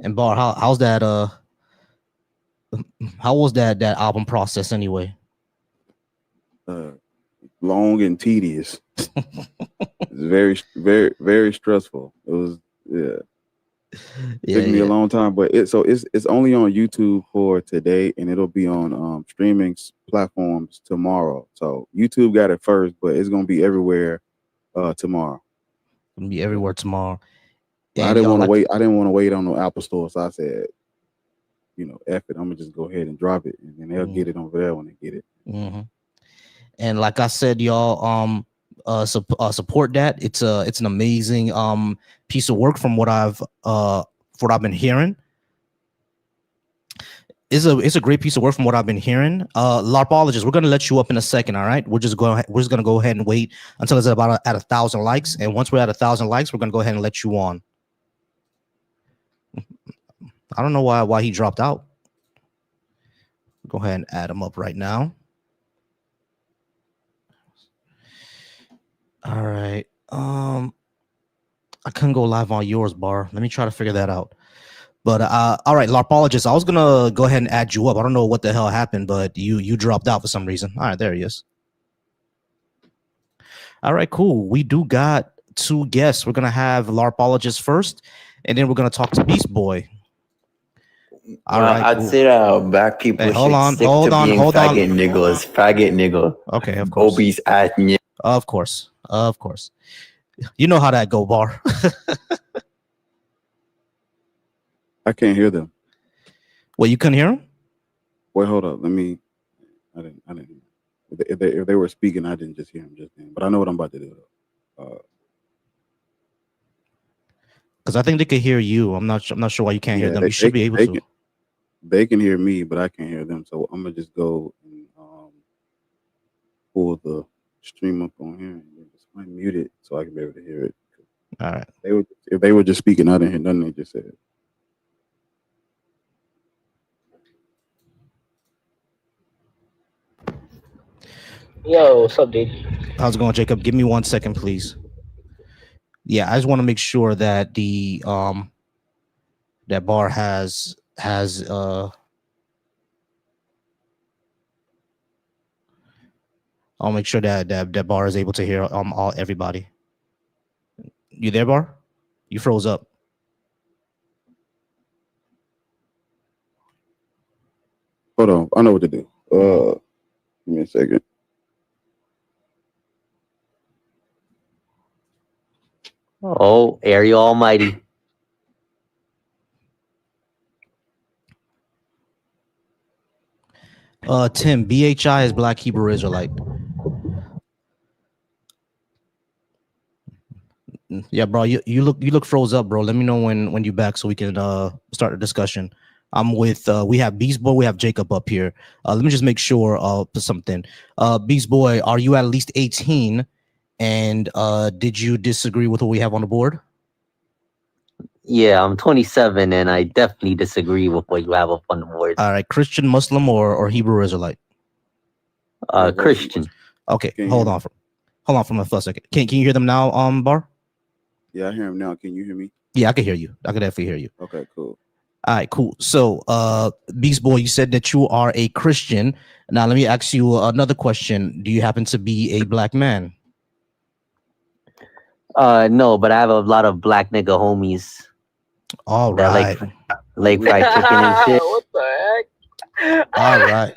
And Bar, how's that? How was that album process anyway? Long and tedious. It's very stressful. It was Yeah, took me a yeah. long time, but it's only on YouTube for today, and it'll be on streaming platforms tomorrow. So YouTube got it first, but it's gonna be everywhere tomorrow. Gonna be Yeah. everywhere tomorrow. But I And didn't y'all want to like, wait. I didn't want to wait on no Apple Store, so I said, F it. I'm gonna just go ahead and drop it, and then they'll get it over there when they get it. mm-hmm. And like I said, y'all, support that. It's an amazing piece of work from what I've been hearing. It's a great piece of work from what I've been hearing. LARPologist, we're gonna let you up in a second. All right, we're just gonna go ahead and wait until it's about at 1,000 likes, and once we're at 1,000 likes, we're gonna go ahead and let you on. I don't know why he dropped out. Go ahead and add him up right now. All right. I couldn't go live on yours, Bar. Let me try to figure that out. But all right, LARPologist, I was gonna go ahead and add you up. I don't know what the hell happened, but you dropped out for some reason. All right, there he is. All right, cool. We do got two guests. We're gonna have LARPologist first, and then we're gonna talk to Beast Boy. All right, I'd say that black people should stick to being faggot niggas. Faggot nigga. Okay, of course. Obese ass nigga. Of course. You know how that go, Bar. I can't hear them. Well, you couldn't hear them? Wait, hold up. I didn't. If they were speaking, I didn't just hear them just then. But I know what I'm about to do. Because I think they could hear you. I'm not sure why you can't hear them. You should be able to. They can hear me, but I can't hear them. So I'm gonna just go and pull the stream up on here and just mute it so I can be able to hear it. All right. If they were just speaking, I didn't hear nothing they just said. Yo, what's up, dude? How's it going, Jacob? Give me 1 second, please. Yeah, I just want to make sure that the that Bar has I'll make sure that Bar is able to hear everybody. You there, Bar? You froze up. Hold on, I know what to do. Give me a second. Oh, Ariel Almighty. Tim, BHI is Black Hebrew Israelite. Yeah, bro, you look froze up, bro. Let me know when you're back so we can start the discussion. I'm with we have Beast Boy, we have Jacob up here. Let me just make sure something. Beast Boy, are you at least 18? And did you disagree with what we have on the board? Yeah, I'm 27, and I definitely disagree with what you have up on the board. All right, Christian, Muslim, or Hebrew Israelite? Christian. Okay, hold on for a second. Can you hear them now, Bar? Yeah, I hear him now. Can you hear me? Yeah, I can hear you. I can definitely hear you. Okay, cool. All right, cool. So, Beast Boy, you said that you are a Christian. Now, let me ask you another question. Do you happen to be a black man? No, but I have a lot of black nigga homies. All right. Like fried chicken and shit. What the heck? All right.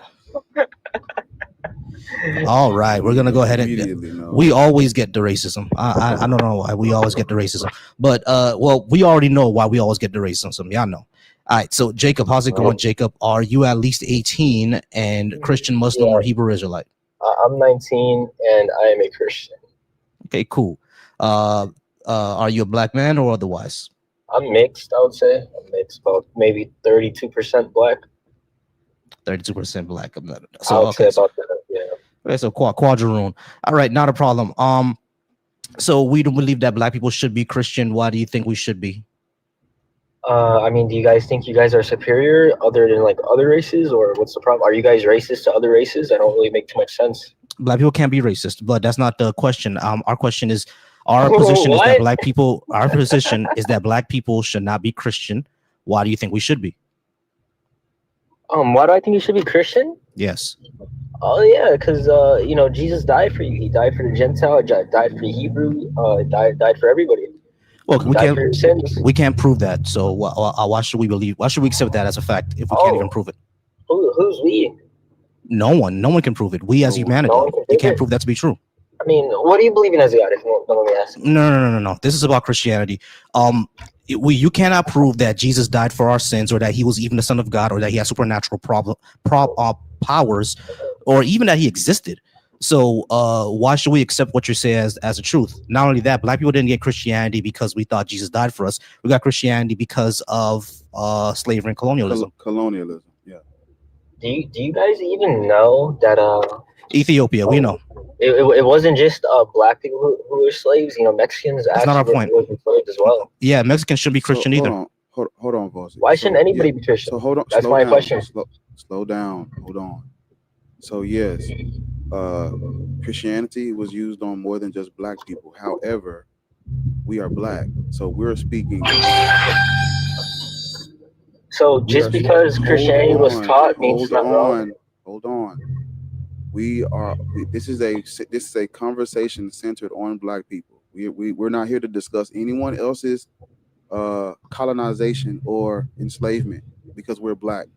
All right, we're gonna go ahead and we always get the racism. I don't know why we always get the racism, but well, we already know why we always get the racism. Y'all know. All right, so Jacob, how's it going, Jacob? Are you at least 18 and Christian, Muslim, or Hebrew Israelite? I'm 19 and I am a Christian. Okay, cool. Are you a black man or otherwise? I'm mixed, I would say. I'm mixed, about maybe 32% black. 32% black. So I would say about that, yeah. Okay, so quadroon. All right, not a problem. So we don't believe that black people should be Christian. Why do you think we should be? I mean, do you guys think you guys are superior other than like other races, or what's the problem? Are you guys racist to other races? That don't really make too much sense. Black people can't be racist, but that's not the question. Our question is, our position is that black people. Our position is that black people should not be Christian. Why do you think we should be? Why do I think you should be Christian? Yes. Oh yeah, because Jesus died for you. He died for the Gentile. Died for the Hebrew. Died for everybody. Well, we can't prove that. So why should we believe? Why should we accept that as a fact if we can't even prove it? Who's we? No one can prove it. We as humanity, you can't prove that to be true. I mean, what do you believe in as a God? If you don't let me ask. No. This is about Christianity. You cannot prove that Jesus died for our sins, or that he was even the Son of God, or that he has supernatural powers, or even that he existed. So why should we accept what you say as a truth? Not only that, black people didn't get Christianity because we thought Jesus died for us. We got Christianity because of slavery and colonialism. Colonialism, yeah. Do you guys even know that Ethiopia, we know. It wasn't just black people who were slaves. Mexicans That's actually not our point. were slaves as well. Yeah, Mexicans shouldn't be Christian either. Hold on, Volcy. Why shouldn't anybody be Christian? So hold on. That's my question. Slow down. Hold on. So yes, Christianity was used on more than just black people. However, we are black, so we're speaking. So just because Christianity was taught means it's not wrong. Hold on. This is a conversation centered on black people. We're not here to discuss anyone else's colonization or enslavement because we're black.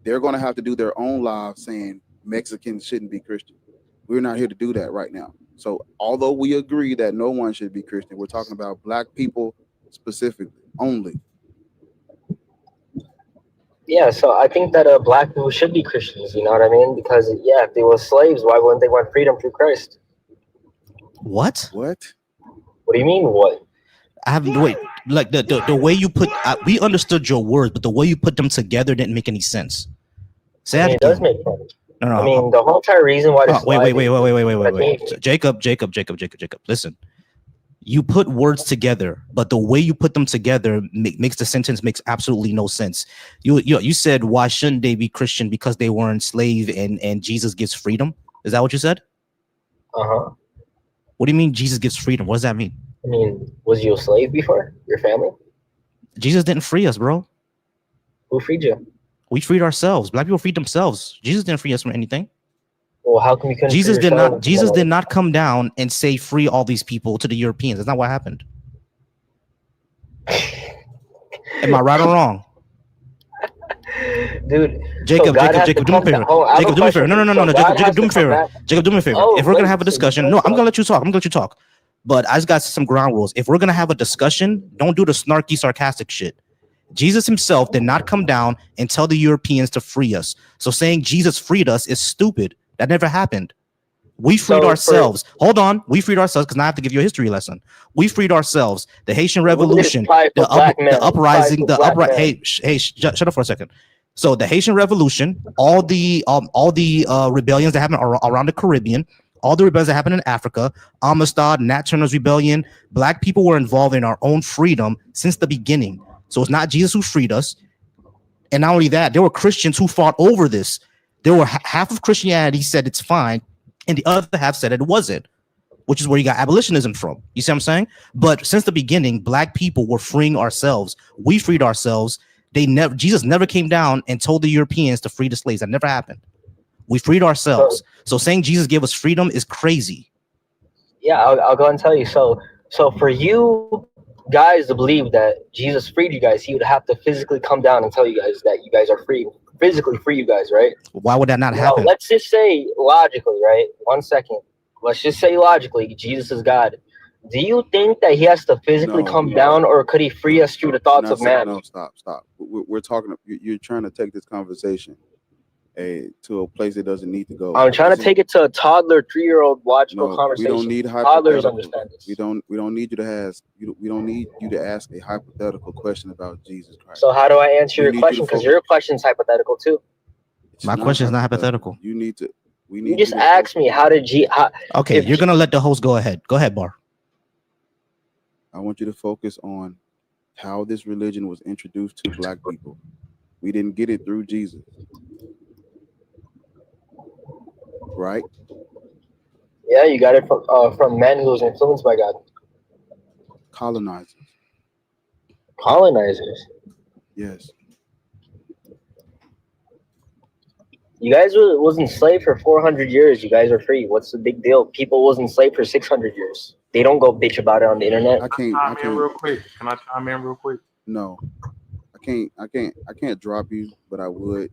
They're going to have to do their own lives saying Mexicans shouldn't be Christian. We're not here to do that right now. So although we agree that no one should be Christian, we're talking about black people specifically only. Yeah, so I think that black people should be Christians, you know what I mean? Because, if they were slaves, why wouldn't they want freedom through Christ? What? What do you mean, what? I haven't, wait, like the way you put, we understood your words, but the way you put them together didn't make any sense. Say that again. It does make sense. No. I mean, the whole entire reason why wait. Jacob, listen. You put words together, but the way you put them together makes the sentence makes absolutely no sense. You said, why shouldn't they be Christian? Because they were enslaved and Jesus gives freedom. Is that what you said? Uh-huh. What do you mean Jesus gives freedom? What does that mean? I mean, was you a slave before? Your family? Jesus didn't free us, bro. Who freed you? We freed ourselves. Black people freed themselves. Jesus didn't free us from anything. Well, how come you couldn't? Jesus did not come down and say free all these people to the Europeans. That's not what happened. Am I right or wrong? Dude, Jacob, do me a favor. Jacob, do me a favor. No. Jacob, do me a favor. Jacob, do me a favor. If we're gonna have a discussion, I'm gonna let you talk. But I just got some ground rules. If we're gonna have a discussion, don't do the snarky, sarcastic shit. Jesus himself did not come down and tell the Europeans to free us. So saying Jesus freed us is stupid. That never happened. We freed ourselves. Hold on. We freed ourselves because now I have to give you a history lesson. We freed ourselves. The Haitian Revolution, the uprising, Hey, shut up for a second. So the Haitian Revolution, all the rebellions that happened around the Caribbean, all the rebellions that happened in Africa, Amistad, Nat Turner's rebellion, black people were involved in our own freedom since the beginning. So it's not Jesus who freed us. And not only that, there were Christians who fought over this. There were half of Christianity said it's fine, and the other half said it wasn't, which is where you got abolitionism from. You see what I'm saying? But since the beginning, black people were freeing ourselves. We freed ourselves. Jesus never came down and told the Europeans to free the slaves. That never happened. We freed ourselves. So saying Jesus gave us freedom is crazy. Yeah, I'll go and tell you. So for you guys to believe that Jesus freed you guys, he would have to physically come down and tell you guys that you guys are free. Physically free you guys, right? Why would that not happen? Let's just say logically, right? 1 second. Let's just say logically, Jesus is God. Do you think that he has to physically come down, or could he free us through the thoughts of man? No, stop. We're talking. You're trying to take this conversation to a place it doesn't need to go. I'm trying to take it to a toddler, 3-year-old logical conversation. We don't need toddlers understand this. We don't need you to ask. We don't need you to ask a hypothetical question about Jesus Christ. So how do I answer your question? Because your question's hypothetical too. My question is not hypothetical. You need to. You just asked me how did Okay, you're gonna let the host go ahead. Go ahead, Bar. I want you to focus on how this religion was introduced to black people. We didn't get it through Jesus. Right? Yeah, you got it from men who was influenced by God. Colonizers. Yes. You guys was enslaved for 400 years. You guys are free. What's the big deal? People was enslaved for 600 years. They don't go bitch about it on the internet. I can't. Real quick. Can I chime in real quick? No, I can't drop you, but I would.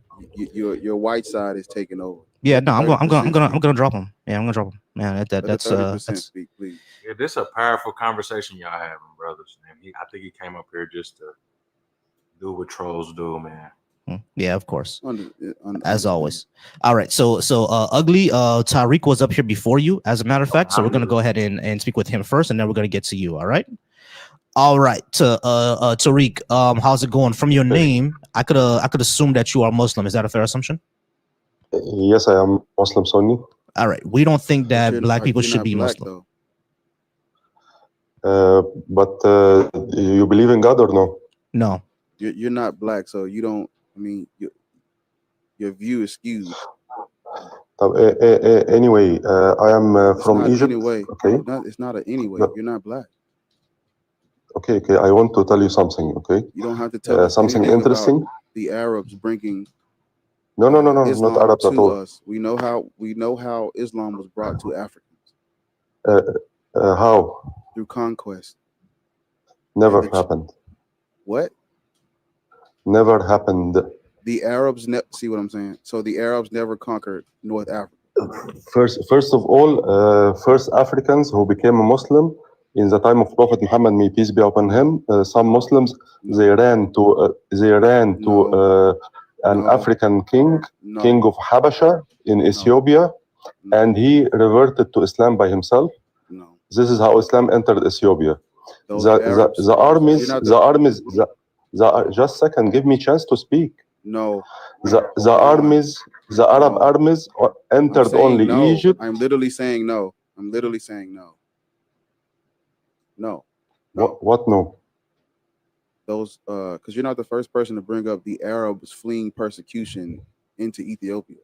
Your white side is taking over. Yeah, no, I'm gonna drop him. Yeah, I'm gonna drop him. Man, that's 30% speak, please. Yeah, this is a powerful conversation y'all having, brothers. And I think he came up here just to do what trolls do, man. Yeah, of course. As always. All right. So ugly. Tariq was up here before you, as a matter of fact. So we're gonna go ahead and speak with him first, and then we're gonna get to you. All right. All right. Tariq. How's it going? From your name, I could assume that you are Muslim. Is that a fair assumption? Yes, I am Muslim Sunni. All right. We don't think that black people should be Muslim. But you believe in God or no? No. You're not black, so you don't. I mean, your view is skewed. Anyway, I am from Egypt. Anyway, okay, it's not anyway. No. You're not black. Okay. I want to tell you something. Okay. You don't have to tell something interesting. About the Arabs bringing. No, Islam not Arabs at all. Us. We know how Islam was brought to Africans. How? Through conquest. Never happened. What? Never happened. The Arabs see what I'm saying? So the Arabs never conquered North Africa. First of all, first Africans who became a Muslim in the time of Prophet Muhammad, may peace be upon him. Some Muslims they ran to an African king of Habasha in Ethiopia, and he reverted to Islam by himself. No. This is how Islam entered Ethiopia. The armies. Just a second, give me a chance to speak. No. The armies, the Arab armies entered only Egypt. I'm literally saying no. No. What no? Those because you're not the first person to bring up the Arabs fleeing persecution into Ethiopia.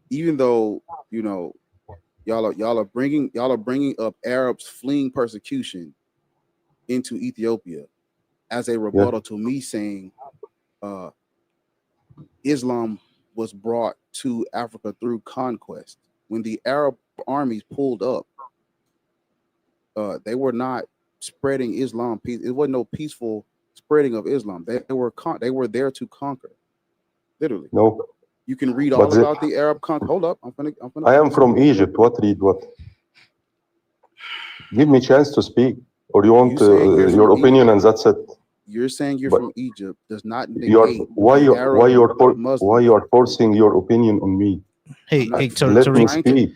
Even though y'all are bringing up Arabs fleeing persecution into Ethiopia as a rebuttal to me saying Islam was brought to Africa through conquest. When the Arab armies pulled up, they were not spreading Islam. It wasn't no peaceful spreading of Islam. They were there to conquer. Literally. No. You can read all about the Arab conquest. Hold up. I am from Egypt. What? Give me a chance to speak. Or you want your opinion and that's it? You're saying you're from Egypt does not negate why you are forcing your opinion on me? Hey, Tariq.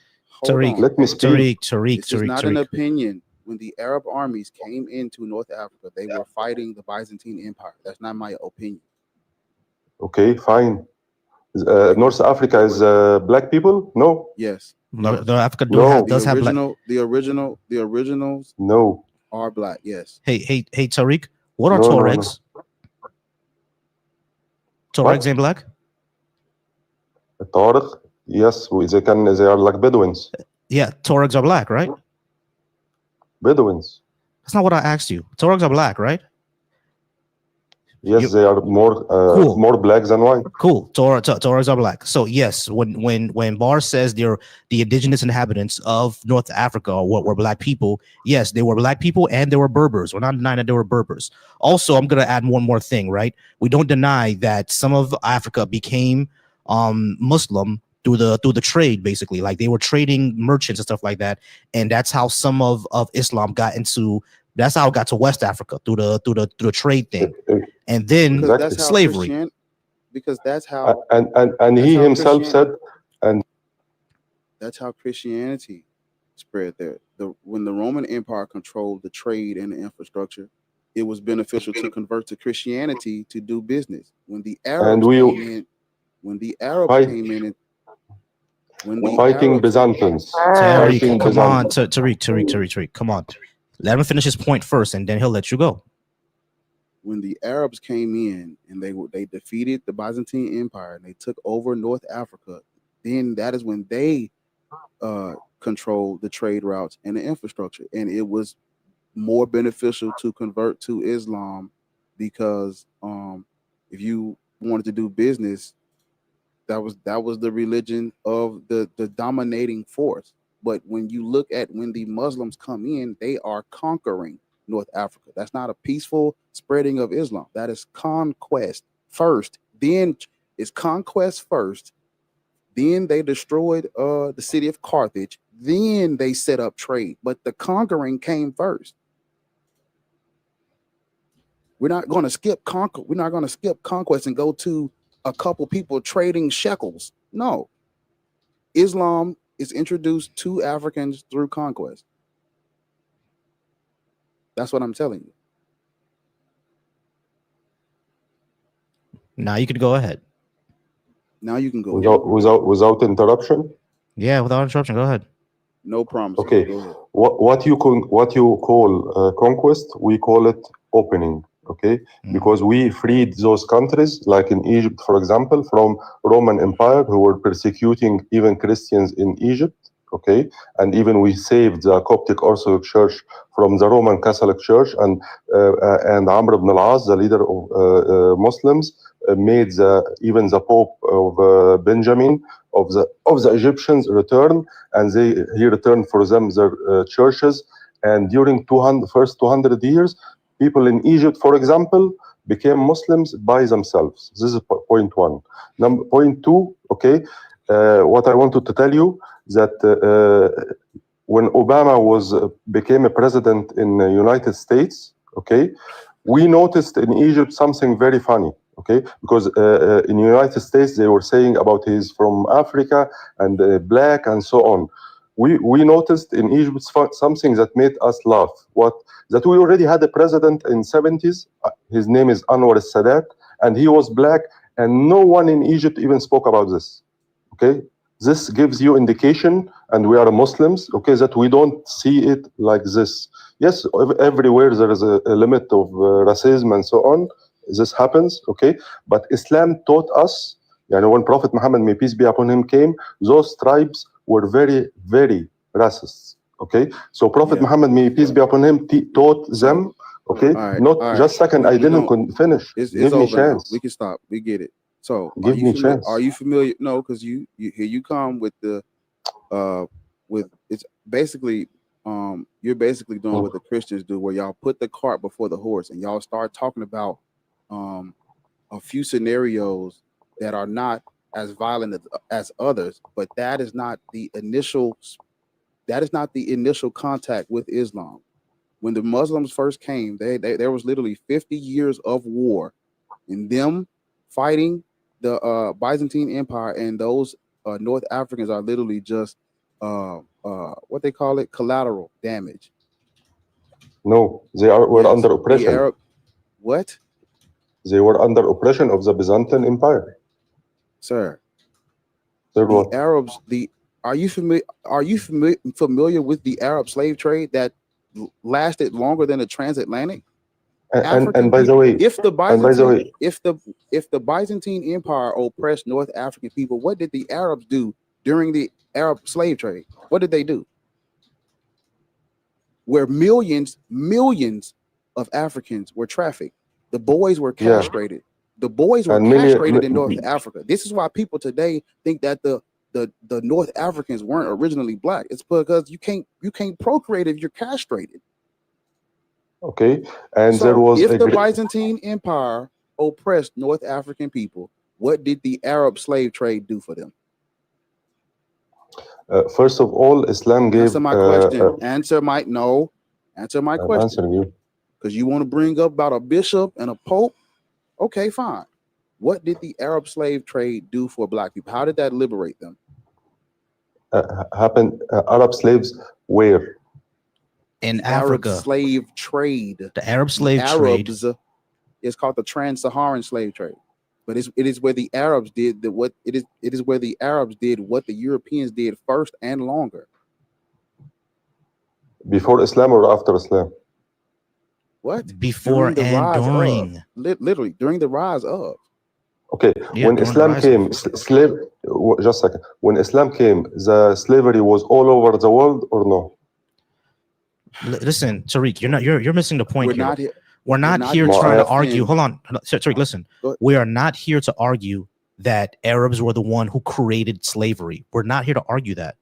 Let me speak. Tariq. This is not an opinion. When the Arab armies came into North Africa, they were fighting the Byzantine Empire. That's not my opinion. Okay, fine. North Africa is black people? No. Yes. North Africa does have black. The originals. No. Are black. Yes. Hey, Tariq. What are Tuaregs? Tuaregs ain't black? Tuareg? Yes, they are like Bedouins. Yeah, Tuaregs are black, right? Bedouins. That's not what I asked you. Tuaregs are black, right? Yes, they are more black than white. Cool. Tuaregs are black. So yes, when Bar says they're the indigenous inhabitants of North Africa or what were black people, yes, they were black people and they were Berbers. We're not denying that they were Berbers. Also, I'm gonna add one more thing, right? We don't deny that some of Africa became Muslim through the trade, basically. Like they were trading merchants and stuff like that, and that's how some of Islam got into. That's how it got to West Africa through the trade thing, and then slavery. Because that's how and he himself said, and that's how Christianity spread there. When the Roman Empire controlled the trade and the infrastructure, it was beneficial to convert to Christianity to do business. When the Arabs came in, fighting Byzantines. Come on, Tariq, come on. Let him finish his point first, and then he'll let you go. When the Arabs came in and they defeated the Byzantine Empire and they took over North Africa, then that is when they controlled the trade routes and the infrastructure, and it was more beneficial to convert to Islam because if you wanted to do business, that was the religion of the dominating force. But when you look at when the Muslims come in, they are conquering North Africa. That's not a peaceful spreading of Islam. That is conquest first. Then it's conquest first. Then they destroyed the city of Carthage. Then they set up trade. But the conquering came first. We're not going to skip We're not going to skip conquest and go to a couple people trading shekels. No. Islam is introduced to Africans through conquest. That's what I'm telling you. Now you can go ahead. Now you can go without interruption. Yeah, without interruption. Go ahead. No promise. Okay. What you call conquest, we call it opening. Okay, because we freed those countries, like in Egypt, for example, from Roman Empire, who were persecuting even Christians in Egypt. Okay, and even we saved the Coptic Orthodox Church from the Roman Catholic Church, and Amr ibn al-As, the leader of Muslims, made even the Pope of Benjamin of the Egyptians return, and he returned for them their churches. And during first 200 years, people in Egypt, for example, became Muslims by themselves. This is point one. Point two, okay, what I wanted to tell you, that when Obama became a president in the United States, okay, we noticed in Egypt something very funny, okay, because in the United States they were saying about he's from Africa and black and so on. We noticed in Egypt something that made us laugh. That we already had a president in 70s. His name is Anwar al-Sadat, and he was black, and no one in Egypt even spoke about this. Okay, this gives you indication, and we are Muslims, okay, that we don't see it like this. Yes, everywhere there is a limit of racism and so on. This happens, okay, but Islam taught us, when Prophet Muhammad, may peace be upon him, came, those tribes were very, very racist. Okay, so Prophet Muhammad, may peace be upon him, taught them. Okay, just second, I didn't finish. Give me a chance. We can stop. We get it. So give me a chance. Are you familiar? No, because you here you come with the with it's basically you're basically doing what the Christians do, where y'all put the cart before the horse, and y'all start talking about a few scenarios that are not as violent as others, but that is not the initial contact with Islam. When the Muslims first came, there was literally 50 years of war, and them fighting the Byzantine Empire, and those North Africans are literally just what they call it, collateral damage. No, they were under oppression. What? They were under oppression of the Byzantine Empire. Sir, the Arabs. Are you familiar with the Arab slave trade that lasted longer than the transatlantic? And by the way, if the Byzantine Empire oppressed North African people, what did the Arabs do during the Arab slave trade? What did they do? Where millions of Africans were trafficked. The boys were castrated. The boys were castrated in North Africa. This is why people today think that the North Africans weren't originally black. It's because you can't procreate if you're castrated. Okay, and so if the Byzantine Empire oppressed North African people, what did the Arab slave trade do for them? First of all, Islam gave. Answer my question. Answer my question. Answering you. Because you want to bring up about a bishop and a pope. Okay, fine. What did the Arab slave trade do for black people? How did that liberate them? Happened. Arab slaves where? In Africa. Arab slave trade. The Arab slave trade. It's called the Trans-Saharan slave trade. But it is where the Arabs did what the Europeans did first and longer. Before Islam or after Islam? What? Before and during. Literally during the rise of. Okay, when Islam came, just a second. When Islam came, the slavery was all over the world or no? Listen, Tariq, you're missing the point. We're not here trying to argue. Hold on. Sorry, listen. We are not here to argue that Arabs were the one who created slavery. We're not here to argue that.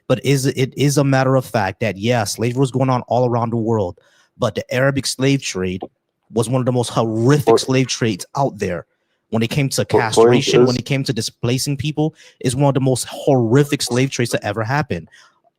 But it is a matter of fact that, yeah, slavery was going on all around the world. But the Arabic slave trade was one of the most horrific slave trades out there. When it came to castration, when it came to displacing people, is one of the most horrific slave trades to ever happen.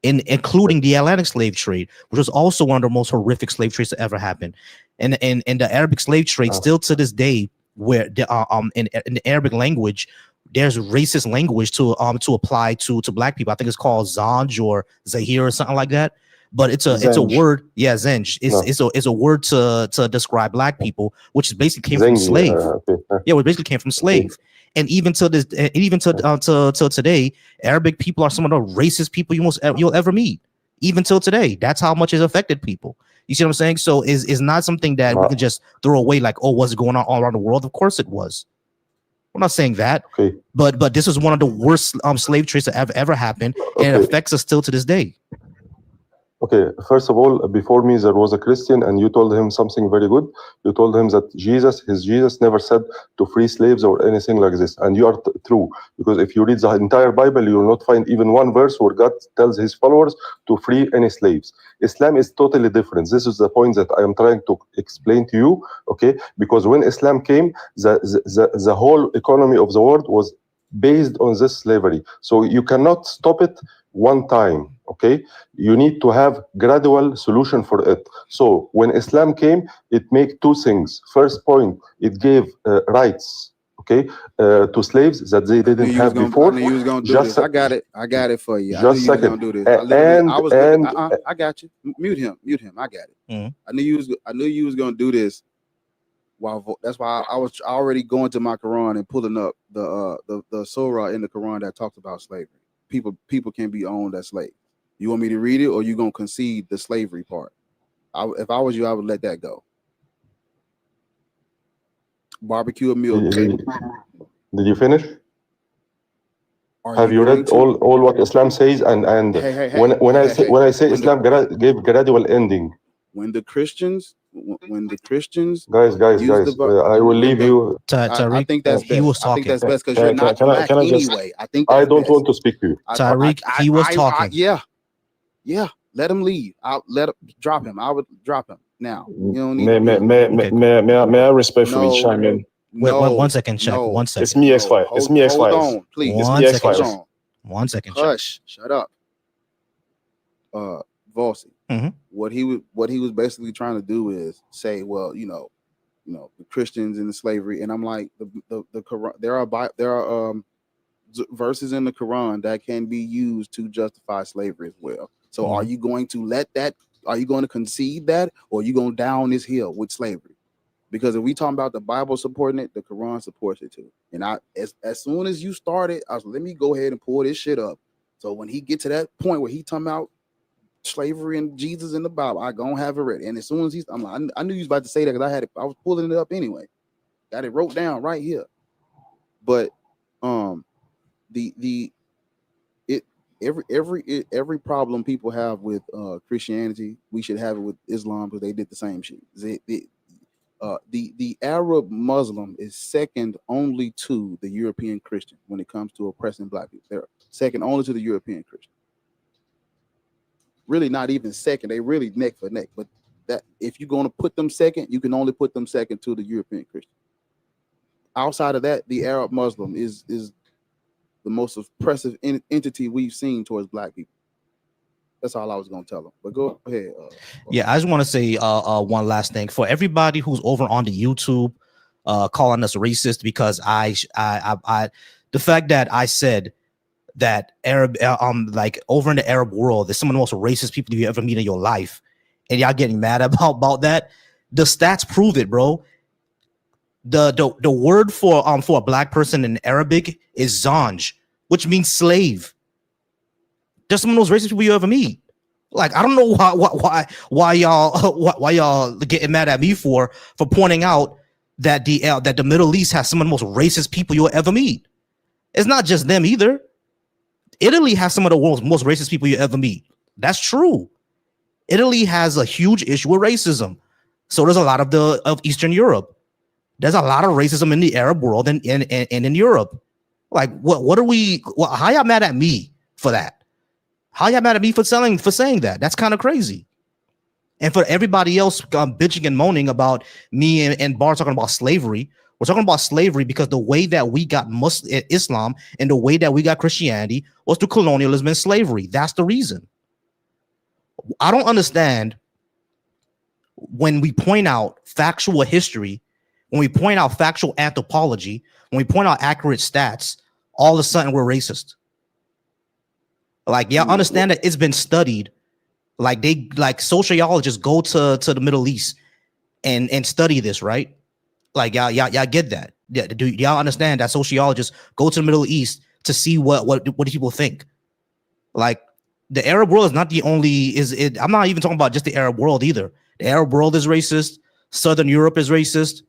Including the Atlantic slave trade, which was also one of the most horrific slave trades to ever happen. And the Arabic slave trade, still to this day, where in the Arabic language, there's racist language to apply to black people. I think it's called Zanj or Zahir or something like that. But it's a word, yeah, Zenj. It's a word to describe black people, which basically came from slave. Yeah, which basically came from slave. And even to this, till today, Arabic people are some of the racist people you'll ever meet. Even till today, that's how much it's affected people. You see what I'm saying? So is not something that we can just throw away like, oh, what's going on all around the world? Of course it was. I'm not saying that, but this is one of the worst slave trades that have ever happened, and it affects us still to this day. Okay, first of all, before me there was a Christian, and you told him something very good. You told him that Jesus never said to free slaves or anything like this, and you are true, because if you read the entire Bible, you will not find even one verse where God tells his followers to free any slaves. Islam is totally different. This is the point that I am trying to explain to you, okay? Because when Islam came, the whole economy of the world was based on this slavery. So you cannot stop it one time, okay? You need to have gradual solution for it. So when Islam came, it made two things. First point, it gave rights, okay, to slaves that they didn't have before. I knew you was gonna do this. I got it for you. Just I knew you was gonna do this. I got you. Mute him. I got it. Mm-hmm. I knew you was gonna do this. That's why I was already going to my Quran and pulling up the surah in the Quran that talks about slavery. People can be owned as slaves. You want me to read it, or you gonna concede the slavery part? If I was you, I would let that go. Barbecue a meal. Did you finish? Have you read all what Islam says? And when I say Islam gave gradual ending. When the Christians guys, I will leave you. Tariq, I think that's best. He was talking. I think that's best because you're not black anyway. I think I don't want to speak to you. Tariq, he was talking. Yeah. Let him leave. Drop him. I would drop him now. You don't need. May I respectfully chime in? Wait, one second, check. 1 second. It's me, X5. It's me, X5. Hold on, please. Hold on. 1 second. Hush. Shut up. Volcy. Mm-hmm. What he was basically trying to do is say, well, the Christians and the slavery, and I'm like, the Quran, there are verses in the Quran that can be used to justify slavery as well. So Mm-hmm. Are you going to let that? Are you going to concede that, or are you going down this hill with slavery? Because if we talking about the Bible supporting it, the Quran supports it too. And as soon as you started, I was like, let me go ahead and pull this shit up. So when he get to that point where he talking about slavery and Jesus in the Bible, I gonna have it ready. And as soon as I'm like, I knew you was about to say that because I was pulling it up anyway. Got it wrote down right here. But every problem people have with Christianity, we should have it with Islam because they did the same shit. The Arab Muslim is second only to the European Christian when it comes to oppressing black people. They're second only to the European Christian. Really not even second. They really neck for neck. But that if you're going to put them second, you can only put them second to the European Christian. Outside of that, the Arab Muslim is the most oppressive entity we've seen towards black people. That's all I was going to tell them. But go ahead. Yeah, I just want to say one last thing for everybody who's over on the YouTube calling us racist because I the fact that I said that Arab like over in the Arab world, there's some of the most racist people you ever meet in your life, and y'all getting mad about that. The stats prove it, bro. The word for a black person in Arabic is zanj, which means slave. There's some of those racist people you ever meet. Like, I don't know why y'all getting mad at me for pointing out that the Middle East has some of the most racist people you'll ever meet. It's not just them either. Italy has some of the world's most racist people you ever meet. That's true. Italy has a huge issue with racism. So there's a lot of Eastern Europe. There's a lot of racism in the Arab world and in Europe. Like, what are we? How y'all mad at me for that? How y'all mad at me for saying that? That's kind of crazy. And for everybody else bitching and moaning about me and Bar talking about slavery, we're talking about slavery because the way that we got Islam and the way that we got Christianity was through colonialism and slavery. That's the reason. I don't understand when we point out factual history, when we point out factual anthropology, when we point out accurate stats, all of a sudden we're racist. Like, y'all understand that it's been studied. Like sociologists go to the Middle East and study this, right? Like y'all get that. Yeah, do y'all understand that sociologists go to the Middle East to see what people think? Like, the Arab world is not the only I'm not even talking about just the Arab world either. The Arab world is racist, Southern Europe is racist,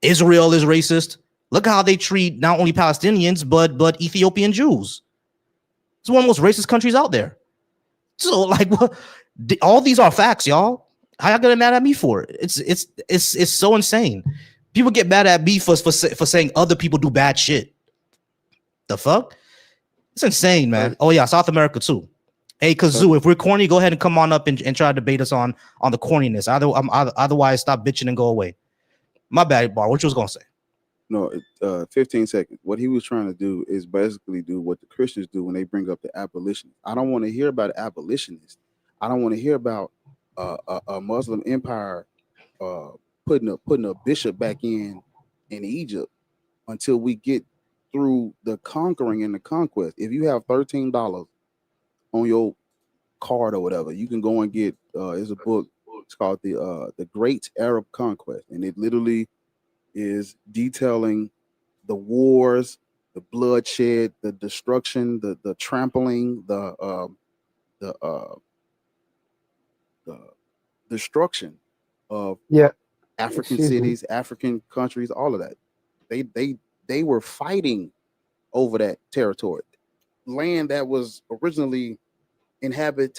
Israel is racist. Look how they treat not only Palestinians but Ethiopian Jews. It's one of the most racist countries out there. So, like, all these are facts, y'all. How y'all gonna mad at me for it? It's so insane. People get mad at me for saying other people do bad shit. The fuck? It's insane, man. Oh yeah, South America too. Hey, Kazoo, if we're corny, go ahead and come on up and try to debate us on the corniness. Otherwise, stop bitching and go away. My bad, Bar. What you was gonna say? No, 15 seconds. What he was trying to do is basically do what the Christians do when they bring up the abolitionists. I don't want to hear about abolitionists. I don't want to hear about a Muslim empire putting a bishop back in Egypt until we get through the conquering and the conquest. If you have $13 on your card or whatever, you can go and get there's a book. It's called the Great Arab Conquest, and it literally is detailing the wars, the bloodshed, the destruction, the trampling, the destruction of African cities, African countries, all of that. They were fighting over that territory, land that was originally inhabited.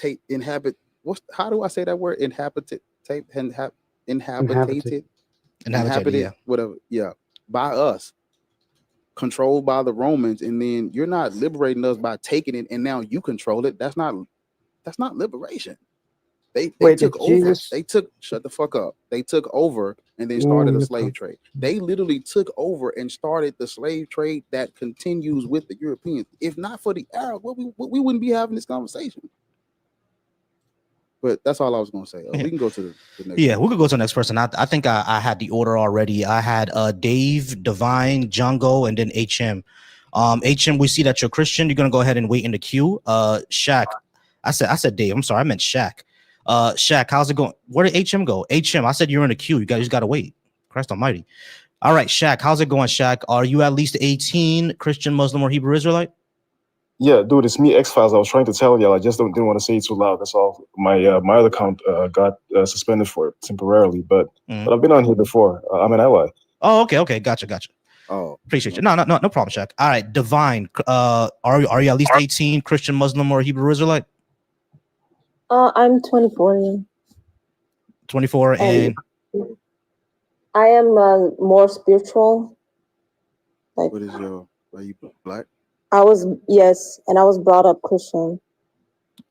How do I say that word? Inhabited, yeah. Whatever, yeah, by us, controlled by the Romans, and then you're not liberating us by taking it, and now you control it. That's not liberation. They took over. Shut the fuck up. They took over and then started a slave trade. They literally took over and started the slave trade that continues with the Europeans. If not for the Arab, we wouldn't be having this conversation. But that's all I was going to say. We can go to the next. Yeah, we could go to the next person. I think I had the order already. I had Dave, Divine, Django, and then HM. HM, we see that you're Christian. You're gonna go ahead and wait in the queue. Shaq, I said Dave. I'm sorry, I meant Shaq. Shaq, how's it going? Where did HM go? HM, I said you're in the queue. You guys just gotta wait. Christ Almighty. All right, Shaq, how's it going, Shaq? Are you at least 18, Christian, Muslim, or Hebrew Israelite? Yeah, dude, it's me, X-Files. I was trying to tell y'all. I just didn't want to say it too loud. That's all. My other account got suspended for it temporarily, but I've been on here before. I'm an ally. Oh, okay, gotcha. Oh, appreciate you. No problem, Shaq. All right, Divine. Are you at least 18, Christian, Muslim, or Hebrew Israelite? I'm 24. 24, and I am more spiritual. Like, what is your? Are you black? I was brought up Christian.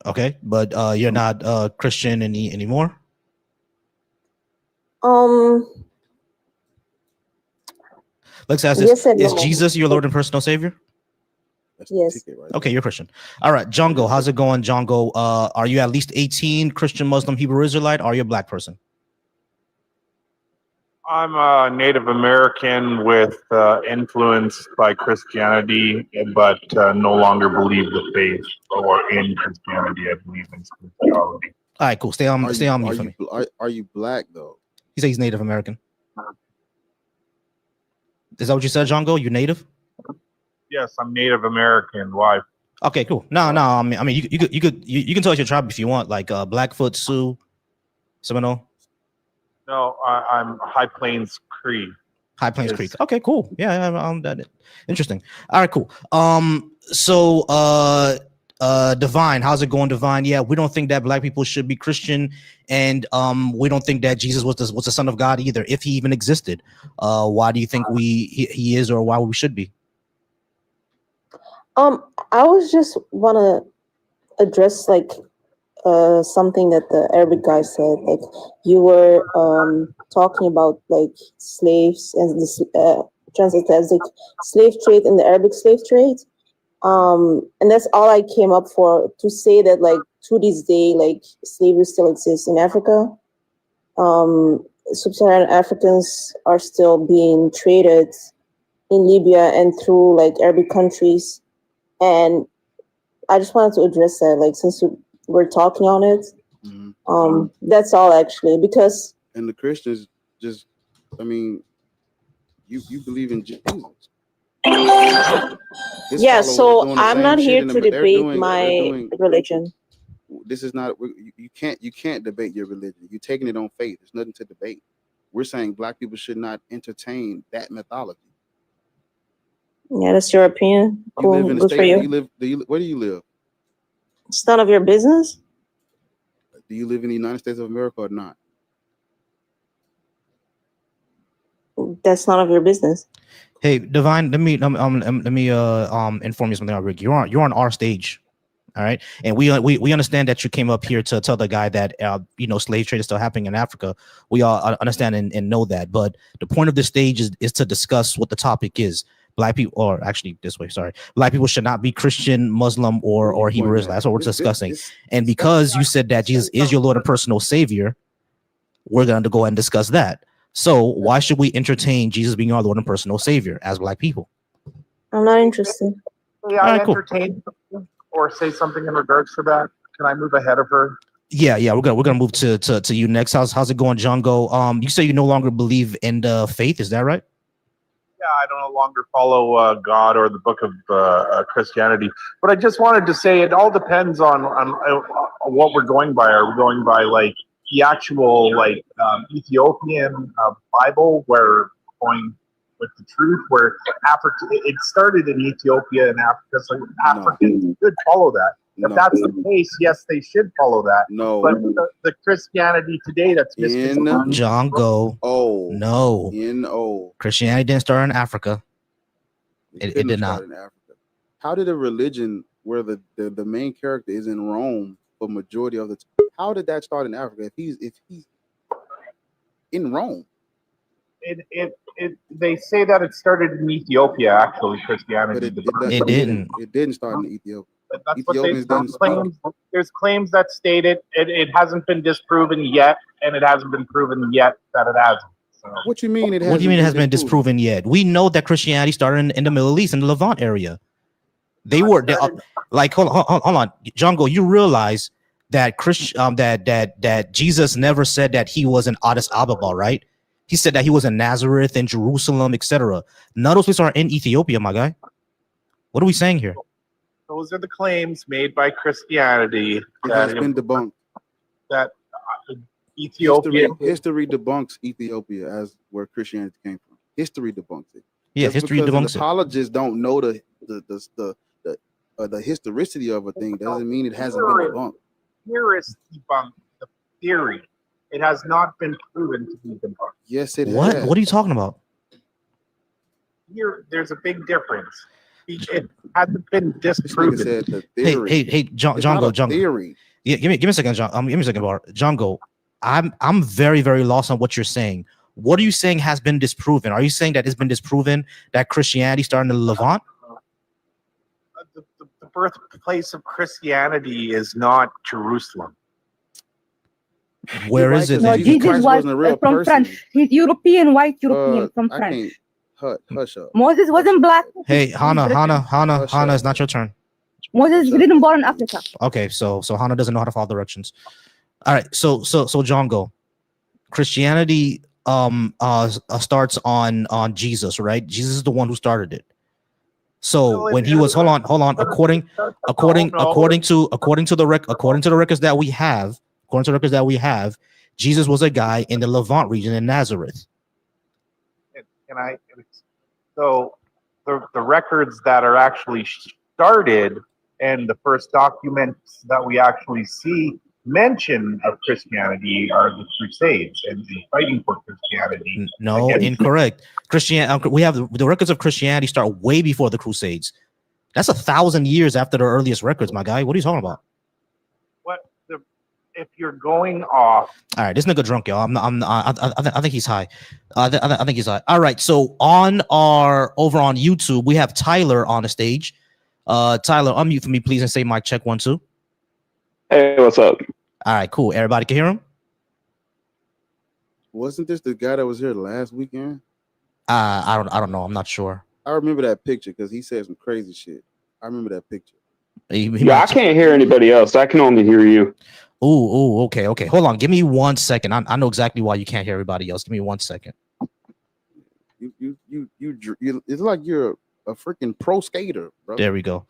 Okay, but you're not Christian anymore? Let's ask this. Is Jesus your Lord and personal Savior? Yes. Okay, you're Christian. All right, Django, how's it going, Django? Are you at least 18, Christian, Muslim, Hebrew Israelite, or are you a black person? I'm a Native American with influence by Christianity, but no longer believe the faith or in Christianity. I believe in spirituality. All right, cool. Stay on mute for me. Are you black though? He says he's Native American. Is that what you said, Django? You Native? Yes, I'm Native American. Why? Okay, cool. No. I mean, you can tell us your tribe if you want, like Blackfoot, Sioux, Seminole. No, I'm High Plains Cree. High Plains Creek. Okay, cool. Yeah, that interesting. All right, cool. So Divine, how's it going, Divine? Yeah, we don't think that black people should be Christian, and we don't think that Jesus was the son of God either, if he even existed. Why do you think he is, or why we should be? I was just want to address like something that the Arabic guy said. Like you were talking about like slaves and this transatlantic slave trade and the Arabic slave trade. And that's all I came up for, to say that like to this day, like slavery still exists in Africa. Sub-Saharan Africans are still being traded in Libya and through like Arabic countries. And I just wanted to address that, like, since we're talking on it. That's all actually, because. And the Christians just, I mean, you believe in Jesus. Yeah, so I'm not here to debate my religion. This is not, you can't debate your religion. You're taking it on faith. There's nothing to debate. We're saying black people should not entertain that mythology. Yeah, that's your opinion. Cool. You live in the state. Where do you live? It's none of your business. Do you live in the United States of America or not? That's none of your business. Hey, Divine, let me inform you something, Rick. You're on our stage, all right? And we understand that you came up here to tell the guy that slave trade is still happening in Africa. We all understand and know that. But the point of this stage is to discuss what the topic is. Black people, or actually this way, sorry. Black people should not be Christian, Muslim, or Hebrew Israelite. That's what we're discussing. And because you said that Jesus is your Lord and personal Savior, we're going to go ahead and discuss that. So why should we entertain Jesus being our Lord and personal Savior as black people? I'm not interested. May I entertain or say something in regards to that? Can I move ahead of her? Yeah, we're gonna move to you next. How's it going, Django? You say you no longer believe in the faith, is that right? Yeah, I don't no longer follow God or the book of Christianity. But I just wanted to say it all depends on what we're going by. Are we going by like the actual Ethiopian Bible, where we're going with the truth, where Africa, it started in Ethiopia and Africa, so Africans should follow that. If that's the case, yes, they should follow that. No. But the Christianity today that's Django. No. Christianity didn't start in Africa. It did not. In Africa. How did a religion where the main character is in Rome for majority of the time, how did that start in Africa if he's in Rome? They say that it started in Ethiopia, actually, Christianity. But it didn't. It didn't start in Ethiopia. But that's what there's claims that state it. It hasn't been disproven yet, and it hasn't been proven yet that it hasn't. So. What you mean it hasn't? What do you mean it hasn't been disproven yet? We know that Christianity started in the Middle East, in the Levant area. They were like, hold on, Django. You realize that that Jesus never said that he was in Addis Ababa, right? He said that he was in Nazareth and Jerusalem, etc. None of those places are in Ethiopia, my guy. What are we saying here? Those are the claims made by Christianity. It has been debunked. That Ethiopia. History debunks Ethiopia as where Christianity came from. History debunks it. Yeah, history debunks it. Apologists don't know the historicity of a thing doesn't mean it hasn't been debunked. Theorists debunk the theory. It has not been proven to be debunked. Yes, it has. What are you talking about? There's a big difference. It hasn't been disproven. Hey, Django. Theory. Yeah, give me a second, John. Give me a second, Bar. Django. I'm very, very lost on what you're saying. What are you saying has been disproven? Are you saying that it's been disproven that Christianity started in the Levant? The birthplace of Christianity is not Jerusalem. Where is it? No, Jesus was from France. He's European, white European from France. Hush up. Moses wasn't black. Hey, Hannah, it's not your turn. Moses didn't born in Africa. Okay, so Hannah doesn't know how to follow directions. All right, so Django, Christianity starts on Jesus, right? Jesus is the one who started it. So when he was hold on, according to the records that we have, Jesus was a guy in the Levant region in Nazareth. So the records that are actually started And the first documents that we actually see mention of Christianity are the Crusades and fighting for Christianity. No, incorrect. Christianity. We have the records of Christianity start way before the Crusades. That's 1,000 years after the earliest records, my guy. What are you talking about? If you're going off. All right, this nigga drunk, y'all. I think he's high. I think he's high. All right, so over on YouTube, we have Tyler on the stage. Tyler, unmute for me, please, and say mic check 1 2. Hey, what's up? All right, cool. Everybody can hear him. Wasn't this the guy that was here last weekend? I don't know. I'm not sure. I remember that picture because he said some crazy shit. I remember that picture. Yeah, I can't hear anybody else. I can only hear you. Oh, okay. Hold on. Give me 1 second. I know exactly why you can't hear everybody else. Give me 1 second. You it's like you're a freaking pro skater, bro. There we go.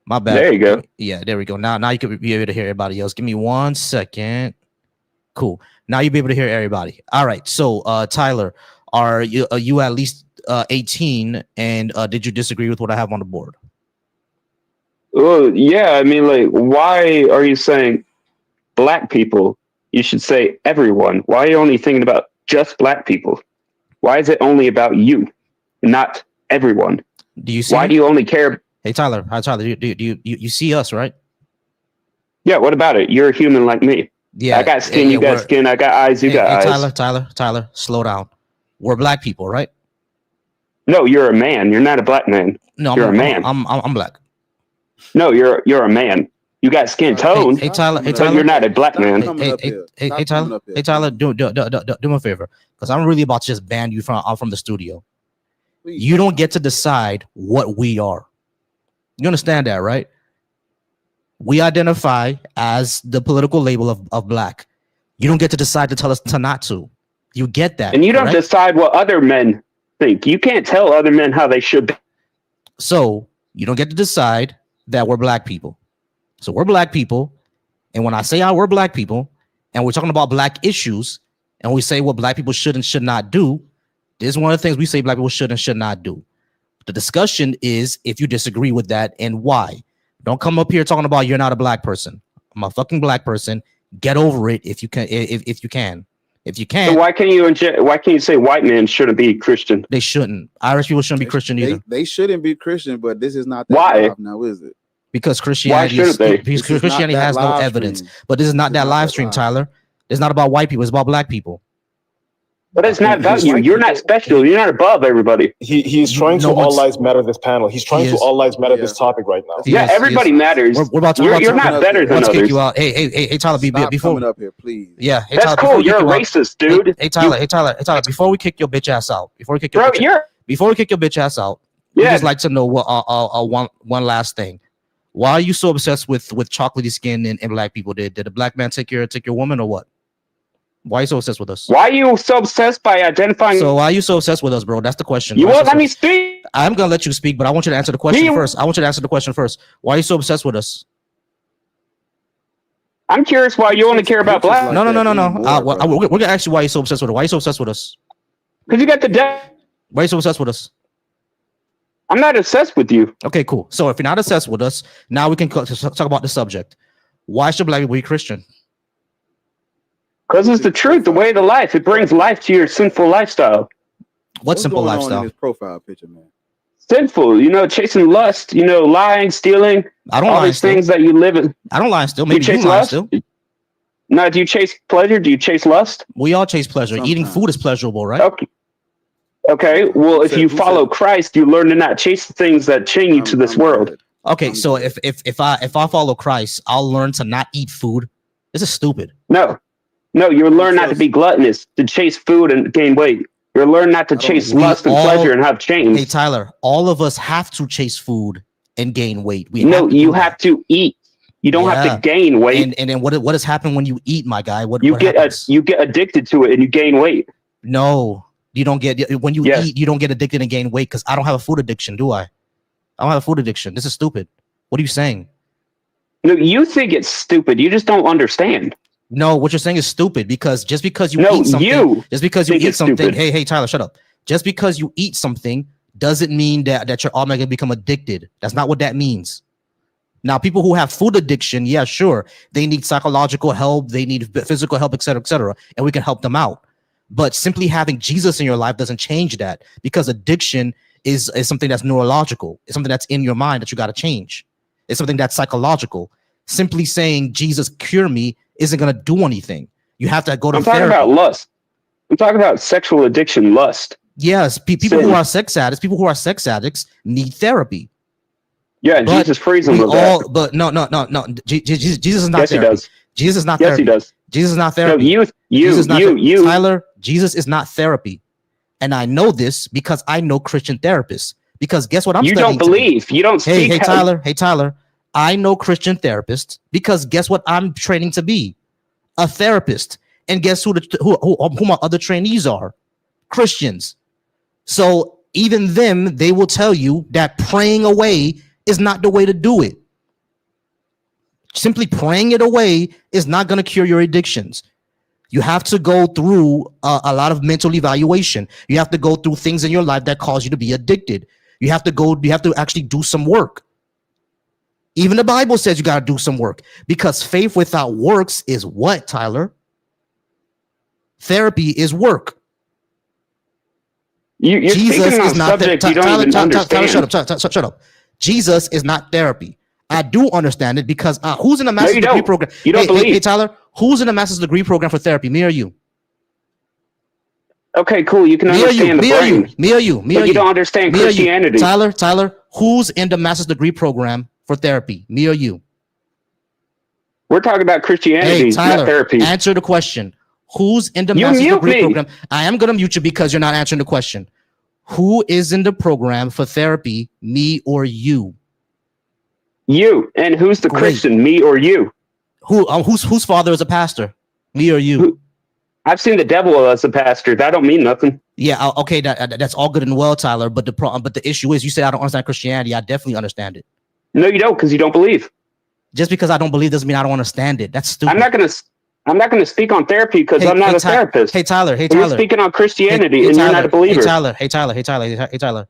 My bad. There you go. Yeah, there we go. Now you can be able to hear everybody else. Give me 1 second. Cool. Now you'll be able to hear everybody. All right. So, Tyler, are you at least 18? And did you disagree with what I have on the board? Well, yeah. I mean, like, why are you saying black people? You should say everyone. Why are you only thinking about just black people? Why is it only about you, not everyone? Do you see? Why do you only care? Hey, Tyler. Hi, Tyler. Do you see us, right? Yeah. What about it? You're a human like me. Yeah. I got skin. You got skin. I got eyes. You got eyes. Tyler. Slow down. We're black people, right? No, you're a man. You're not a black man. No, you're a man. I'm black. No, you're a man. You got skin tone. Hey, Tyler. But you're not a black man. Hey, Tyler. Hey, Tyler. Do me a favor, because I'm really about to just ban you from the studio. Please. You don't get to decide what we are. You understand that, right? We identify as the political label of black. You don't get to decide to tell us to not to. You get that. And you don't decide what other men think. You can't tell other men how they should be. So you don't get to decide that we're black people. So we're black people. And when I say we're black people, and we're talking about black issues, and we say what black people should and should not do, this is one of the things we say black people should and should not do. The discussion is if you disagree with that and why. Don't come up here talking about you're not a black person. I'm a fucking black person. Get over it if you can. If you can. If you can't. So why can't you say white men shouldn't be Christian? They shouldn't. Irish people shouldn't be Christian either. They shouldn't be Christian, but this is not that why job now, is it? Because Christianity because Christianity has no evidence. Stream. But this is not that live stream, Tyler. It's not about white people. It's about black people. But it's not about you. You're not special. You're not above everybody. He's trying to all lives matter this panel. He's trying to all lives matter this topic right now. Yeah, everybody matters. You're not better than others. Kick you out. Hey, Tyler, before coming up here, please. Yeah, hey, that's Tyler, cool. You're a racist, dude. Hey, Tyler. Before we kick your bitch ass out, before we kick your bitch ass out, we just like to know one last thing. Why are you so obsessed with chocolatey skin and black people? Did a black man take your woman or what? Why are you so obsessed with us? Why are you so obsessed by identifying? So why are you so obsessed with us, bro? That's the question. You won't let me speak. I'm gonna let you speak, but I want you to answer the question first. Why are you so obsessed with us? I'm curious why you only care about black. No. We're gonna ask you why you're so obsessed with us. Why are you so obsessed with us? Because you got the debt. Why are you so obsessed with us? I'm not obsessed with you. Okay, cool. So if you're not obsessed with us, now we can talk about the subject. Why should black people be Christian? Because it's the truth, the way of the life. It brings life to your sinful lifestyle. What simple lifestyle? In his profile picture, man. Sinful, chasing lust, lying, stealing. I don't all lie these still. things that you live in. I don't lie still. Maybe you lie still. No, do you chase pleasure? Do you chase lust? We all chase pleasure. Sometimes. Eating food is pleasurable, right? Okay. Well, if you follow Christ, you learn to not chase the things that chain you to this world. Okay, so if I follow Christ, I'll learn to not eat food. This is stupid. No, you learn not to be gluttonous, to chase food and gain weight. You learn not to chase lust and pleasure and have chains. Hey, Tyler, all of us have to chase food and gain weight. You have to eat. You don't have to gain weight. And then what does happen when you eat, my guy? You get addicted to it and you gain weight. No, you don't get when you eat. You don't get addicted and gain weight because I don't have a food addiction, do I? I don't have a food addiction. This is stupid. What are you saying? No, you think it's stupid. You just don't understand. No, what you're saying is stupid because just because you eat something, hey, Tyler, shut up. Just because you eat something doesn't mean that you're automatically become addicted. That's not what that means. Now, people who have food addiction, yeah, sure, they need psychological help, they need physical help, et cetera, and we can help them out. But simply having Jesus in your life doesn't change that, because addiction is something that's neurological. It's something that's in your mind that you got to change. It's something that's psychological. Simply saying Jesus cure me isn't going to do anything. You have to go to therapy. I'm talking about lust. I'm talking about sexual addiction, lust. Yes, people who are sex addicts need therapy. Yeah, but Jesus frees them with that. But no. Jesus is not therapy. He does. Jesus is not yes, therapy. He does. Jesus is not therapy. No, you. Tyler, Jesus is not therapy. And I know this because I know Christian therapists. Because guess what I'm studying? You don't believe. You don't speak. Hey, Tyler. I know Christian therapists because guess what I'm training to be? A therapist. And guess who my other trainees are? Christians. So even them, they will tell you that praying away is not the way to do it. Simply praying it away is not going to cure your addictions. You have to go through a lot of mental evaluation. You have to go through things in your life that cause you to be addicted. You have to actually do some work. Even the Bible says you got to do some work, because faith without works is what, Tyler? Therapy is work. You're Jesus is not subject you don't even understand. Tyler, shut up. Jesus is not therapy. I do understand it because who's in the master's degree program? You don't believe. Hey, Tyler, who's in the master's degree program for therapy? Me or you? Okay, cool. You can understand the brain. Me or you? But you don't understand Christianity. Tyler, who's in the master's degree program for therapy? Me or you? We're talking about Christianity, Tyler, not therapy. Answer the question. Who's in the master's degree program? I am going to mute you because you're not answering the question. Who is in the program for therapy, me or you? You. And who's the Christian, me or you? Whose father is a pastor, me or you? I've seen the devil as a pastor. That don't mean nothing. Yeah, okay, that's all good and well, Tyler. But the issue is, you say I don't understand Christianity. I definitely understand it. No, you don't, because you don't believe. Just because I don't believe doesn't mean I don't understand it. That's stupid. I'm not gonna speak on therapy because I'm not a therapist. Hey Tyler. You're speaking on Christianity and you're not a believer. Hey Tyler.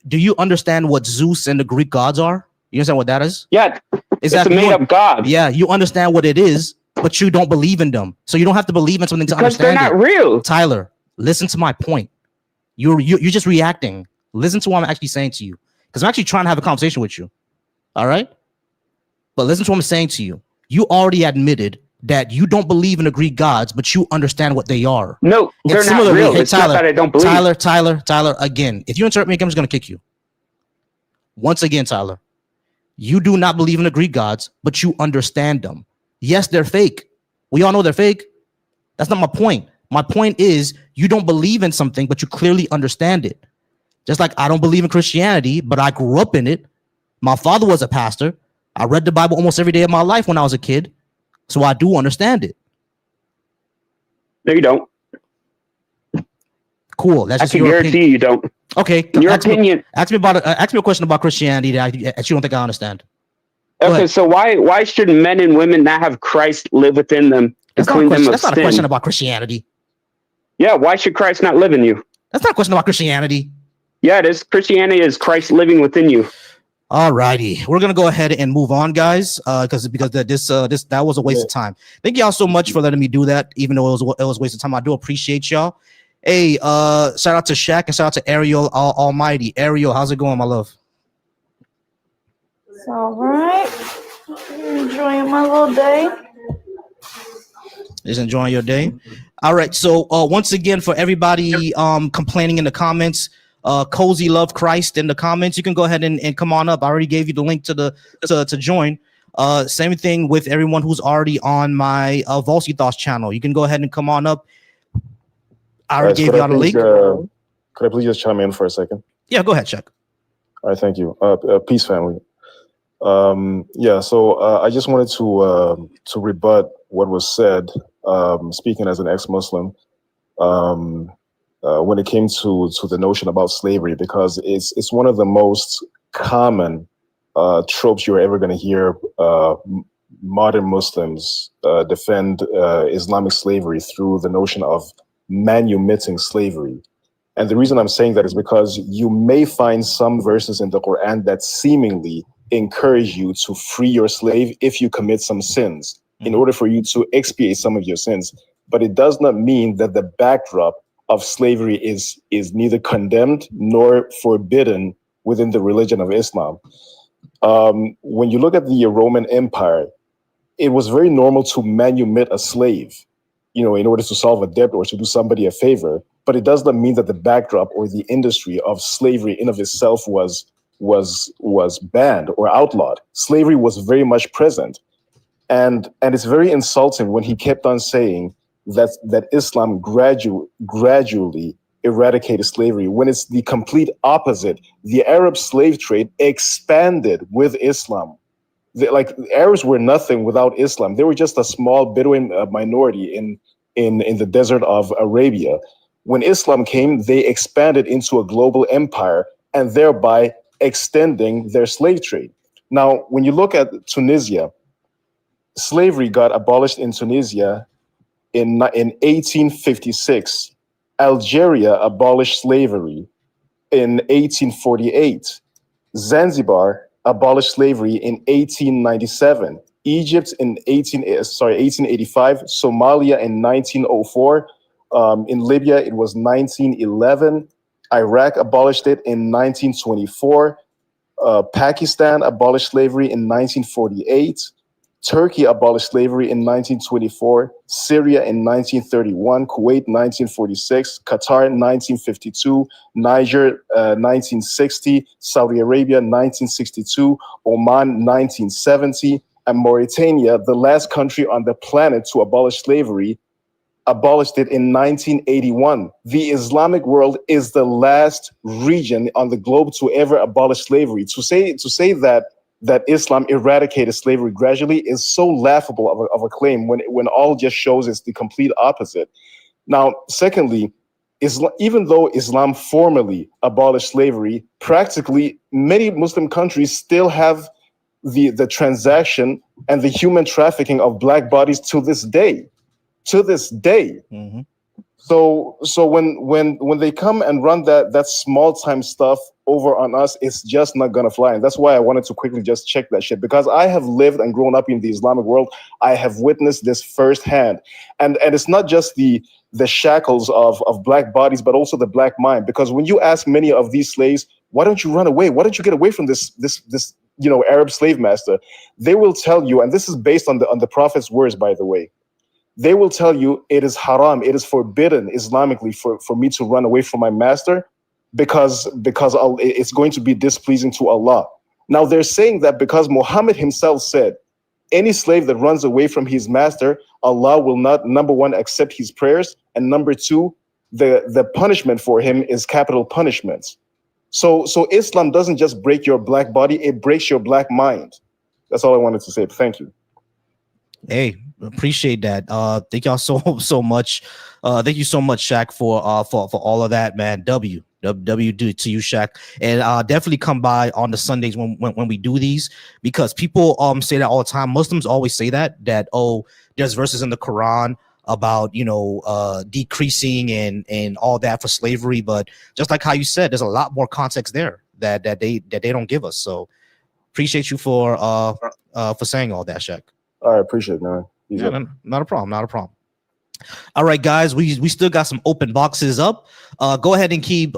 Do you understand what Zeus and the Greek gods are? You understand what that is? Yeah, it's a made-up god. Yeah, you understand what it is, but you don't believe in them. So you don't have to believe in something to understand it. Because they're not real. Tyler, listen to my point. You're just reacting. Listen to what I'm actually saying to you, because I'm actually trying to have a conversation with you. All right? But listen to what I'm saying to you. You already admitted that you don't believe in the Greek gods, but you understand what they are. No, they're not real. It's not that I don't believe. Tyler, again, if you interrupt me, I'm just going to kick you. Once again, Tyler, you do not believe in the Greek gods, but you understand them. Yes, they're fake. We all know they're fake. That's not my point. My point is, you don't believe in something, but you clearly understand it. Just like I don't believe in Christianity, but I grew up in it. My father was a pastor. I read the Bible almost every day of my life when I was a kid. So I do understand it. No, you don't. Cool. That's just I can guarantee you don't. Okay. In your opinion. Ask me a question about Christianity that you don't think I understand. Okay, so why should men and women not have Christ live within them? That's not a question about Christianity. Yeah, why should Christ not live in you? That's not a question about Christianity. Yeah, it is. Christianity is Christ living within you. All righty, we're gonna go ahead and move on, guys, because that was a waste of time. Thank y'all so much for letting me do that, even though it was a waste of time. I do appreciate y'all. Hey, shout out to Shaq and shout out to Ariel Almighty. Ariel, how's it going, my love? It's all right. Enjoying my little day. Just enjoying your day. All right, so once again, for everybody complaining in the comments, Cozy Love Christ in the comments, you can go ahead and come on up. I already gave you the link to join. Same thing with everyone who's already on my Volcy Thoughts channel. You can go ahead and come on up. I already gave y'all the link. Could I please just chime in for a second? Yeah, go ahead, Chuck. All right, thank you. Peace, family. Yeah, so I just wanted to rebut what was said, speaking as an ex-Muslim, when it came to the notion about slavery, because it's one of the most common tropes you're ever going to hear modern Muslims defend Islamic slavery through the notion of manumitting slavery. And the reason I'm saying that is because you may find some verses in the Quran that seemingly encourage you to free your slave if you commit some sins in order for you to expiate some of your sins. But it does not mean that the backdrop of slavery is neither condemned nor forbidden within the religion of Islam. When you look at the Roman Empire, it was very normal to manumit a slave, in order to solve a debt or to do somebody a favor. But it does not mean that the backdrop or the industry of slavery in of itself was banned or outlawed. Slavery was very much present. And it's very insulting when he kept on saying that Islam gradually eradicated slavery, when it's the complete opposite. The Arab slave trade expanded with Islam. The Arabs were nothing without Islam. They were just a small Bedouin minority in the desert of Arabia. When Islam came, they expanded into a global empire and thereby extending their slave trade. Now, when you look at Tunisia, slavery got abolished in Tunisia in 1856. Algeria abolished slavery in 1848. Zanzibar abolished slavery in 1897. Egypt in 1885. Somalia in 1904. In Libya, it was 1911. Iraq abolished it in 1924. Pakistan abolished slavery in 1948. Turkey abolished slavery in 1924, Syria in 1931, Kuwait 1946, Qatar 1952, Niger 1960, Saudi Arabia 1962, Oman 1970, and Mauritania, the last country on the planet to abolish slavery, abolished it in 1981. The Islamic world is the last region on the globe to ever abolish slavery. To say that Islam eradicated slavery gradually is so laughable of a claim when all just shows it's the complete opposite. Now, secondly, even though Islam formally abolished slavery, practically many Muslim countries still have the transaction and the human trafficking of black bodies to this day. To this day. Mm-hmm. So when they come and run that small time stuff over on us, it's just not gonna fly. And that's why I wanted to quickly just check that shit, because I have lived and grown up in the Islamic world. I have witnessed this firsthand. And it's not just the shackles of black bodies, but also the black mind. Because when you ask many of these slaves, why don't you run away? Why don't you get away from this Arab slave master? They will tell you, and this is based on the Prophet's words, by the way. They will tell you it is haram, it is forbidden Islamically for me to run away from my master because it's going to be displeasing to Allah. Now they're saying that because Muhammad himself said, any slave that runs away from his master, Allah will not, number one, accept his prayers, and number two, the punishment for him is capital punishments. So Islam doesn't just break your black body, it breaks your black mind. That's all I wanted to say. Thank you. Hey, appreciate that. Thank y'all so much. Thank you so much, Shaq, for all of that, man. W to you, Shaq, and definitely come by on the Sundays when we do these, because people say that all the time. Muslims always say that there's verses in the Quran about decreasing and all that for slavery, but just like how you said, there's a lot more context there that they don't give us. So appreciate you for saying all that, Shaq. I appreciate it, man. Yeah, not a problem. All right, guys, we still got some open boxes up. Go ahead and keep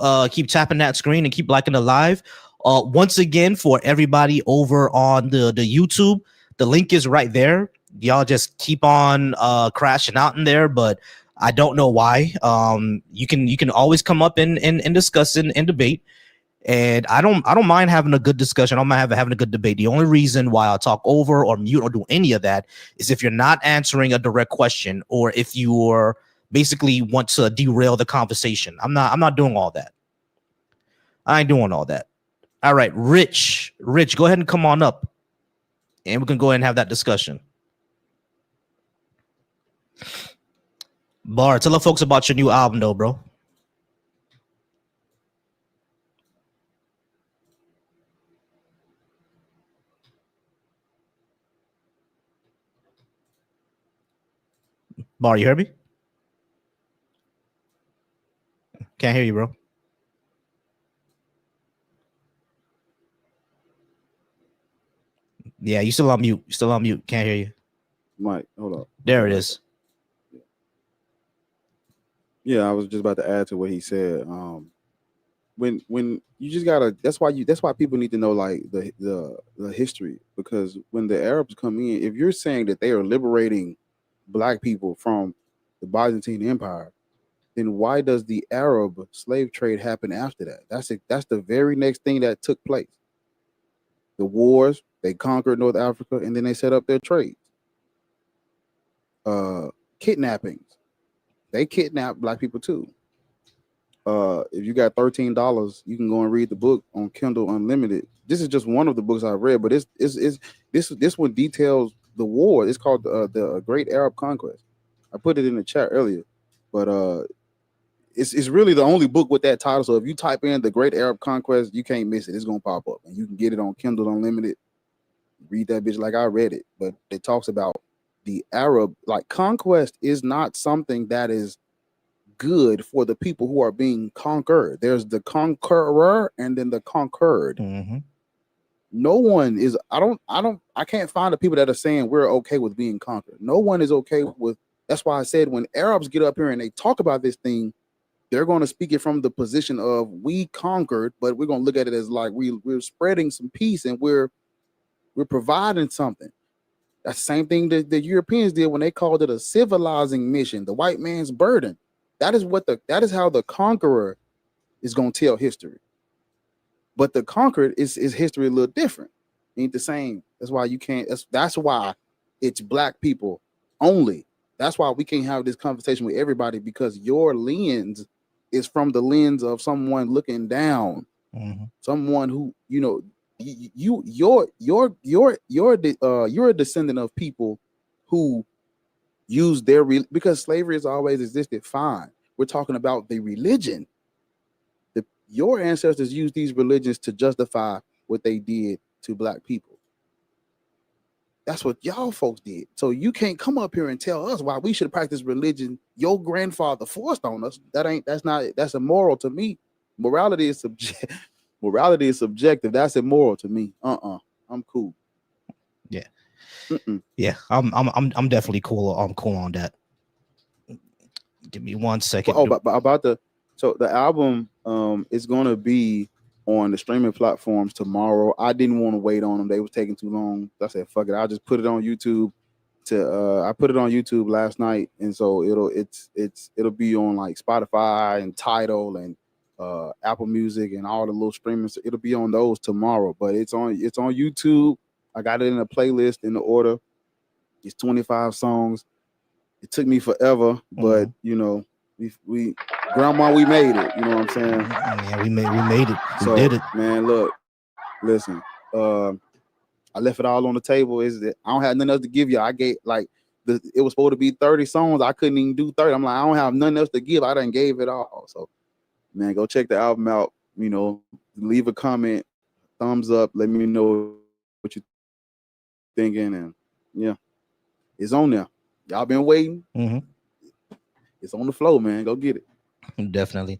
tapping that screen and keep liking the live. Once again, for everybody over on the YouTube, the link is right there. Y'all just keep on crashing out in there, but I don't know why. You can always come up and discuss and debate. And I don't mind having a good discussion. I don't mind having a good debate. The only reason why I'll talk over or mute or do any of that is if you're not answering a direct question, or if you're basically want to derail the conversation. I'm not doing all that. I ain't doing all that. All right, Rich, go ahead and come on up, and we can go ahead and have that discussion. Bar, tell the folks about your new album, though, bro. Bar, you hear me? Can't hear you, bro. Yeah, you still on mute. You still on mute. Can't hear you. Mike, hold up. There it is. Yeah, I was just about to add to what he said. When you just gotta, that's why people need to know like the history, because when the Arabs come in, if you're saying that they are liberating black people from the Byzantine Empire, then why does the Arab slave trade happen after that? That's the very next thing that took place. The wars, they conquered North Africa, and then they set up their trades. Kidnappings, they kidnap black people too. If you got $13, you can go and read the book on Kindle Unlimited. This is just one of the books I've read, but this one details the war. It's called the Great Arab Conquest. I put it in the chat earlier, but it's really the only book with that title. So if you type in the Great Arab Conquest, you can't miss it. It's gonna pop up, and you can get it on Kindle Unlimited. Read that bitch like I read it, but it talks about the Arab, like, conquest is not something that is good for the people who are being conquered. There's the conqueror and then the conquered. Mm-hmm. No one is, I can't find the people that are saying we're okay with being conquered. No one is okay with, that's why I said when Arabs get up here and they talk about this thing, they're going to speak it from the position of we conquered, but we're going to look at it as like we're spreading some peace and we're providing something. That's the same thing that the Europeans did when they called it a civilizing mission, the white man's burden. That is how the conqueror is going to tell history. But the conquered is history a little different. It ain't the same. That's why you can't. That's why it's black people only. That's why we can't have this conversation with everybody, because your lens is from the lens of someone looking down, someone who, you know, you're a descendant of people who use their because slavery has always existed. Fine, we're talking about the religion. Your ancestors used these religions to justify what they did to black people. That's what y'all folks did. So you can't come up here and tell us why we should practice religion your grandfather forced on us. That's immoral to me. Morality is subjective. That's immoral to me. I'm cool. Yeah. Yeah, I'm definitely cool. I'm cool on that. Give me 1 second. So the album is gonna be on the streaming platforms tomorrow. I didn't want to wait on them. They was taking too long. I said, fuck it. I'll just put it on YouTube. I put it on YouTube last night, and so it'll be on like Spotify and Tidal and Apple Music and all the little streaming. It'll be on those tomorrow, but it's on YouTube. I got it in a playlist in the order. It's 25 songs. It took me forever, but you know, we grandma, we made it. You know what I'm saying? Yeah, we made it. So, We did it. man, look, listen. I left it all on the table. Is that I don't have nothing else to give you. I gave it was supposed to be 30 songs. I couldn't even do 30. I'm like, I don't have nothing else to give. I done gave it all. So, man, go check the album out. You know, leave a comment, thumbs up. Let me know what you're thinking, and yeah, it's on there. Y'all been waiting. It's on the flow, man. Go get it. Definitely.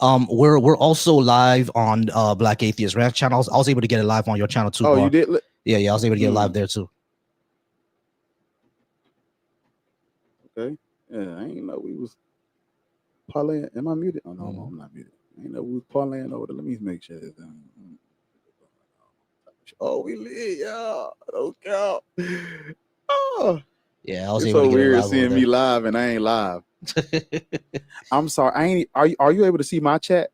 We're also live on Black Atheist Rant channel. I was able to get it live on your channel too. Oh, Bar. you did? Yeah, I was able to get it live there too. Okay. Yeah, I ain't know we was parlaying. Am I muted? Oh no, I'm not muted. I ain't know we was parlaying over there. Let me make sure this done. Oh, we lit, y'all. Okay. Oh. Yeah, I was it's able so to get it weird live seeing me live and I ain't live. I'm sorry. I ain't. Are you able to see my chat?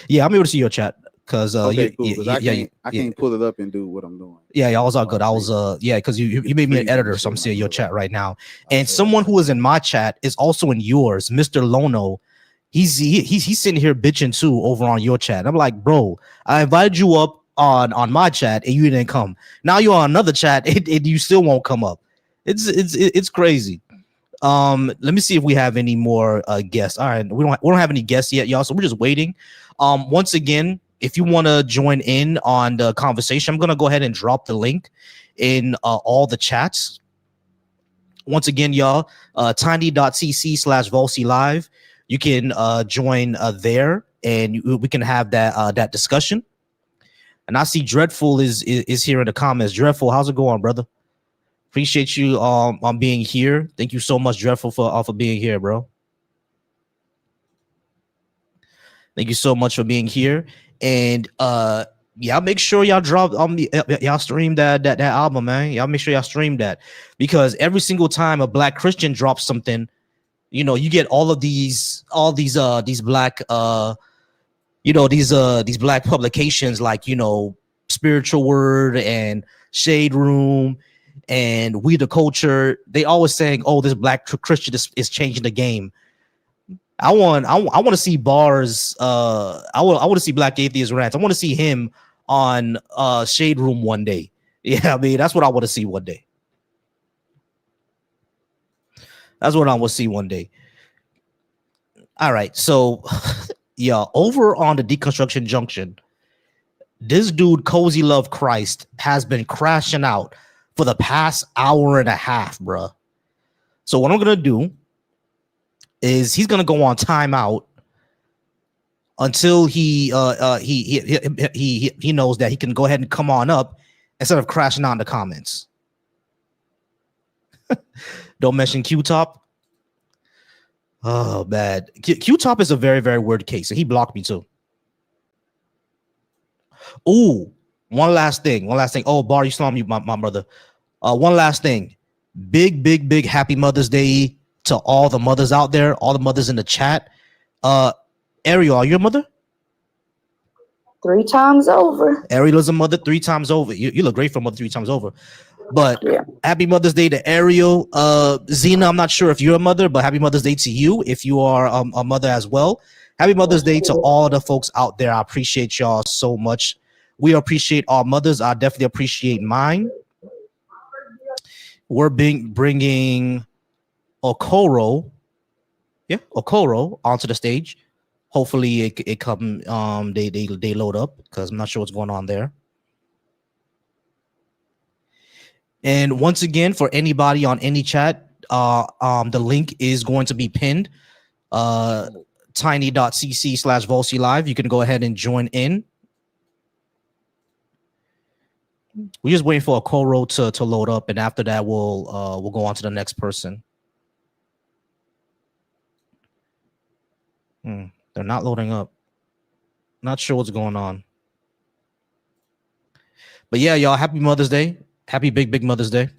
Yeah, I'm able to see your chat because okay, cool. Because I can't pull it up and do what I'm doing. Yeah, I was all good. I was because you made me an editor, so I'm seeing your chat right now. And someone who is in my chat is also in yours, Mr. Lono. He's sitting here bitching too over on your chat. I'm like, bro, I invited you up on my chat and you didn't come. Now you're on another chat and you still won't come up. It's crazy. Let me see if we have any more guests. All right, we don't have any guests yet, y'all. So we're just waiting. Once again, if you want to join in on the conversation, I'm gonna go ahead and drop the link in all the chats. Once again, y'all, tiny.cc/Volcy Live. You can join there, and we can have that discussion. And I see Dreadful is here in the comments. Dreadful, how's it going, brother? Appreciate you on being here. Thank you so much, Dreadful, for being here, bro. Thank you so much for being here. And y'all make sure y'all drop y'all stream that album, man. Y'all make sure y'all stream that, because every single time a Black Christian drops something, you know, you get all these black these black publications like, you know, Spiritual Word and Shade Room and We the Culture. They always saying, oh, this Black Christian is changing the game. I want to see bars. I want to see Black Atheist Rants. I want to see him on Shade Room one day. Yeah, I mean, that's what I want to see one day. That's what I want to see one day. All right, so yeah, over on the Deconstruction Junction, this dude Cozy Love Christ has been crashing out for the past hour and a half, bruh. So what I'm gonna do is he's gonna go on timeout until he knows that he can go ahead and come on up instead of crashing out in the comments. Don't mention Q-Top. Oh, bad. Q-Top is a very, very weird case. He blocked me too. Ooh, one last thing. Oh, Bar, you saw me, my brother. One last thing. Big happy Mother's Day to all the mothers out there, all the mothers in the chat. Ariel, are you a mother? 3 times over. Ariel is a mother 3 times over. You look great for a mother 3 times over. But yeah. Happy Mother's Day to Ariel. Zena, I'm not sure if you're a mother, but happy Mother's Day to you if you are a mother as well. Happy Mother's Day to all the folks out there. I appreciate y'all so much. We appreciate our mothers. I definitely appreciate mine. We're bringing Okoro onto the stage. Hopefully it come they load up, because I'm not sure what's going on there. And once again, for anybody on any chat, the link is going to be pinned. Tiny.cc/Volcy Live. You can go ahead and join in. We're just waiting for a Okoro to load up, and after that, we'll go on to the next person. They're not loading up. Not sure what's going on. But yeah, y'all, happy Mother's Day. Happy big Mother's Day.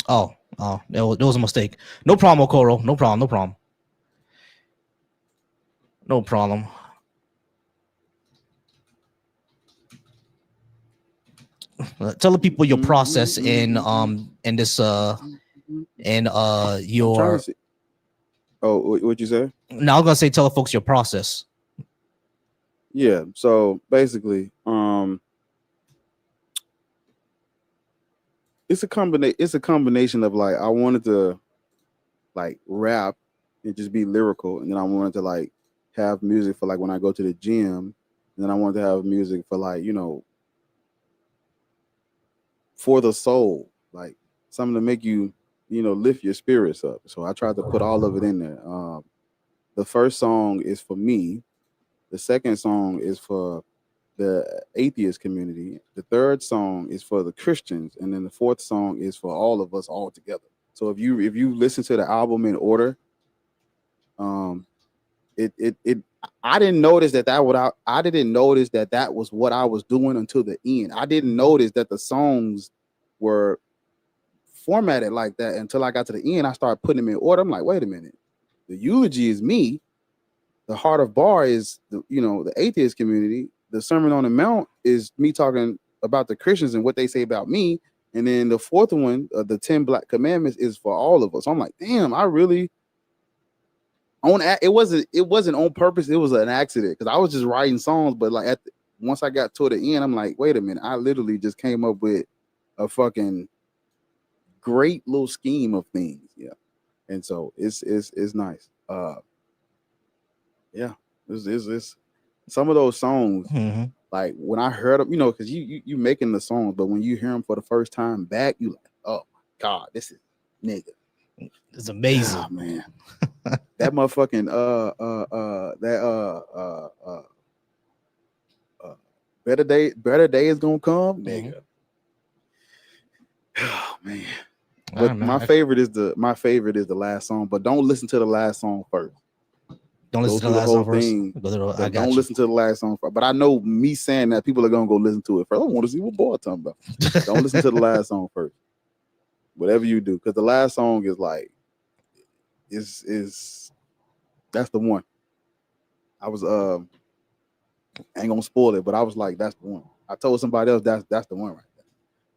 Oh, there was a mistake. No problem, Okoro. No problem. Tell the people your process in this your. Oh, what'd you say? Now I'm gonna say tell the folks your process. Yeah. So basically, it's a combination of like, I wanted to like rap and just be lyrical, and then I wanted to like have music for like when I go to the gym, and then I wanted to have music for like, you know, for the soul, like something to make you, you know, lift your spirits up. So I tried to put all of it in there. The first song is for me. The second song is for the atheist community. The third song is for the Christians, and then the fourth song is for all of us all together. So if you listen to the album in order, I didn't notice I didn't notice that was what I was doing until the end. I didn't notice that the songs were formatted like that until I got to the end. I started putting them in order. I'm like, wait a minute. The eulogy is me. The Heart of Bar is the atheist community. The Sermon on the Mount is me talking about the Christians and what they say about me. And then the fourth one, the 10 Black Commandments, is for all of us. I'm like, damn, I really it wasn't on purpose. It was an accident, because I was just writing songs. But like once I got to the end, I'm like, wait a minute, I literally just came up with a fucking great little scheme of things. Yeah. And so it's nice. Yeah, it's some of those songs, like when I heard them, because you making the songs, but when you hear them for the first time back, you like, oh my God, this is nigga. It's amazing. Oh, man. That motherfucking better day is gonna come, nigga. Oh man. But my favorite is the last song, but don't listen to the last song first. Don't listen to the last song first. Don't listen to the last song first. But I know me saying that people are gonna go listen to it first. I want to see what boy talking about. Don't listen to the last song first. Whatever you do, because the last song is like is that's the one. I was ain't gonna spoil it, but I was like, that's the one. I told somebody else that's the one right there.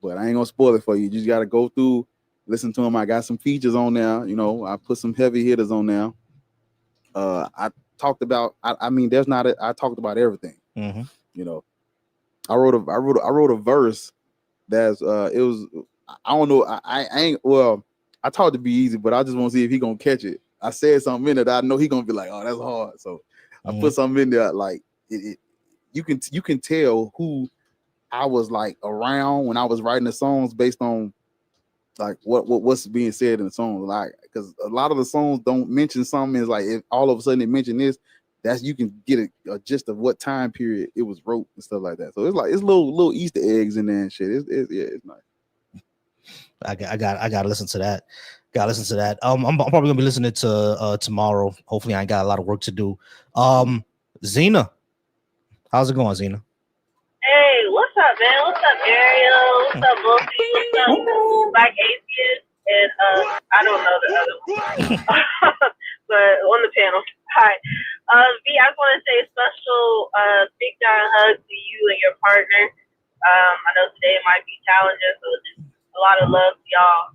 But I ain't gonna spoil it for you. You just gotta go through, listen to them. I got some features on there, you know. I put some heavy hitters on there. I talked about. I mean, there's not. I talked about everything. Mm-hmm. You know, I wrote a verse that's. It was. I don't know. I ain't. Well, I talked to Be Easy, but I just want to see if he gonna catch it. I said something in it that I know he gonna be like, oh, that's hard. So I put something in there like it. You can tell who I was like around when I was writing the songs based on like what's being said in the song, like because a lot of the songs don't mention something. Is like if all of a sudden they mention this, that's you can get a gist of what time period it was wrote and stuff like that. So it's like it's little Easter eggs in there and shit. It's nice. I gotta listen to that. Gotta listen to that. I'm probably gonna be listening to tomorrow. Hopefully, I ain't got a lot of work to do. Zena, how's it going, Zena? Hey, what's up, man? What's up, Ariel? What's up, Volcy? What's up, Black Atheist? And I don't know the other one, but on the panel. Hi, V. I just want to say a special big giant hug to you and your partner. I know today might be challenging, so just a lot of love to y'all,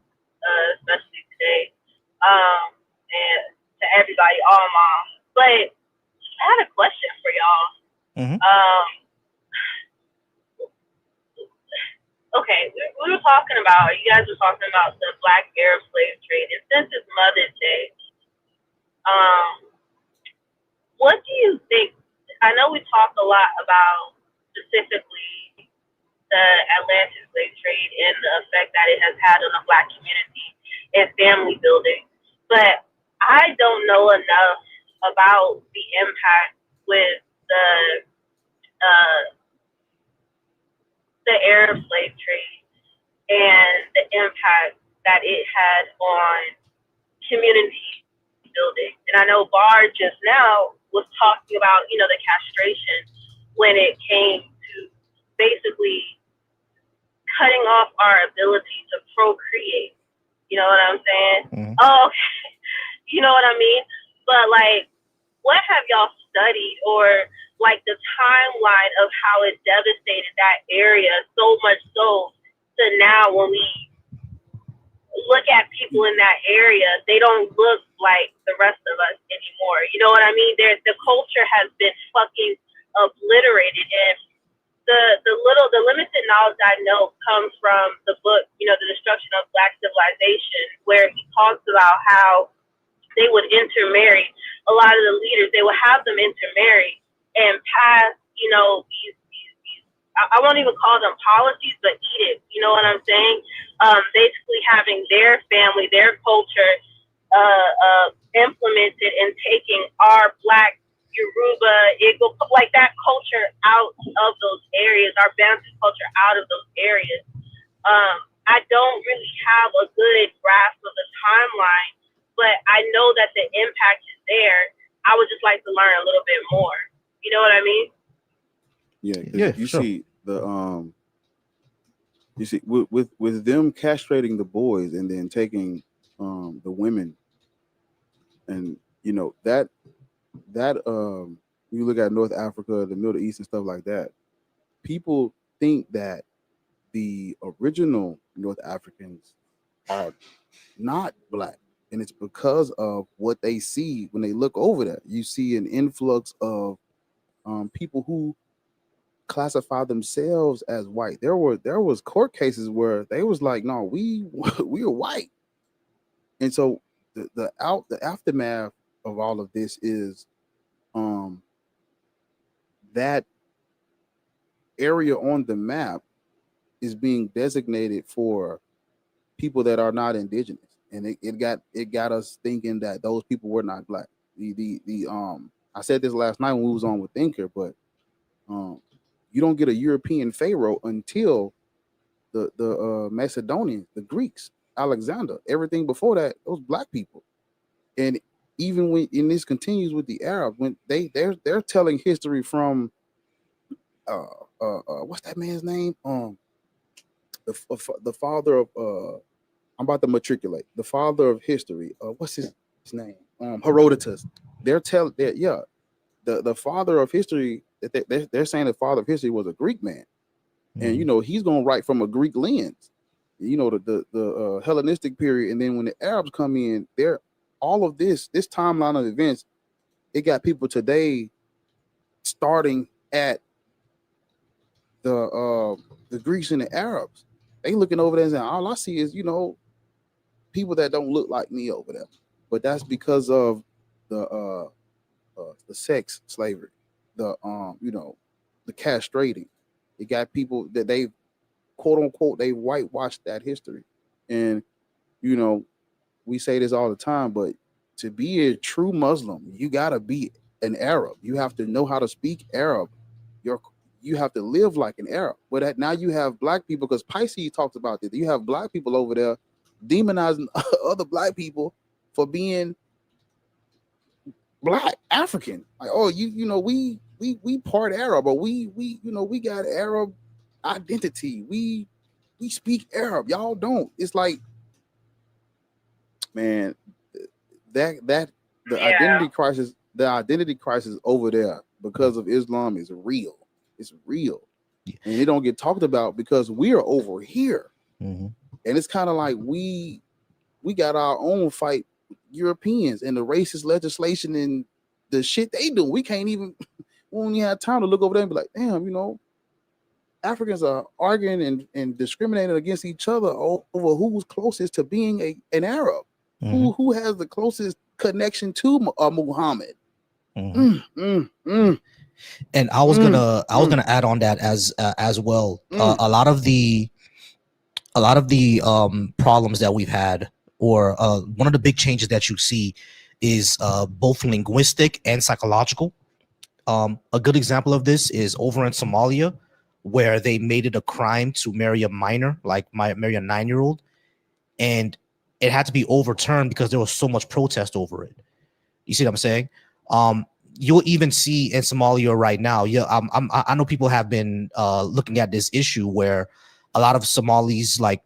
especially today, and to everybody, all moms. But I had a question for y'all. Mm-hmm. Okay, we were talking about, you guys were talking about the Black Arab slave trade, and since it's Mother's Day, what do you think? I know we talk a lot about specifically the Atlantic slave trade and the effect that it has had on the Black community and family building, but I don't know enough about the impact with the Arab slave trade and the impact that it had on community building. And I know Bar just now was talking about, you know, the castration when it came to basically cutting off our ability to procreate. You know what I'm saying? Mm-hmm. Oh, okay. You know what I mean? But like, what have y'all studied, or like the timeline of how it devastated that area so much so to now when we look at people in that area, they don't look like the rest of us anymore. You know what I mean? The culture has been fucking obliterated, and the limited knowledge I know comes from the book, you know, The Deconstruction of Black Civilization, where he talks about how they would intermarry. A lot of the leaders, they would have them intermarry and pass, you know, these I won't even call them policies, but edicts. You know what I'm saying? Basically having their family, their culture implemented and taking our Black, Yoruba, Igbo, like that culture out of those areas, our Bantu culture out of those areas. I don't really have a good grasp of the timeline, but I know that the impact is there. I would just like to learn a little bit more. You know what I mean? Yeah. You sure. See the you see with them castrating the boys and then taking the women, and you know that you look at North Africa, the Middle East and stuff like that, people think that the original North Africans are not Black, and it's because of what they see when they look over that. You see an influx of people who classify themselves as white. There was court cases where they was like, no, we are white. And so the aftermath of all of this is that area on the map is being designated for people that are not indigenous. and it got us thinking that those people were not black. I said this last night when we was on with Thinker, but you don't get a European pharaoh until the Macedonians, the Greeks, Alexander. Everything before that, those black people. And even when this continues with the Arabs, when they're telling history from what's that man's name? The father of I'm about to matriculate. The father of history. What's his name? Herodotus. They're the father of history. They're saying the father of history was a Greek man, and he's gonna write from a Greek lens. The Hellenistic period, and then when the Arabs come in, they're all of this timeline of events. It got people today starting at the Greeks and the Arabs. They looking over there and saying, all I see is people that don't look like me over there. But that's because of the sex slavery, the castrating. It got people that they quote unquote they whitewashed that history. And we say this all the time, but to be a true Muslim, you gotta be an Arab. You have to know how to speak Arab. You have to live like an Arab. But now you have black people, because Pisces talks about this. You have black people over there demonizing other black people for being black African. Like, oh, we part Arab, or we got Arab identity. We speak Arab. Y'all don't. It's like, man, the identity crisis over there because of Islam is real. It's real. And it don't get talked about because we are over here. And it's kind of like we got our own fight with Europeans and the racist legislation and the shit they do. We can't even, we don't even have time to look over there and be like, damn, Africans are arguing and discriminating against each other over who's closest to being an Arab, who has the closest connection to Muhammad. And I was gonna add on that as well. A lot of the problems that we've had, or one of the big changes that you see, is both linguistic and psychological. A good example of this is over in Somalia, where they made it a crime to marry a minor, like marry a 9-year-old, and it had to be overturned because there was so much protest over it. You see what I'm saying? You'll even see in Somalia right now. I know people have been looking at this issue where a lot of Somalis, like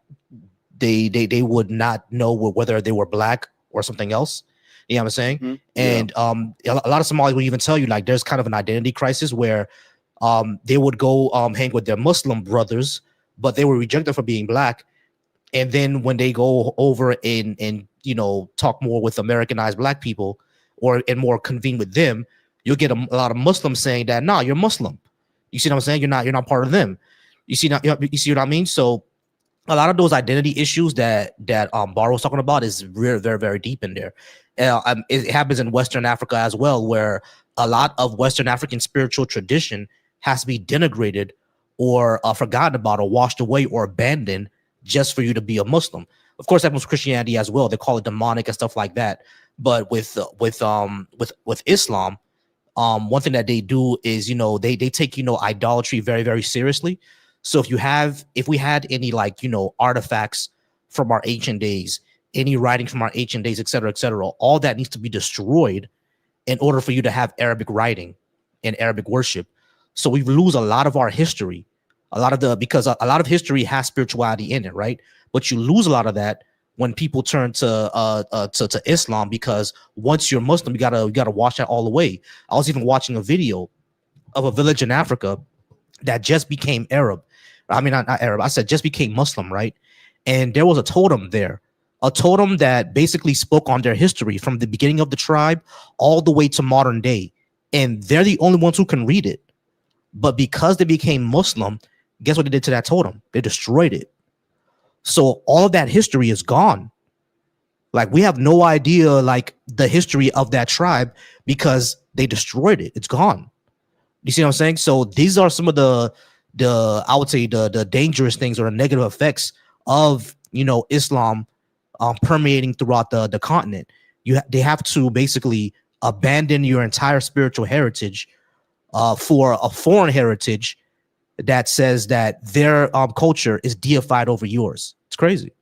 they would not know whether they were black or something else. You know what I'm saying? And a lot of Somalis will even tell you, like, there's kind of an identity crisis where they would go hang with their Muslim brothers, but they were rejected for being black. And then when they go over and talk more with Americanized black people and more convene with them, you'll get a lot of Muslims saying that, nah, you're Muslim. You see what I'm saying? You're not part of them. You see what I mean? So a lot of those identity issues that Bar was talking about is very, very, very deep in there. It happens in Western Africa as well, where a lot of Western African spiritual tradition has to be denigrated or forgotten about or washed away or abandoned just for you to be a Muslim. Of course, that was Christianity as well. They call it demonic and stuff like that. But with Islam, one thing that they do is, they take, idolatry very, very seriously. So if we had any artifacts from our ancient days, any writing from our ancient days, et cetera, all that needs to be destroyed in order for you to have Arabic writing and Arabic worship. So we lose a lot of our history, because a lot of history has spirituality in it, right? But you lose a lot of that when people turn to Islam, because once you're Muslim, you gotta watch that all the way. I was even watching a video of a village in Africa that just became Arab. I mean, not Arab. I said just became Muslim, right? And there was a totem there, a totem that basically spoke on their history from the beginning of the tribe all the way to modern day. And they're the only ones who can read it. But because they became Muslim, guess what they did to that totem? They destroyed it. So all of that history is gone. Like, we have no idea, like, the history of that tribe because they destroyed it. It's gone. You see what I'm saying? So these are some of the I would say the dangerous things or the negative effects of, Islam permeating throughout the continent. They have to basically abandon your entire spiritual heritage for a foreign heritage that says that their culture is deified over yours. It's crazy.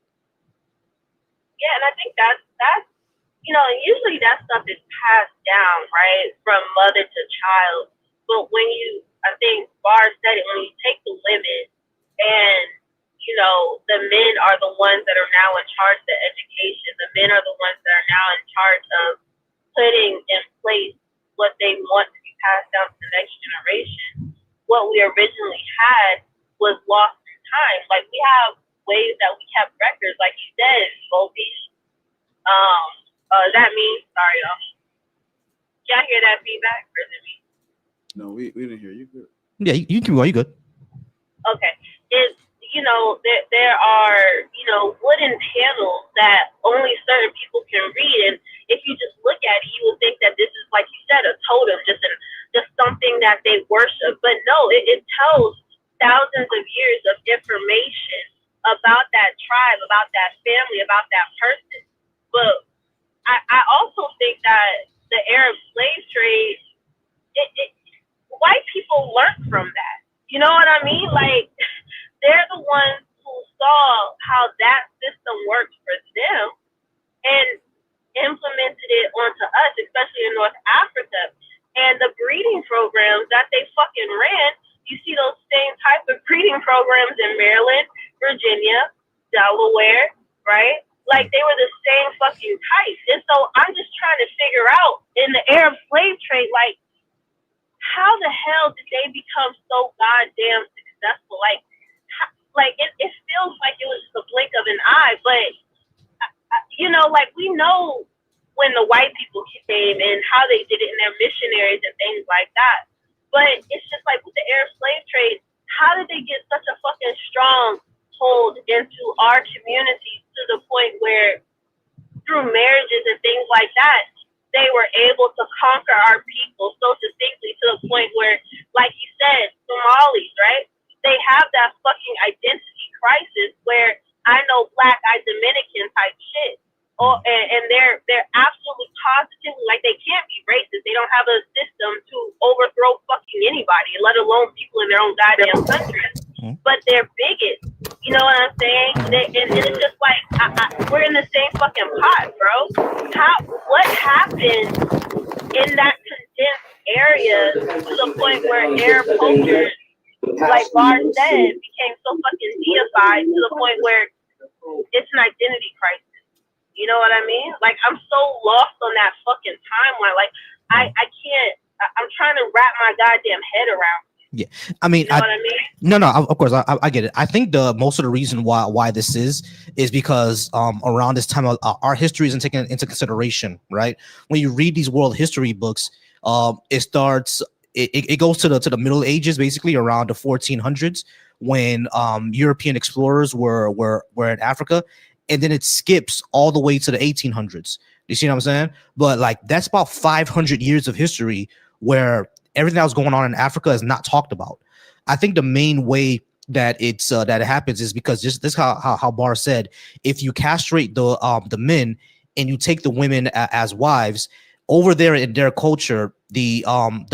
Yeah, and I think that's usually that stuff is passed down, right, from mother to child. But when I think Bar said it, when you take the women and the men are the ones that are now in charge of the education. The men are the ones that are now in charge of putting in place what they want to be passed down to the next generation. What we originally had was lost in time. Like, we have ways that we kept records, like you said, Volcy. That means, sorry, y'all. Did y'all hear that feedback, or is it me? No, we didn't hear you. Good. Yeah, you can go. You good? Okay. It's there are wooden panels that only certain people can read, and if you just look at it, you would think that this is, like you said, a totem, just something that they worship. But no, it tells thousands of years of information about that tribe, about that family, about that person. But I also think that the Arab slave trade, white people learned from that. You know what I mean? Like, they're the ones who saw how that system works for them and implemented it onto us, especially in North Africa. And the breeding programs that they fucking ran, you see those same type of breeding programs in Maryland, Virginia, Delaware, right? Like, they were the same fucking type. And so I'm just trying to figure out, in the Arab slave trade, like, how the hell did they become so goddamn successful? Like it feels like it was just a blink of an eye, but like, we know when the white people came and how they did it in their missionaries and things like that. But it's just like with the Arab slave trade, how did they get such a fucking strong hold into our community to the point where through marriages and things like that, they were able to conquer our people so distinctly to the point where, like you said, Somalis, right? They have that fucking identity crisis where I know black-eyed Dominican type shit. And they're absolutely positively, like, they can't be racist. They don't have a system to overthrow fucking anybody, let alone people in their own goddamn country. But they're bigots. You know what I'm saying? And it's just like, we're in the same fucking pot, bro. What happened in that condensed area to the point where Arab culture, like Bar said, became so fucking deified to the point where it's an identity crisis. You know what I mean? Like, I'm so lost on that fucking timeline. Like, I can't. I'm trying to wrap my goddamn head around. Yeah, I mean, you know what I mean? No, of course, I get it. I think the most of the reason why this is because around this time our history isn't taken into consideration, right? When you read these world history books, it goes to the Middle Ages, basically around the 1400s, when European explorers were in Africa, and then it skips all the way to the 1800s. You see what I'm saying? But like, that's about 500 years of history where everything that was going on in Africa is not talked about. I think the main way that that it happens is because this how Bar said, if you castrate the men and you take the women as wives, over there in their culture, the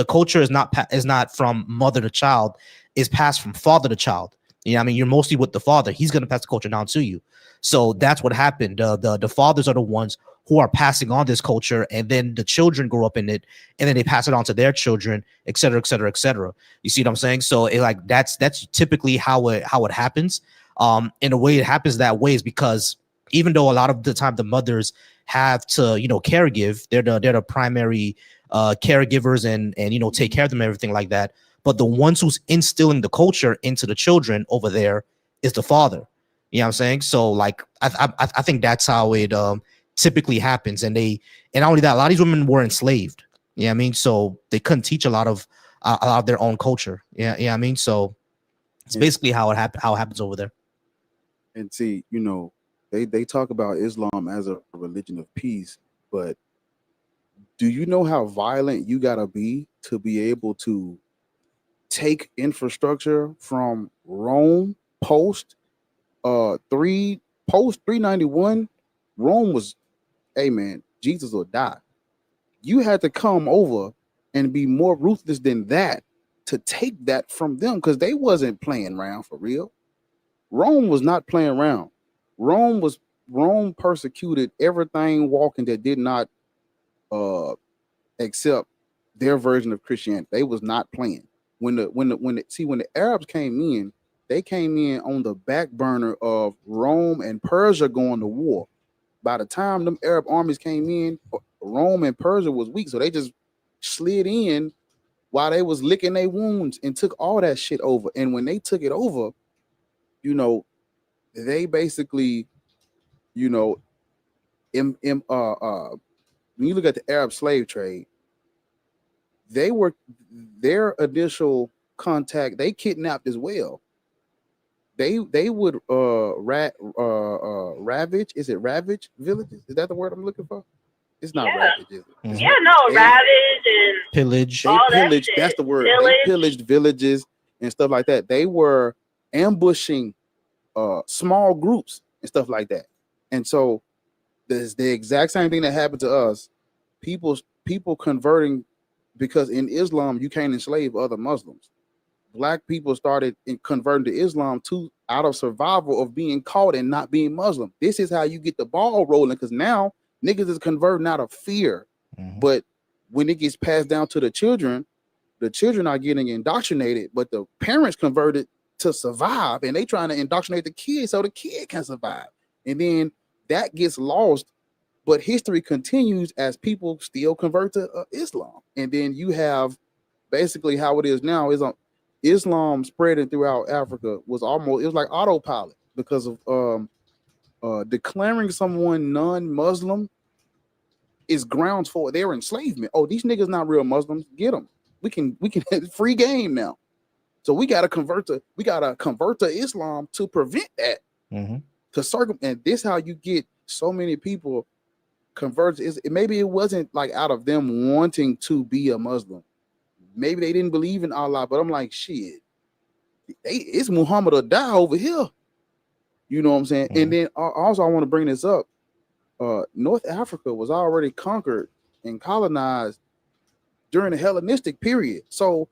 culture is not from mother to child, is passed from father to child. You know, I mean, you're mostly with the father. He's gonna pass the culture down to you. So that's what happened. The fathers are the ones who are passing on this culture, and then the children grow up in it, and then they pass it on to their children, et cetera, et cetera, et cetera. You see what I'm saying? So that's typically how it happens. In a way it happens that way is because even though a lot of the time the mothers have to, caregive, they're the primary caregivers and take care of them and everything like that. But the ones who's instilling the culture into the children over there is the father. You know what I'm saying? So like, I think that's how it typically happens. And not only that, a lot of these women were enslaved. You know what I mean? So they couldn't teach a lot of their own culture. Yeah. You know what I mean? So it's basically how it happens over there. And see, they talk about Islam as a religion of peace, but do you know how violent you gotta be to be able to take infrastructure from Rome post 391 Rome was, hey man, Jesus will die. You had to come over and be more ruthless than that to take that from them, because they wasn't playing around for real. Rome was not playing around. Rome persecuted everything walking that did not accept their version of Christianity. They was not playing. When the Arabs came in, they came in on the back burner of Rome and Persia going to war. By the time them Arab armies came in, Rome and Persia was weak, so they just slid in while they was licking their wounds and took all that shit over. And when they took it over, you know, they basically, you know, when you look at the Arab slave trade, they were their initial contact. They kidnapped as well. They would ravage. Is it ravage villages? Is that the word I'm looking for? It's not ravage, is it? Yeah, no, ravage and pillage. They pillaged. That's the word. They pillaged villages and stuff like that. They were ambushing small groups and stuff like that. And so there's the exact same thing that happened to us. People converting, because in Islam you can't enslave other Muslims. Black people started converting to Islam out of survival of being caught and not being Muslim. This is how you get the ball rolling, because now niggas is converting out of fear. But when it gets passed down to the children are getting indoctrinated, but the parents converted to survive, and they trying to indoctrinate the kid so the kid can survive. And then that gets lost, but history continues as people still convert to Islam. And then you have basically how it is now is Islam spreading throughout Africa it was like autopilot, because of declaring someone non-Muslim is grounds for their enslavement. Oh, these niggas not real Muslims. Get them. We can free game now. So we gotta convert to Islam to prevent that. And this how you get so many people convert. Maybe it wasn't like out of them wanting to be a Muslim. Maybe they didn't believe in Allah, but I'm like, shit, it's Muhammad or die over here. You know what I'm saying? And then also I want to bring this up. North Africa was already conquered and colonized during the Hellenistic period. So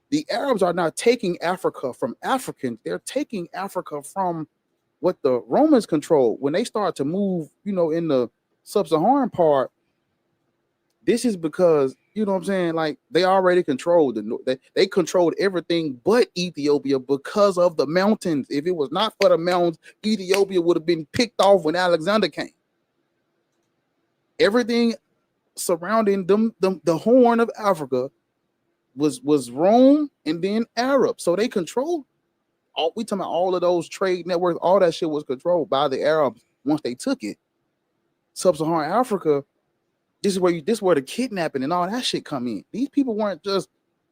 the Arabs are not taking Africa from Africans. They're taking Africa from what the Romans controlled. When they start to move, in the sub-Saharan part, this is because, you know what I'm saying? Like they already controlled they controlled everything but Ethiopia because of the mountains. If it was not for the mountains, Ethiopia would have been picked off when Alexander came. Everything surrounding them, the Horn of Africa was Rome and then Arab. So they controlled we talking about all of those trade networks, all that shit was controlled by the Arabs once they took it. Sub-Saharan Africa, this is where the kidnapping and all that shit come in. These people weren't just,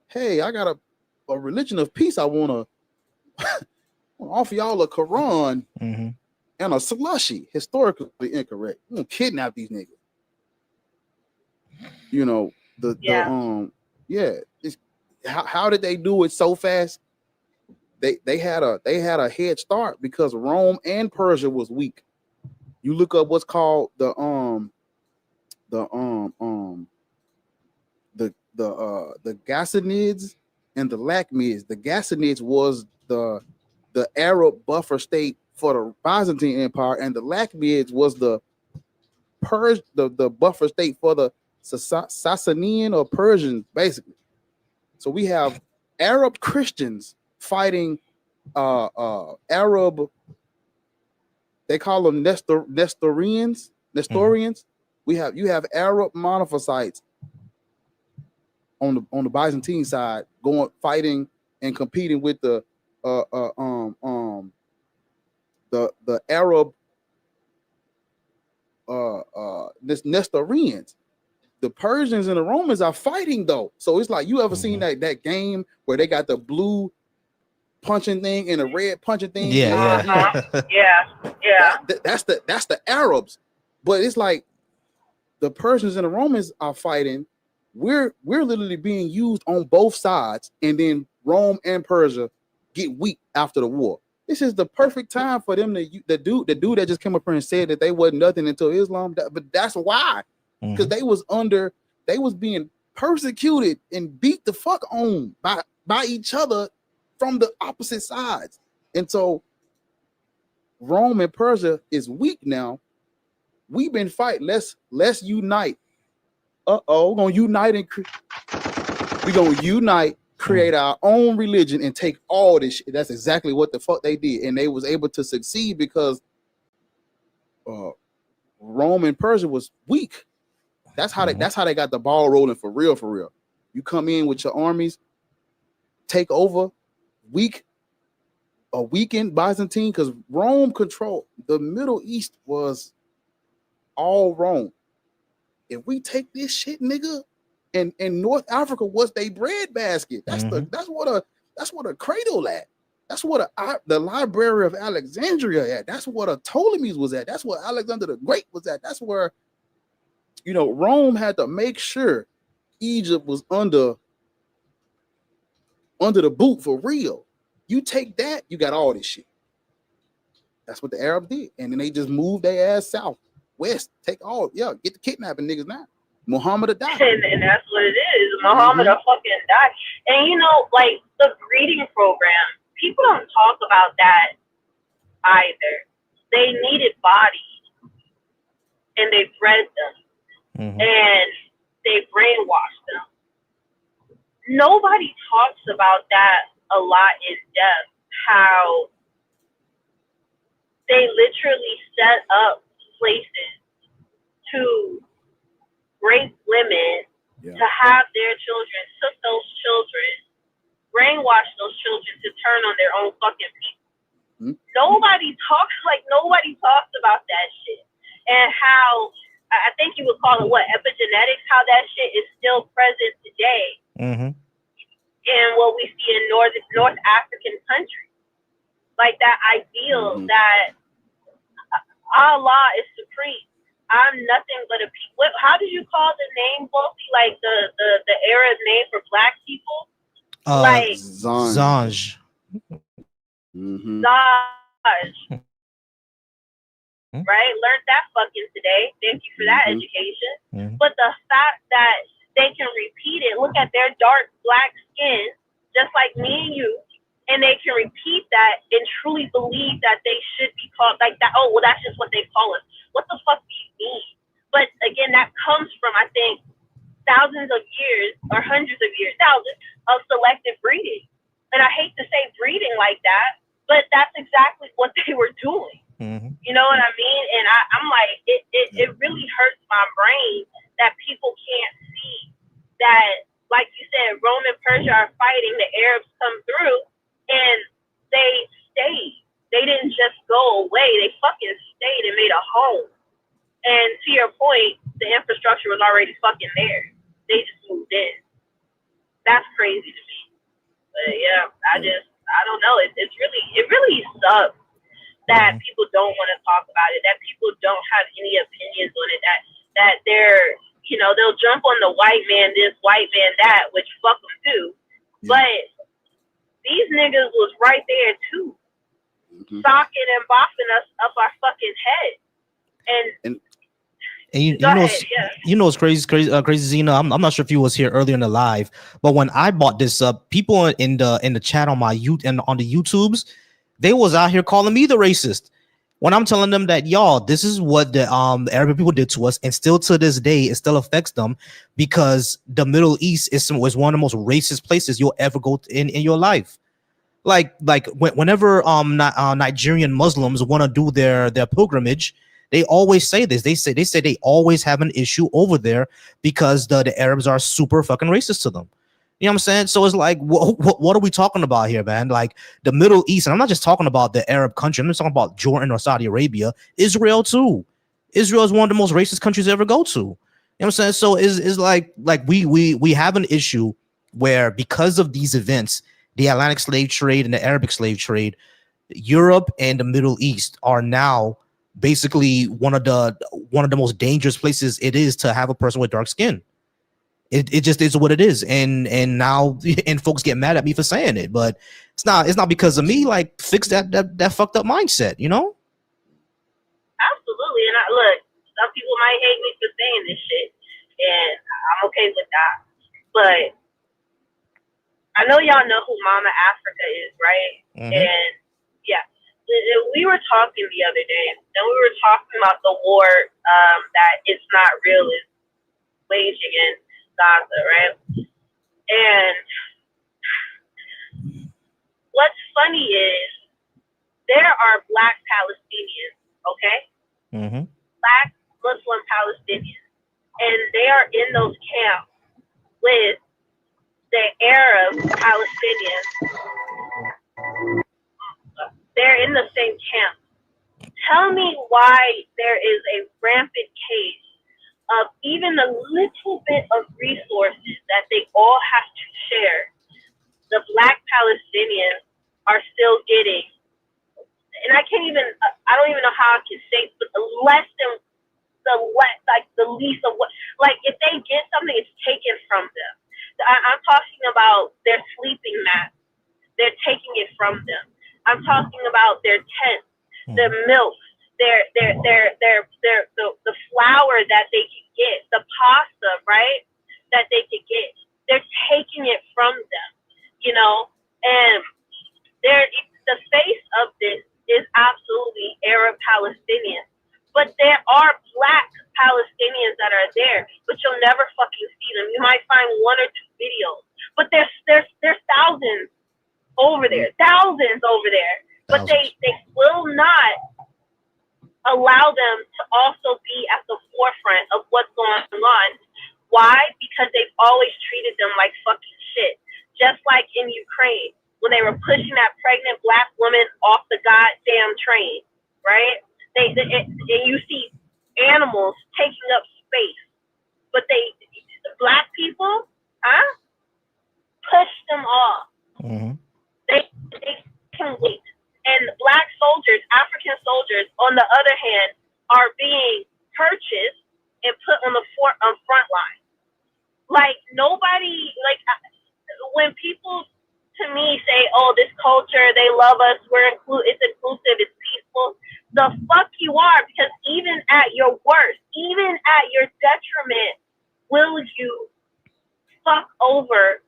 hey, I got a religion of peace. I want to offer y'all a Quran and a slushy. Historically incorrect. I'm gonna kidnap these niggas. How did they do it so fast? They had a head start because Rome and Persia was weak. You look up what's called the Ghassanids and the Lakhmids. The Ghassanids was the Arab buffer state for the Byzantine Empire, and the Lakhmids was the buffer state for the Sasanian or Persians, basically. So we have Arab Christians fighting Arab. They call them Nestorians. You have Arab monophysites on the Byzantine side fighting and competing with the Arab Nestorians. The Persians and the Romans are fighting though. So it's like, you ever seen that game where they got the blue punching thing and the red punching thing? Yeah. That's the Arabs. But it's like the Persians and the Romans are fighting. We're literally being used on both sides, and then Rome and Persia get weak after the war. This is the perfect time for them to the dude that just came up here and said that they wasn't nothing until Islam. But that's why, because they was being persecuted and beat the fuck on by each other from the opposite sides. And so Rome and Persia is weak now. We've been fighting. Let's unite. We're gonna unite create our own religion and take all this shit. That's exactly what the fuck they did, and they was able to succeed because Rome and Persia was weak. That's how they got the ball rolling for real, for real. You come in with your armies, take over, a weakened Byzantine, because Rome controlled the Middle East, was all Rome. If we take this shit, nigga, and North Africa was their bread basket. That's what a cradle at. That's what the Library of Alexandria at. That's what a Ptolemy's was at. That's what Alexander the Great was at. That's where, Rome had to make sure Egypt was under the boot for real. You take that, you got all this shit. That's what the Arabs did. And then they just moved their ass south, west, take all, get the kidnapping niggas now. Muhammad died. And that's what it is. Muhammad fucking died. And like the breeding program, people don't talk about that either. They needed bodies and they bred them and they brainwashed them. Nobody talks about that a lot in depth, how they literally set up places to rape women, to have their children, took those children, brainwashed those children to turn on their own fucking people. Nobody talks about that shit. And how, I think you would call it epigenetics, how that shit is still present today in what we see in North African countries. Like that ideal that Allah is supreme. I'm nothing but a people. How did you call the name, Volcy? Like the Arab name for black people? Like Zanj. Zanj. Right? Learned that fucking today. Thank you for that education. But the fact that they can repeat it, look at their dark black skin, just like me and you, and they can repeat that and truly believe that they should be called like that. Oh, well, that's just what they call us. What the fuck do you mean? But again, that comes from, I think, thousands of years or hundreds of years, thousands of selective breeding. And I hate to say breeding like that, but that's exactly what they were doing. You know what I mean? And I'm like, it really hurts my brain that people can't see that, like you said, Rome and Persia are fighting, the Arabs come through, and they stayed. They didn't just go away. They fucking stayed and made a home. And to your point, the infrastructure was already fucking there. They just moved in. That's crazy to me. But yeah, I don't know. It really sucks that people don't want to talk about it, that people don't have any opinions on it, that they're, they'll jump on the white man this, white man that, which fuck them too. But these niggas was right there too, socking and bopping us up our fucking head. And you know it's crazy, Zena. I'm not sure if you was here earlier in the live, but when I brought this up, people in the chat on my and on the YouTubes, they was out here calling me the racist when I'm telling them that, y'all, this is what the Arabic people did to us, and still to this day it still affects them, because the Middle East was one of the most racist places you'll ever go in your life. Like whenever Nigerian Muslims want to do their pilgrimage, they always say this. They say they always have an issue over there because the Arabs are super fucking racist to them. You know what I'm saying? So it's like, what are we talking about here, man? Like the Middle East, and I'm not just talking about the Arab country. I'm just talking about Jordan or Saudi Arabia, Israel too. Israel is one of the most racist countries to ever go to. You know what I'm saying? So it's like we have an issue where, because of these events, the Atlantic slave trade and the Arabic slave trade, Europe and the Middle East are now basically one of the most dangerous places it is to have a person with dark skin. It just is what it is, and now and folks get mad at me for saying it, but it's not because of me. Like, fix that fucked up mindset, you know. Absolutely, and look, some people might hate me for saying this shit, and I'm okay with that. But I know y'all know who Mama Africa is, right? Mm-hmm. And yeah, we were talking the other day, and we were talking about the war that it's not real is waging in Gaza, right? And what's funny is there are Black Palestinians, okay? Mm-hmm. Black Muslim Palestinians, and they are in those camps with the Arab Palestinians. They're in the same camp. Tell me why there is a rampant case of even a little bit of resources that they all have to share. The Black Palestinians are still getting, and I don't even know how I can say, but the least of what, like, if they get something, it's taken from them. I'm talking about their sleeping mats. They're taking it from them. I'm talking about their tents, their milk, the flour that they could get, the pasta, right, that they could get. They're taking it from them, you know, and the face of this is absolutely Arab Palestinians, but there are Black Palestinians that are there, but you'll never fucking see them. You might find one or two videos, but there's thousands over there, but they will not allow them to also be at the forefront of what's going on. Why? Because they've always treated them like fucking shit. Just like in Ukraine, when they were pushing that pregnant Black woman off the goddamn train, right? And you see animals taking up space, but the Black people, push them off. Mm-hmm. They can wait. And Black soldiers, African soldiers, on the other hand, are being purchased and put on the front line. Like, nobody, like, when people to me say, "Oh, this culture, they love us, it's inclusive, it's peaceful," the fuck you are, because even at your worst, even at your detriment, will you fuck over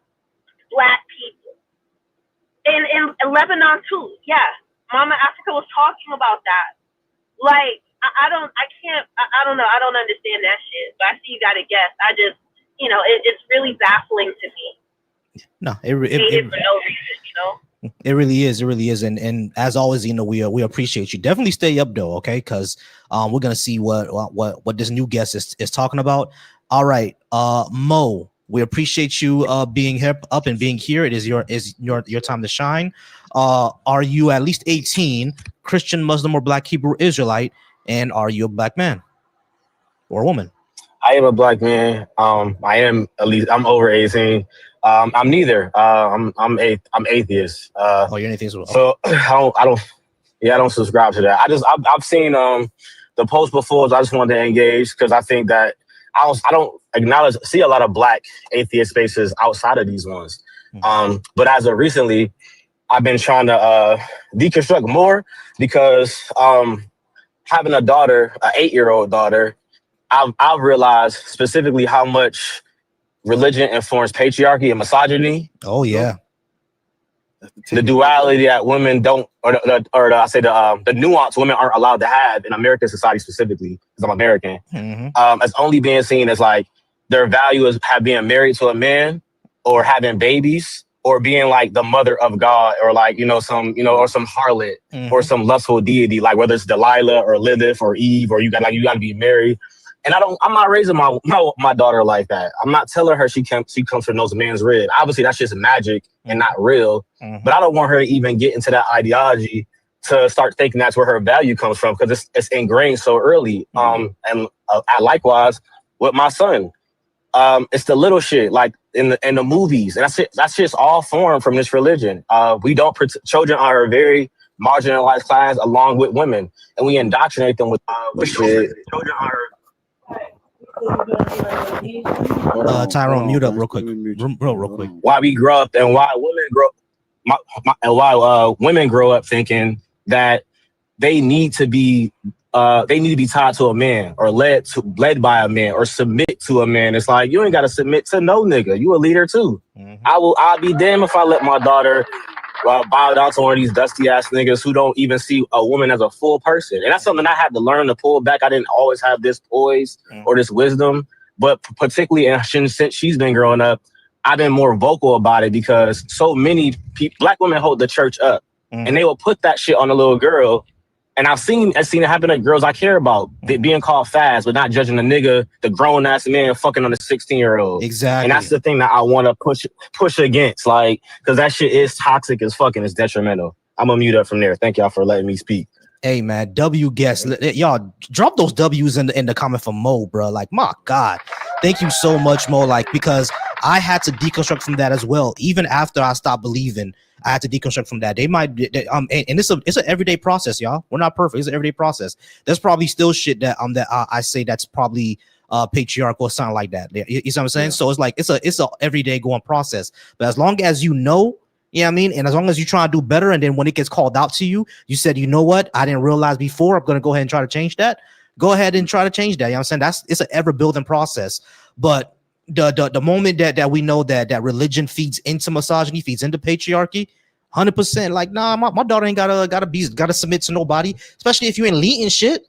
Black people? In Lebanon too, yeah. Mama Africa was talking about that. Like, I don't know. I don't understand that shit. But I see you got a guess. I just, you know, it's really baffling to me. No, for no reason, you know. It really is, and as always, you know, we appreciate you. Definitely stay up though, okay? Because we're gonna see what this new guest is talking about. All right, Mo, we appreciate you being up and being here. It is your time to shine. Are you at least 18, Christian, Muslim, or Black Hebrew Israelite? And are you a Black man or a woman? I am a Black man. I am I'm over 18. I'm neither. I'm atheist. You're an atheist. So I don't subscribe to that. I've seen the post before, so I just wanted to engage because I think that I don't see a lot of Black atheist spaces outside of these ones. But as of recently, I've been trying to deconstruct more because having a daughter, an 8-year-old daughter, I've realized specifically how much religion informs patriarchy and misogyny. Oh yeah, the duality that women don't, the nuance women aren't allowed to have in American society specifically, because I'm American. Mm-hmm. As only being seen as like their value is being married to a man or having babies or being like the mother of God or like, or some harlot or some lustful deity, like whether it's Delilah or Lilith or Eve, or you got to be married. And I'm not raising my daughter like that. I'm not telling her she comes from those man's rib. Obviously, that's just magic and not real. But I don't want her to even get into that ideology to start thinking that's where her value comes from, because it's ingrained so early. And likewise with my son, it's the little shit like in the movies, and that's just all formed from this religion. Children are a very marginalized class along with women, and we indoctrinate them with shit. Children are Tyrone, mute up real quick. Real quick. Why we grow up and why women grow why women grow up thinking that they need to be tied to a man or led by a man or submit to a man. It's like, you ain't got to submit to no nigga. You a leader too. I'll be damned if I let my daughter bow down to one of these dusty ass niggas who don't even see a woman as a full person. And that's something I had to learn to pull back. I didn't always have this poise or this wisdom, but particularly since she's been growing up, I've been more vocal about it because so many black women hold the church up and they will put that shit on a little girl. And I've seen it happen to girls I care about, being called fast, but not judging the nigga, the grown ass man fucking on a 16-year-old. Exactly. And that's the thing that I want to push against, like, because that shit is toxic as fucking. It's detrimental. I'm gonna mute up from there. Thank y'all for letting me speak. Hey man, W guest, y'all drop those W's in the comment for Mo, bro. Like, my God, thank you so much, Mo. Like, because I had to deconstruct from that as well. Even after I stopped believing, I had to deconstruct from that. And it's an everyday process, y'all. We're not perfect. It's an everyday process. There's probably still shit that I say that's probably patriarchal or something like that. You see what I'm saying? Yeah. So it's like it's a everyday going process. But as long as you know. You know what I mean? And as long as you try to do better, and then when it gets called out to you, you said, you know what? I didn't realize before. I'm going to go ahead and try to change that. Go ahead and try to change that. You know what I'm saying? It's an ever building process. But the moment that we know that religion feeds into misogyny, feeds into patriarchy, 100%. Like, nah, my daughter ain't gotta submit to nobody, especially if you ain't leading shit.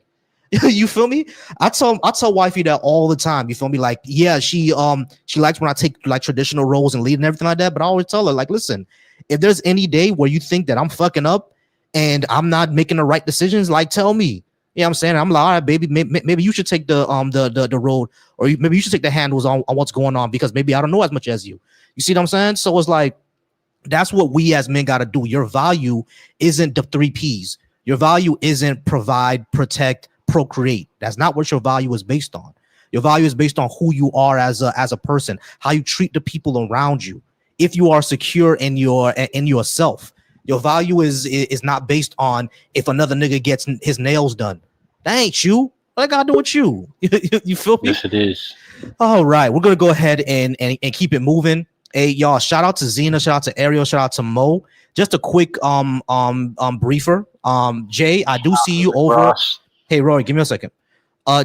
You feel me? I tell wifey that all the time. You feel me? Like, yeah, she likes when I take like traditional roles and lead and everything like that. But I always tell her, like, listen, if there's any day where you think that I'm fucking up and I'm not making the right decisions, like, tell me. You know what I'm saying? I'm like, all right, baby, maybe you should take the road, or maybe you should take the handles on what's going on, because maybe I don't know as much as you. You see what I'm saying? So it's like, that's what we as men got to do. Your value isn't the 3 Ps. Your value isn't provide, protect, procreate. That's not what your value is based on. Your value is based on who you are as a person, how you treat the people around you. If you are secure in yourself, your value is not based on if another nigga gets his nails done. That ain't you. What I gotta do with you? You feel me? Yes, it is. All right, we're gonna go ahead and keep it moving. Hey, y'all, shout out to Zena, shout out to Ariel, shout out to Mo. Just a quick briefer. Jay, I do see you over. Ross. Hey, Roy, give me a second.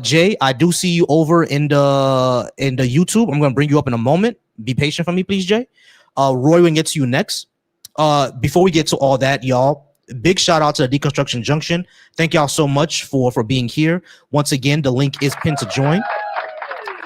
Jay, I do see you over in the YouTube. I'm gonna bring you up in a moment. Be patient for me, please, Jay. Roy, we'll get to you next. Before we get to all that, y'all, big shout out to the Deconstruction Junction. Thank y'all so much for being here. Once again, the link is pinned to join.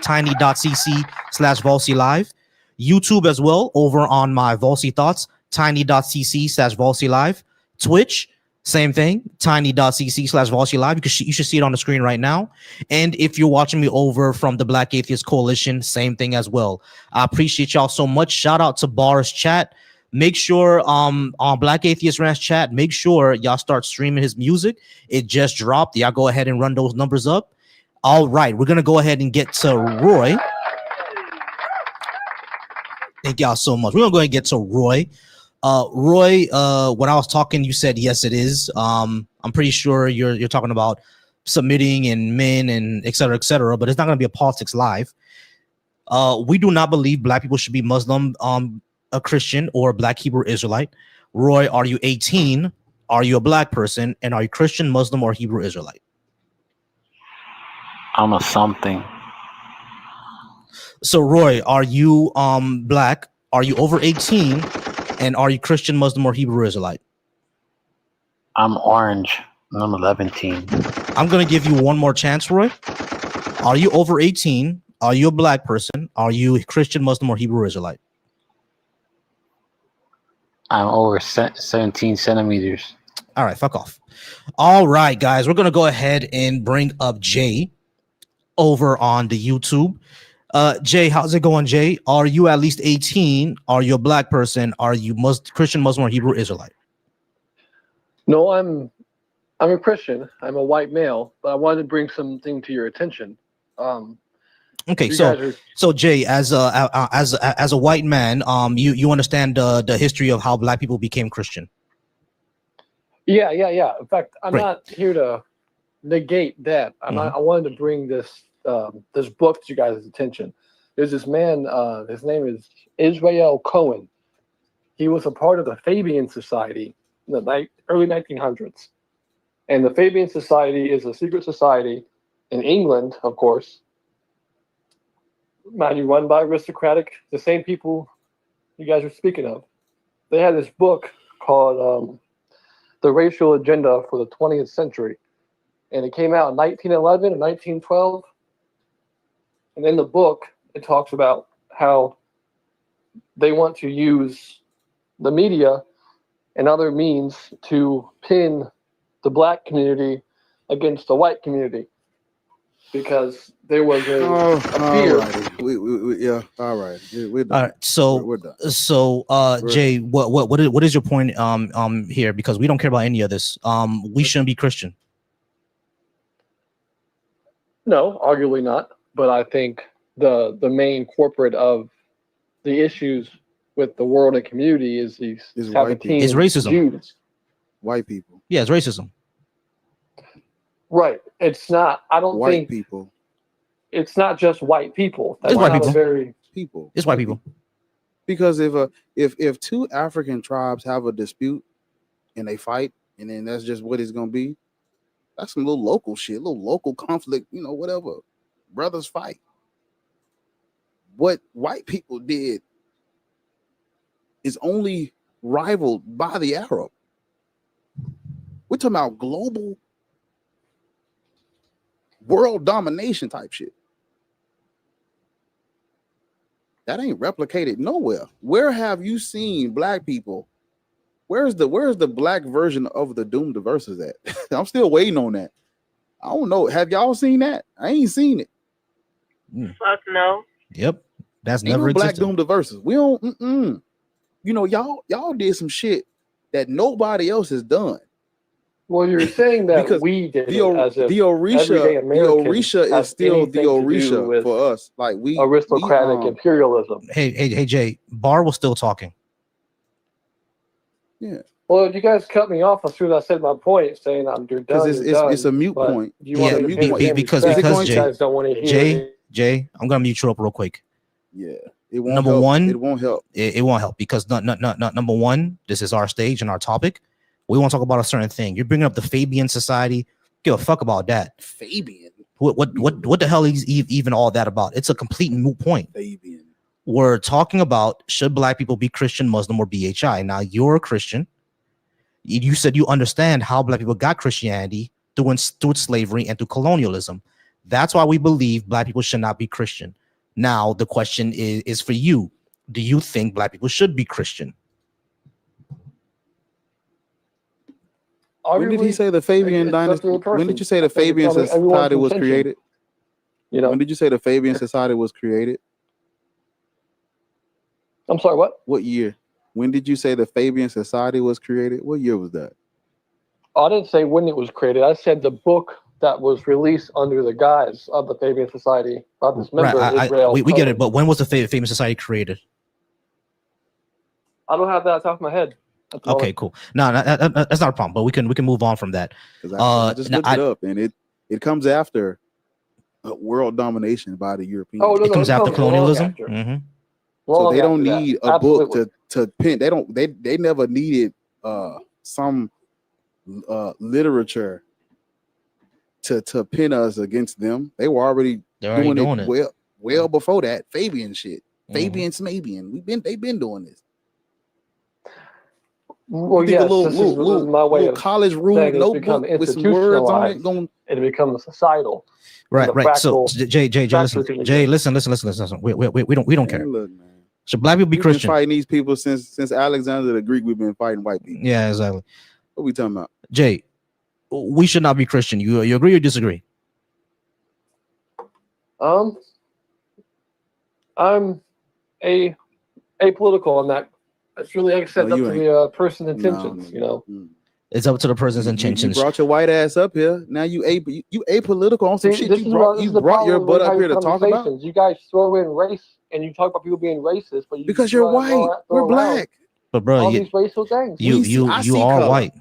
tiny.cc/Volcy Live. YouTube as well, over on my Volcy Thoughts, tiny.cc/Volcy Live. Twitch, same thing, tiny.cc/Volcy Live. You should see it on the screen right now. And if you're watching me over from the Black Atheist Coalition, same thing as well. I appreciate y'all so much. Shout out to Bar's chat. Make sure on Black Atheist Ranch chat, make sure y'all start streaming his music. It just dropped. Y'all go ahead and run those numbers up. All right, we're gonna go ahead and get to Roy. Thank y'all so much. We're gonna go ahead and get to Roy. Roy, when I was talking, you said yes, it is. I'm pretty sure you're talking about submitting and men and et cetera, but it's not gonna be a politics live. We do not believe black people should be Muslim, a Christian, or a Black Hebrew Israelite. Roy, are you 18? Are you a black person? And are you Christian, Muslim, or Hebrew Israelite? I'm a something. So Roy, are you black? Are you over 18? And are you Christian, Muslim, or Hebrew Israelite? I'm orange. I'm 11. I'm gonna give you one more chance, Roy. Are you over 18? Are you a black person? Are you Christian, Muslim, or Hebrew Israelite? I'm over 17 centimeters. All right, fuck off. All right, guys, we're gonna go ahead and bring up Jay over on the YouTube. Jay, how's it going, Jay? Are you at least 18? Are you a black person? Are you Christian, Muslim, or Hebrew Israelite? No, I'm a Christian. I'm a white male, but I wanted to bring something to your attention. Okay, so Jay, as a white man, you understand the history of how black people became Christian. Yeah. In fact, I'm Great. not here to negate that. I wanted to bring this this book to you guys' attention. There's this man. His name is Israel Cohen. He was a part of the Fabian Society in the early 1900s. And the Fabian Society is a secret society in England, of course. Mind you, run by aristocratic, the same people you guys are speaking of. They had this book called The Racial Agenda for the 20th Century. And it came out in 1911 and 1912. And in the book, it talks about how they want to use the media and other means to pin the black community against the white community, because there was a fear. Yeah, all right. We're done. All right, so we're done. Jay, what is your point here? Because we don't care about any of this. We shouldn't be Christian. No, arguably not. But I think the main corporate of the issues with the world and community is these white people. It's racism. Jews. White people. Yeah, it's racism. Right. It's not. I don't White think people. It's not just white people. That's It's white not people. a very People. It's white people. Because if two African tribes have a dispute and they fight, and then that's just what it's gonna be, that's some little local shit, little local conflict, whatever. Brothers fight. What white people did is only rivaled by the Arab. We're talking about global world domination type shit. That ain't replicated nowhere. Where have you seen black people? Where's the black version of the Doom to Verses at? I'm still waiting on that. I don't know. Have y'all seen that? I ain't seen it. Fuck no. Yep. That's Ain't never no black existed. Doom to Verses. We don't. Y'all did some shit that nobody else has done. Well, you're saying that Because we did the it as if the everyday Americans Orisha have is still the anything to do Orisha with for us. Like aristocratic imperialism. Hey, Jay, Bar was still talking. Yeah. Well, if you guys cut me off as soon as I said my point, saying you're done, it's a mute point. You want to pay my because you Jay, guys don't want to hear Jay, I'm gonna mute you up real quick. Yeah, it won't Number help. one, it won't help. It won't help because number one, this is our stage and our topic. We want to talk about a certain thing. You're bringing up the Fabian Society. Give a fuck about that. Fabian. What the hell is even all that about? It's a complete moot point. Fabian. We're talking about should black people be Christian, Muslim, or BHI. Now you're a Christian. You said you understand how black people got Christianity through slavery and through colonialism. That's why we believe black people should not be Christian. Now the question is for you: do you think black people should be Christian? When did he say the Fabian dynasty? When did you say the Fabian Society was created? When did you say the Fabian Society was created? I'm sorry, what? What year? When did you say the Fabian Society was created? What year was that? I didn't say when it was created. I said the book that was released under the guise of the Fabian Society by this member of Israel. We get it, but when was the Fabian Society created? I don't have that on top of my head. Okay, cool. No, that's not a problem, but we can move on from that. I just looked it up, and it comes after world domination by the Europeans. It comes after colonialism. Mm-hmm. So they don't need a book to pin. They never needed some literature to pin us against them. They were already doing it well before that. Fabian shit. Fabian Smabian. They've been doing this. Well, yes, this is my way of college rule notebook with some words on it. It becomes societal. Right. So Jay, listen. We don't care. Look, man. Should black people be Christian? Been fighting these people since Alexander the Greek. We've been fighting white people. Yeah, exactly. What are we talking about? Jay, we should not be Christian. You agree or disagree? I'm apolitical on that. It's really, like I said, up to the person's intentions. It's up to the person's intentions. You brought your white ass up here. Now you apolitical on some shit. You brought your butt up here to talk about. You guys throw in race and you talk about people being racist, but because you're white, we're black. But bro, all these racial things. You are white.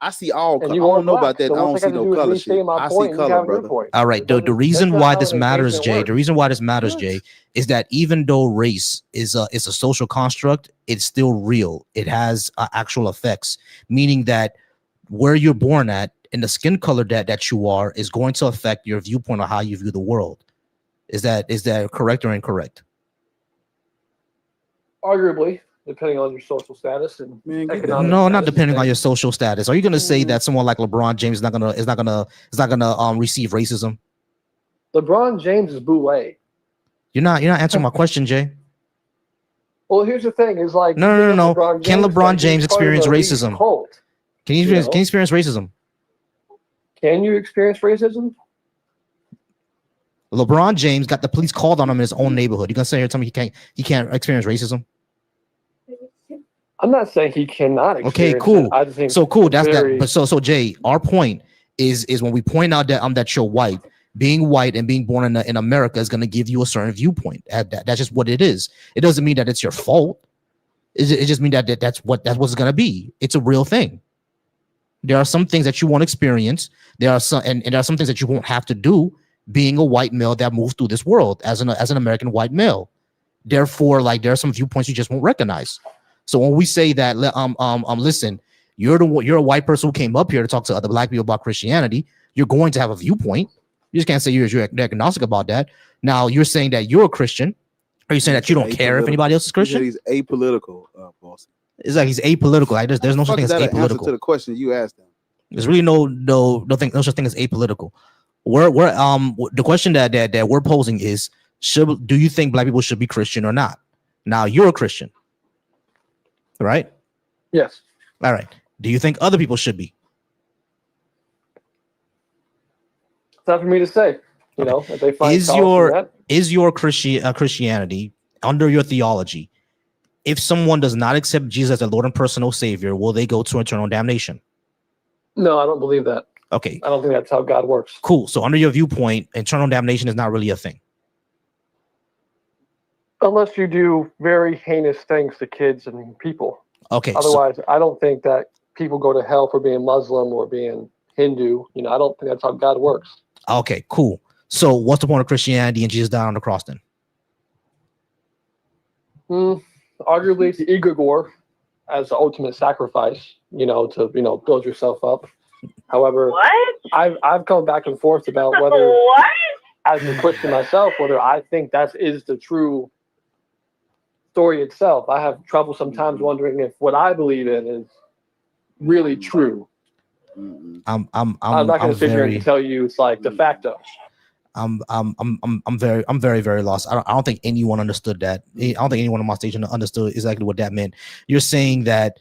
I see all. And I you don't are know black. about that. So I all don't I see got to no do is color me shit. say my I see point, and you color, have your brother. point. All right. The reason not why how this an matters, engagement Jay. works. The reason why this matters, Jay, is that even though race is a social construct, it's still real. It has actual effects, meaning that where you're born at and the skin color that you are is going to affect your viewpoint on how you view the world. Is that correct or incorrect? Arguably, depending on your social status and economic. No, not depending on your social status. Are you going to say that someone like LeBron James is not gonna receive racism? LeBron James is boule. You're not answering my question, Jay. Well, here's the thing: is like No. LeBron Can James, LeBron like, James he's part of experience the elite racism? cult, Can you experience racism? Can you experience racism? LeBron James got the police called on him in his own neighborhood. You gonna sit here and tell me he can't experience racism? I'm not saying he cannot experience Okay, cool. it. I just think So cool. That's very... that. But so Jay, our point is when we point out that you're white, being white and being born in America is gonna give you a certain viewpoint. That's just what it is. It doesn't mean that it's your fault. It just means that's what it's gonna be. It's a real thing. There are some things that you won't experience. There are some and there are some things that you won't have to do being a white male that moves through this world as an American white male. Therefore, like there are some viewpoints you just won't recognize. So when we say that, listen, you're a white person who came up here to talk to other black people about Christianity, you're going to have a viewpoint. You just can't say you're agnostic about that. Now you're saying that you're a Christian. Are you saying that you don't care if anybody else is Christian? He's apolitical, boss. It's like he's apolitical. Like there's no such thing as apolitical. Answer to the question you asked him. There's really no such thing as apolitical. The question that we're posing is, do you think black people should be Christian or not? Now you're a Christian, right? Yes. All right. Do you think other people should be? It's not for me to say. You know, if they find is your Christianity under your theology? If someone does not accept Jesus as their Lord and personal Savior, will they go to eternal damnation? No, I don't believe that. Okay. I don't think that's how God works. Cool. So under your viewpoint, eternal damnation is not really a thing. Unless you do very heinous things to kids and people. Okay. Otherwise, I don't think that people go to hell for being Muslim or being Hindu. You know, I don't think that's how God works. Okay, cool. So what's the point of Christianity and Jesus died on the cross then? Arguably, it's the egregore as the ultimate sacrifice, to build yourself up. However, I've come back and forth about whether, as a Christian myself, whether I think that is the true story itself. I have trouble sometimes wondering if what I believe in is really true. I'm not going to sit here and tell you it's like de facto. I'm very, very lost. I don't think anyone understood that. I don't think anyone on my station understood exactly what that meant. You're saying that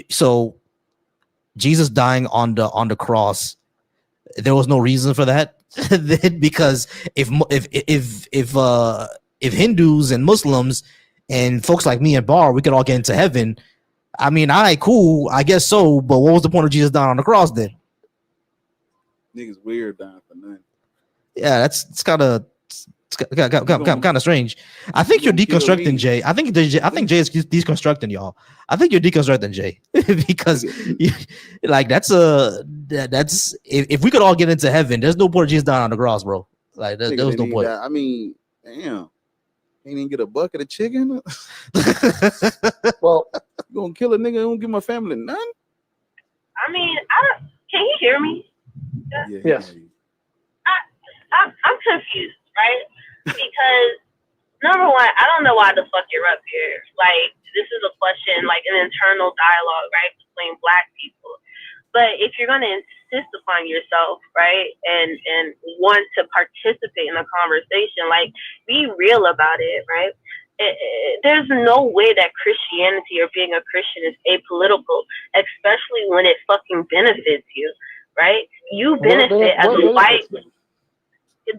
so Jesus dying on the cross, there was no reason for that because if Hindus and Muslims and folks like me and Bar, we could all get into heaven. I mean, all right, cool, I guess so. But what was the point of Jesus dying on the cross then? Niggas weird dying for nothing. Yeah, it's kind of strange. I think you're deconstructing Jay. I think Jay is deconstructing y'all. I think you're deconstructing Jay because that's if we could all get into heaven, there's no point of Jesus dying on the cross, bro. Like there was no point. I mean, damn. He didn't get a bucket of chicken. Well, you gonna kill a nigga and don't give my family none? I mean, can you hear me? Yeah, yes. I'm confused, right? Because number one, I don't know why the fuck you're up here. Like, this is a question, like an internal dialogue, right, between black people. But if you're gonna insist upon yourself, right, and want to participate in a conversation, like, be real about it, right? There's no way that Christianity or being a Christian is apolitical, especially when it fucking benefits you, right? You benefit as a white.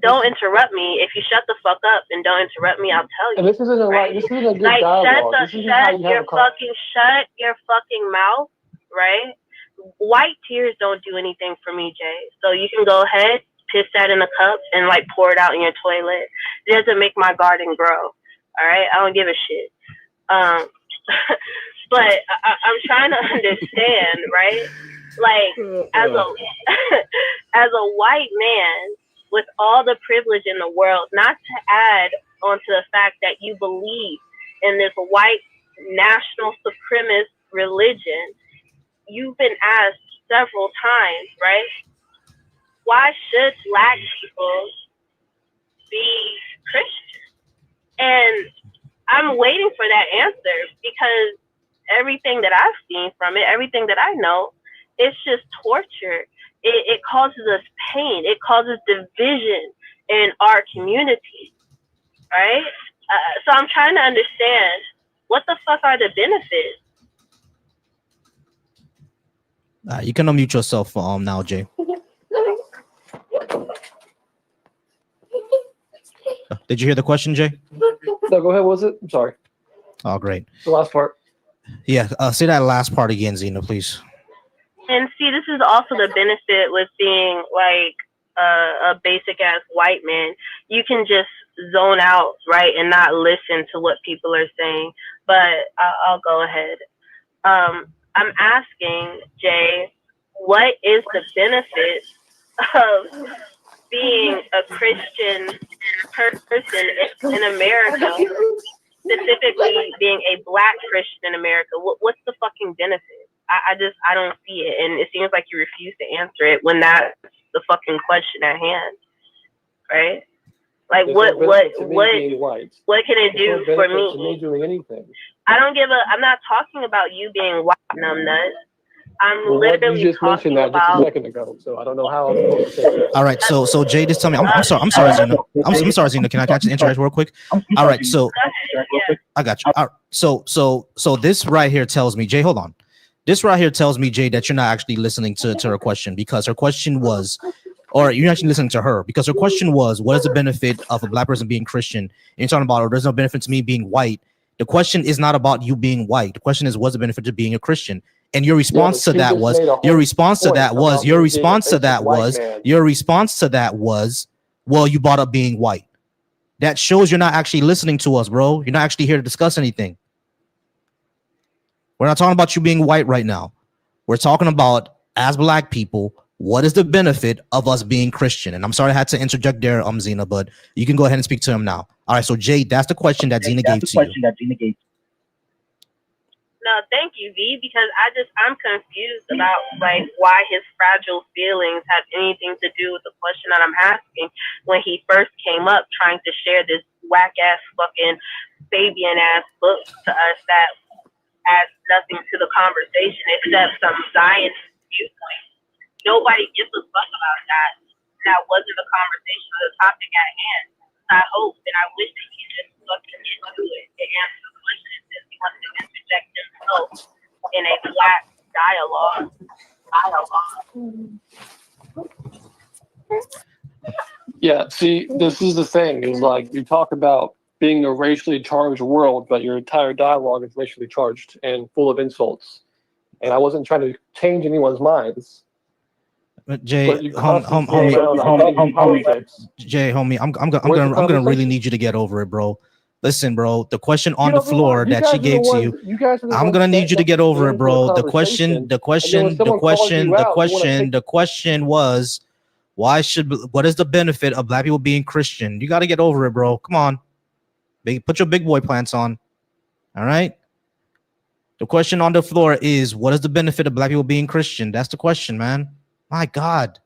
Don't interrupt me. If you shut the fuck up and don't interrupt me, I'll tell you. And this isn't this isn't a good like, dialogue. Shut your fucking mouth, right? White tears don't do anything for me, Jay. So you can go ahead, piss that in a cup, and like pour it out in your toilet. It doesn't make my garden grow. All right, I don't give a shit. But I'm trying to understand, right? Like, as a as a white man with all the privilege in the world, not to add onto the fact that you believe in this white national supremacist religion, you've been asked several times, right? Why should Black people be Christian? And I'm waiting for that answer, because everything that I've seen from it, everything that I know, it's just torture. It causes us pain. It causes division in our community, right? So I'm trying to understand, what the fuck are the benefits? You can unmute yourself now, Jay. Did you hear the question, Jay? No, go ahead. What was it? I'm sorry. Oh, great. The last part. Yeah, say that last part again, Zena, please. And see, this is also the benefit with being like a basic ass white man. You can just zone out, right, and not listen to what people are saying. But I'll go ahead. I'm asking, Jay, what is the benefit of being a Christian person in America, specifically being a Black Christian in America? What's the fucking benefit? I don't see it, and it seems like you refuse to answer it when that's the fucking question at hand, right? Like, what can it do for me? To me doing anything. I'm not talking about you being white, numbnut. I'm literally you just mentioned that just a second ago, so I don't know how I'm supposed to take it. All right, so Jay, just tell me. I'm sorry, Zena. I'm sorry, Zena. Can I just interrupt real quick? All right, so I got you. All right, so this right here tells me, Jay, hold on. This right here tells me, Jay, that you're not actually listening to her question, because her question was, or you're actually listening to her, because her question was, what is the benefit of a Black person being Christian? And you're talking about, there's no benefit to me being white. The question is not about you being white. The question is, what's the benefit to being a Christian? And your response to that was, well, you brought up being white. That shows you're not actually listening to us, bro. You're not actually here to discuss anything. We're not talking about you being white right now. We're talking about, as Black people, what is the benefit of us being Christian? And I'm sorry I had to interject there, Zena, but you can go ahead and speak to him now. All right, so Jay, that's the question that Zena gave to you. No, thank you, V, because I'm confused about like why his fragile feelings have anything to do with the question that I'm asking when he first came up trying to share this whack ass fucking Fabian ass book to us that adds nothing to the conversation except some Zionist viewpoint. Nobody gives a fuck about that. That wasn't the conversation or the topic at hand. I hope and I wish that he just fucking get to it and answer the question since he wants to interject himself in a Black dialogue. Yeah, see, this is the thing, is like you talk about being a racially charged world, but your entire dialogue is racially charged and full of insults. And I wasn't trying to change anyone's minds. Jay, homie, I'm gonna really need you to get over it, bro. Listen, bro, the question on the floor that she gave to you, I'm gonna need you to get over it, bro. The question was, what is the benefit of Black people being Christian? You got to get over it, bro. Come on, put your big boy pants on. All right. The question on the floor is, what is the benefit of Black people being Christian? That's the question, man. My God.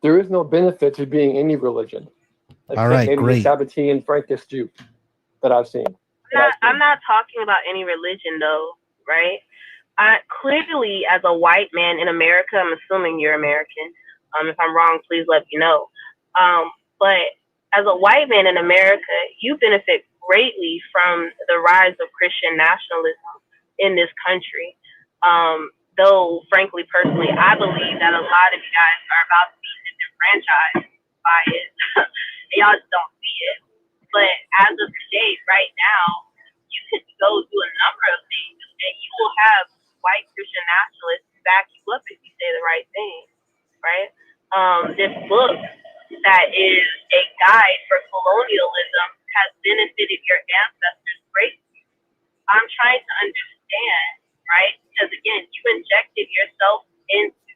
There is no benefit to being any religion. All right, maybe great. The Sabbatean Frankish Jew that I've seen. I'm not talking about any religion, though, right? Clearly, as a white man in America, I'm assuming you're American. If I'm wrong, please let me know. But as a white man in America, you benefit greatly from the rise of Christian nationalism in this country. Though, frankly, personally, I believe that a lot of you guys are about to be disenfranchised by it. Y'all just don't see it. But as of today, right now, you could go do a number of things and you will have white Christian nationalists back you up if you say the right thing, right? This book that is a guide for colonialism has benefited your ancestors greatly. I'm trying to understand, right? Because again, you injected yourself into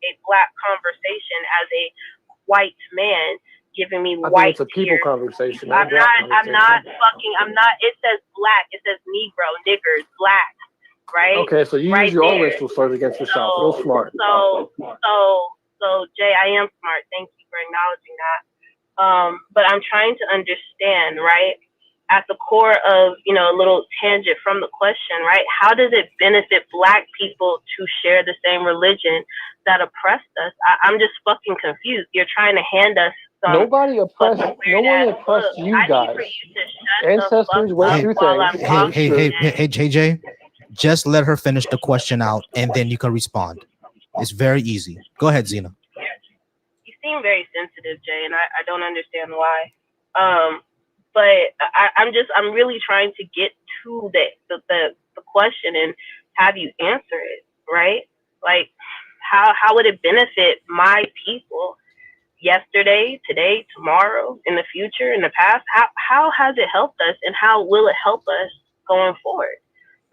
a black conversation as a white man, giving me I white think it's a people tears. conversation. I'm not. It says black. It says Negro, niggers, black, right? Okay, so you use your own racial slurs against yourself. Real smart. So Jay, I am smart. Thank you for acknowledging that. But I'm trying to understand, right? At the core of, a little tangent from the question, right? How does it benefit black people to share the same religion that oppressed us? I'm just fucking confused. You're trying to hand us some. Nobody oppressed you guys. Ancestors went through things. Hey, JJ, just let her finish the question out, and then you can respond. It's very easy. Go ahead, Zena. You seem very sensitive, Jay, and I don't understand why. But I'm really trying to get to the question and have you answer it, right? Like, how would it benefit my people yesterday, today, tomorrow, in the future, in the past? How has it helped us, and how will it help us going forward,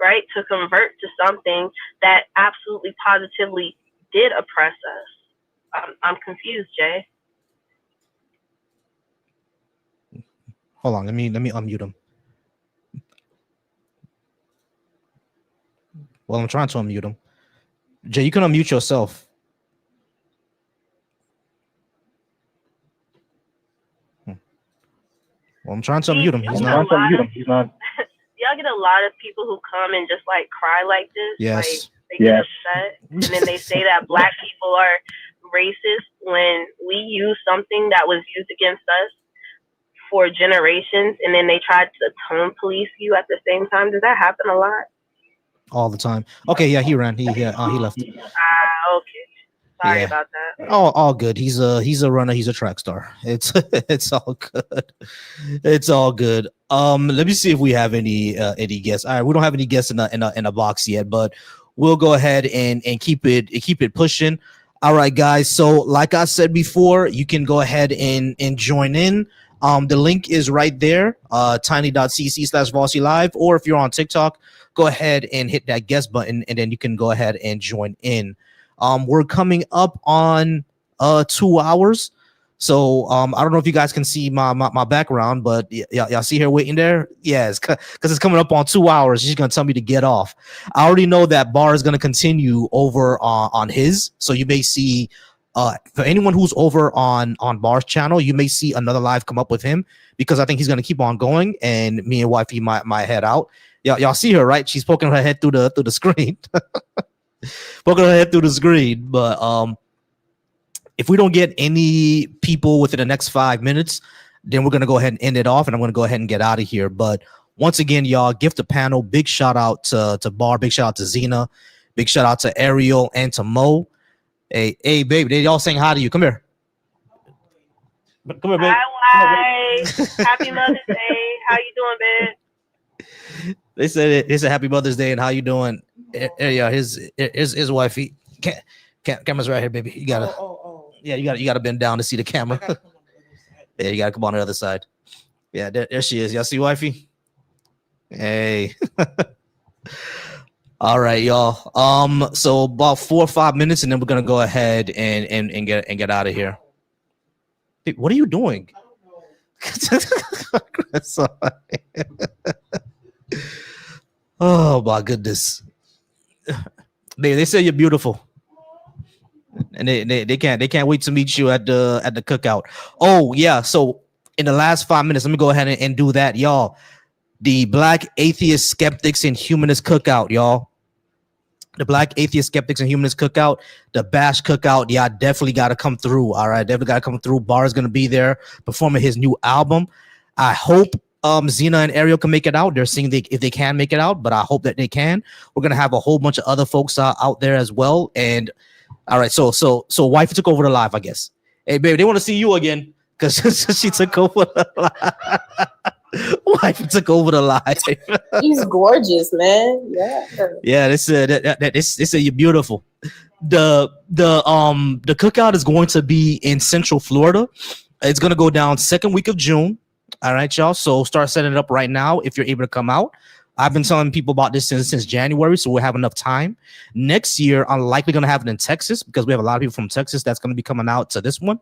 right? To convert to something that absolutely positively did oppress us. I'm confused, Jay. Hold on, let me unmute him. Well, I'm trying to unmute him. Jay, you can unmute yourself. Well, I'm trying to unmute him. He's not. Y'all get a lot of people who come and just like cry like this. Yes. Like, they get upset, and then they say that black people are racist when we use something that was used against us for generations, and then they tried to tone police you at the same time. Does that happen a lot? All the time. Okay, yeah, he ran. He left. Okay. Sorry about that. All good. He's a runner. He's a track star. It's all good. It's all good. Let me see if we have any guests. All right, we don't have any guests in a box yet, but we'll go ahead and keep it pushing. All right, guys. So like I said before, you can go ahead and join in. The link is right there, tiny.cc/Volcy Live, or if you're on TikTok, go ahead and hit that guest button, and then you can go ahead and join in. We're coming up on 2 hours. So I don't know if you guys can see my background, but y'all see her waiting there? Yes, because it's coming up on 2 hours. She's gonna tell me to get off. I already know that Bar is gonna continue over on his. So you may see for anyone who's over on Bar's channel, you may see another live come up with him, because I think he's gonna keep on going, and me and wifey might head out. Y'all see her, right? She's poking her head through the screen. Poking her head through the screen. But if we don't get any people within the next 5 minutes, then we're gonna go ahead and end it off, and I'm gonna go ahead and get out of here. But once again, y'all, gift the panel. Big shout out to Bar. Big shout out to Zena. Big shout out to Ariel and to Mo. Hey, baby, they all saying hi to you. Come here. Come here, babe. Hi, Happy Mother's Day. How you doing, babe? They said Happy Mother's Day, and how you doing? Yeah, his wifey. Camera's right here, baby. You gotta. Yeah, you gotta bend down to see the camera. Yeah, you gotta come on the other side. Yeah, there she is. Y'all see wifey? Hey. All right, y'all. So about 4 or 5 minutes, and then we're gonna go ahead and get out of here. Hey, what are you doing? Oh my goodness. They say you're beautiful. And they can't wait to meet you at the cookout. Oh yeah, so in the last 5 minutes, let me go ahead and do that, y'all. The Black Atheist Skeptics and Humanist Cookout, y'all. The Black Atheist Skeptics and Humanist Cookout, the Bash Cookout. Yeah, definitely got to come through. All right, definitely got to come through. Bar is gonna be there performing his new album. I hope Zena and Ariel can make it out. They're seeing if they can make it out, but I hope that they can. We're gonna have a whole bunch of other folks out there as well. And all right, so wife took over the live, I guess. Hey, baby, they want to see you again because she took over the live. Wife took over the live. He's gorgeous, man. Yeah. They said you're beautiful. The cookout is going to be in Central Florida. It's gonna go down second week of June. All right, y'all. So start setting it up right now if you're able to come out. I've been telling people about this since January, so we'll have enough time. Next year, I'm likely going to have it in Texas because we have a lot of people from Texas that's going to be coming out to this one.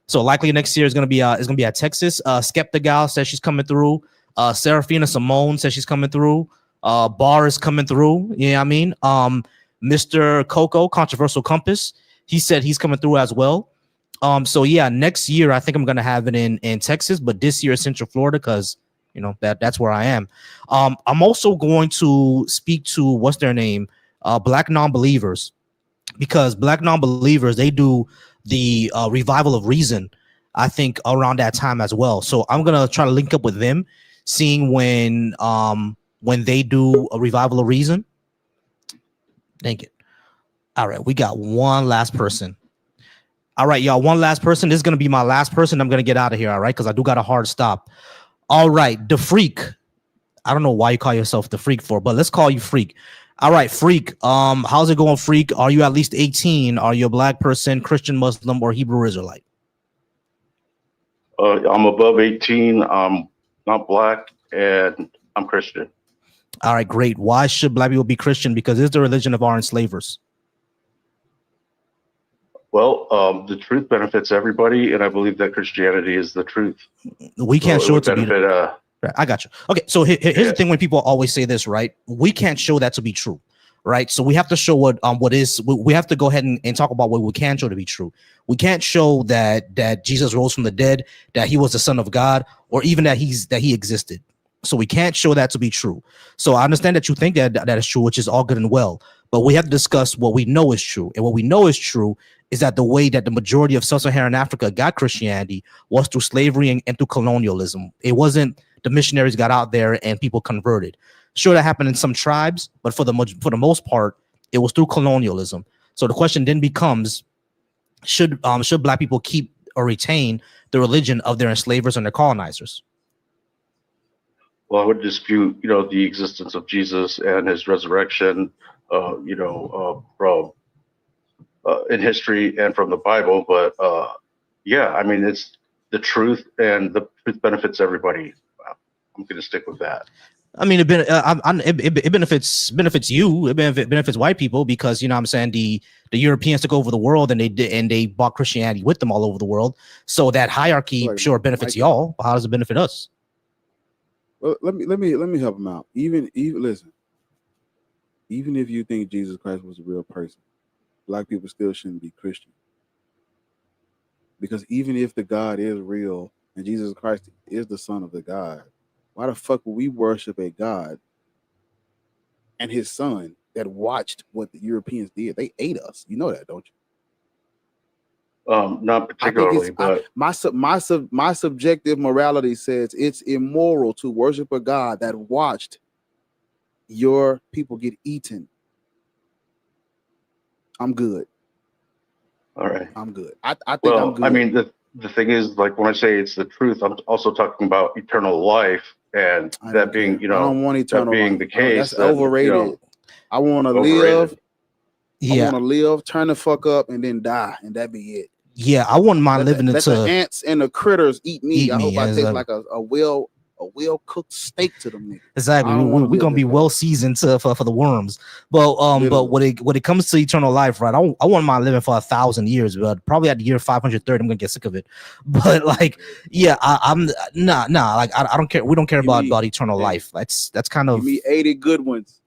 So likely next year is going to be at Texas. Skeptical says she's coming through. Serafina Simone says she's coming through. Bar is coming through. You know what I mean? Mr. Coco, Controversial Compass, he said he's coming through as well. So yeah, next year I think I'm gonna have it in Texas, but this year Central Florida because you know that's where I am. I'm also going to speak to what's their name, Black Non-Believers, because Black Non-Believers they do the Revival of Reason, I think around that time as well. So I'm gonna try to link up with them, seeing when they do a Revival of Reason. Thank you. All right, we got one last person. All right, y'all, one last person. This is going to be my last person. I'm going to get out of here, all right, because I do got a hard stop. All right, the Freak. I don't know why you call yourself the Freak for, but let's call you Freak. All right, Freak. How's it going, Freak? Are you at least 18? Are you a Black person, Christian, Muslim, or Hebrew Israelite? I'm above 18. I'm not Black, and I'm Christian. All right, great. Why should Black people be Christian? Because it's the religion of our enslavers. Well, the truth benefits everybody, and I believe that Christianity is the truth. We can't show it to benefit, be. Right, I got you. Okay, so here's the thing: when people always say this, right? We can't show that to be true, right? So we have to show what is. We have to go ahead and talk about what we can show to be true. We can't show that Jesus rose from the dead, that he was the Son of God, or even that he existed. So we can't show that to be true. So I understand that you think that is true, which is all good and well. But we have to discuss what we know is true. And what we know is true is that the way that the majority of sub-Saharan Africa got Christianity was through slavery and through colonialism. It wasn't the missionaries got out there and people converted. Sure, that happened in some tribes, but for the most part, it was through colonialism. So the question then becomes, should Black people keep or retain the religion of their enslavers and their colonizers? Well, I would dispute, the existence of Jesus and his resurrection, from in history and from the Bible. But yeah, I mean, it's the truth, and the truth benefits everybody. I'm going to stick with that. I mean, it benefits you. It benefits white people because, you know what I'm saying, the Europeans took over the world and they brought Christianity with them all over the world. So that hierarchy sure benefits y'all. But how does it benefit us? Well, let me help him out. Even listen. Even if you think Jesus Christ was a real person, Black people still shouldn't be Christian. Because even if the God is real and Jesus Christ is the Son of the God, why the fuck would we worship a God and his son that watched what the Europeans did? They ate us. You know that, don't you? Not particularly, but my subjective morality says it's immoral to worship a God that watched your people get eaten. I'm good. All right. I'm good. I think I'm good. I mean, the thing is, like, when I say it's the truth, I'm also talking about eternal life, and that being, I don't want eternal that being life. the case. That's overrated. I want to live. Yeah. I want to live, turn the fuck up, and then die, and that be it. Yeah, I wouldn't mind living let into the ants and the critters eat me. I hope I taste exactly. like a well cooked steak to them niggas. Exactly. We're gonna be well seasoned for the worms. But when it comes to eternal life, right? I want my living for 1,000 years, but probably at the year 530, I'm gonna get sick of it. But like, yeah, I'm nah. Like I don't care. We don't care about eternal life. That's kind of give me 80 good ones.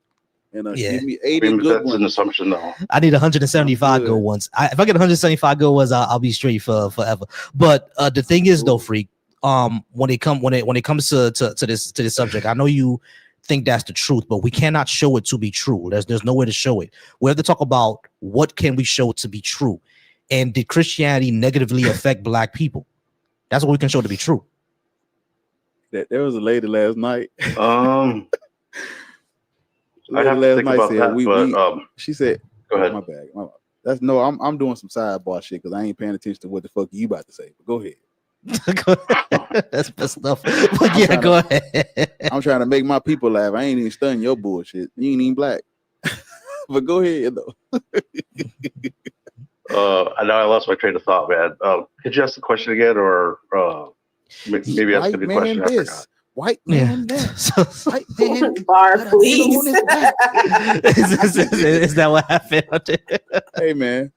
Give me 80 good ones. That's an assumption, though. I need 175 good ones. If I get 175 good ones, I'll be straight for forever. But the thing is, though, Freak, when it comes to this subject, I know you think that's the truth, but we cannot show it to be true. There's no way to show it. We have to talk about what can we show to be true, and did Christianity negatively affect Black people? That's what we can show to be true. There was a lady last night. I'd have to think about that, but she said, "Go ahead." My bad. I'm doing some sidebar shit because I ain't paying attention to what the fuck you about to say. But go ahead. That's best stuff. But yeah, go ahead. I'm trying to make my people laugh. I ain't even studying your bullshit. You ain't even Black. But go ahead though. I know I lost my train of thought, man. Could you ask the question again, or? Maybe that's a good question. I forgot. White man, white man, bar, please. Is that what happened? Hey, man.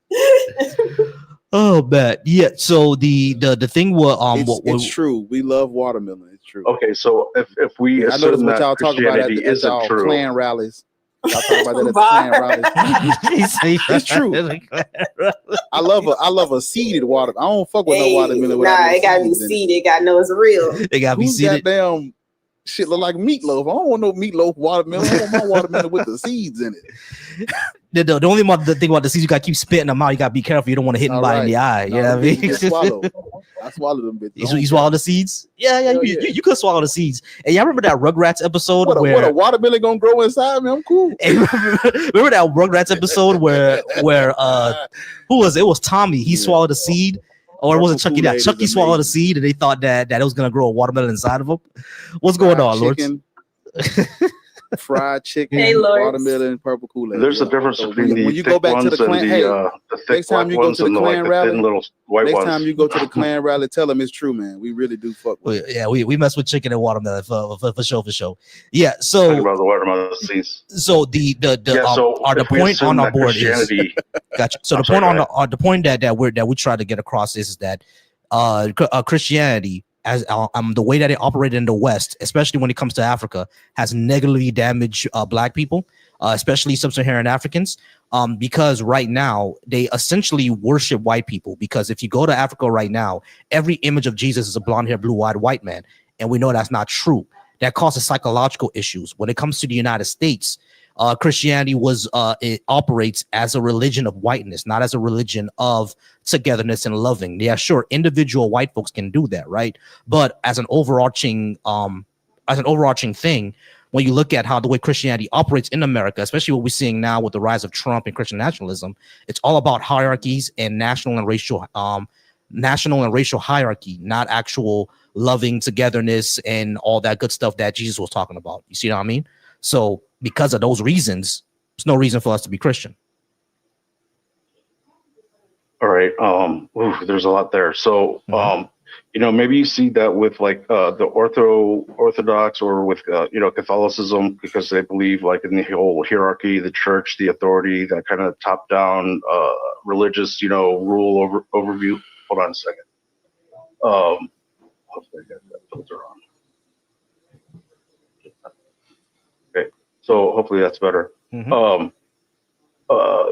Oh, man. Yeah. So the thing was, it's true. We love watermelon. It's true. Okay, so if we I noticed what y'all talk about at y'all true. Klan rallies. Y'all talk about that at the Klan rallies. It's true. I love a seeded water. I don't fuck with no watermelon. Nah, it gotta be seeded. Gotta know it's real. It gotta be seeded. Goddamn shit look like meatloaf. I don't want no meatloaf watermelon. I want my watermelon with the seeds in it. The only thing about the seeds, you gotta keep spitting them out. You gotta be careful. You don't want to hit anybody in the eye. You know what I mean? I swallow them bitches. You swallow the seeds? Yeah. You could swallow the seeds. And y'all remember that Rugrats episode where what a watermelon gonna grow inside me? I'm cool. Remember that Rugrats episode where who was it? It was Tommy. He swallowed a seed. Or it wasn't Chucky. That Chucky swallowed a seed, and they thought that it was gonna grow a watermelon inside of him. What's going on, Lord? Fried chicken, watermelon, purple Kool-Aid. There's a difference between the when you go back to the Klan. Next time you go to the Klan rally, next time you go to the Klan rally, tell them it's true, man. We really do fuck with it. Yeah, we mess with chicken and watermelon for sure. Yeah, so talking about the watermelon seeds. So the point on our board is gotcha. So the point that we try to get across is that Christianity, as the way that it operated in the West, especially when it comes to Africa, has negatively damaged Black people, especially sub-Saharan Africans, because right now they essentially worship white people. Because if you go to Africa right now, every image of Jesus is a blonde-haired, blue-eyed white man, and we know that's not true. That causes psychological issues. When it comes to the United States, Christianity it operates as a religion of whiteness, not as a religion of togetherness and loving. Yeah, sure, individual white folks can do that, right? But as an overarching thing, when you look at how the way Christianity operates in America, especially what we're seeing now with the rise of Trump and Christian nationalism, it's all about hierarchies and national and racial hierarchy, not actual loving togetherness and all that good stuff that Jesus was talking about. You see what I mean? So because of those reasons, there's no reason for us to be Christian. All right. There's a lot there. So, maybe you see that with like the Orthodox or with Catholicism, because they believe like in the whole hierarchy, the church, the authority, that kind of top down religious rule overview. Hold on a second. Hopefully I got that filter on. Okay, so hopefully that's better.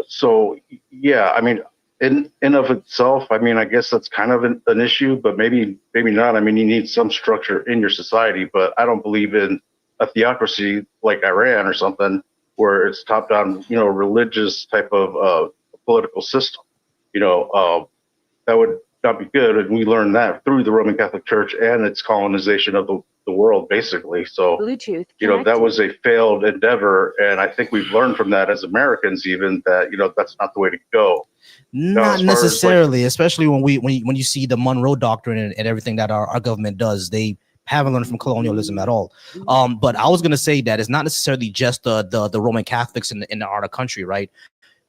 So yeah, I mean, in of itself, I mean, I guess that's kind of an issue, but maybe not. I mean, you need some structure in your society, but I don't believe in a theocracy like Iran or something where it's top down, religious type of political system. That would not be good, and we learned that through the Roman Catholic Church and its colonization of the world, basically. So, Bluetooth that was a failed endeavor, and I think we've learned from that as Americans, even that that's not the way to go. Not necessarily, especially when you see the Monroe Doctrine and everything that our government does. They haven't learned from colonialism at all. But I was gonna say that it's not necessarily just the Roman Catholics in our country, right?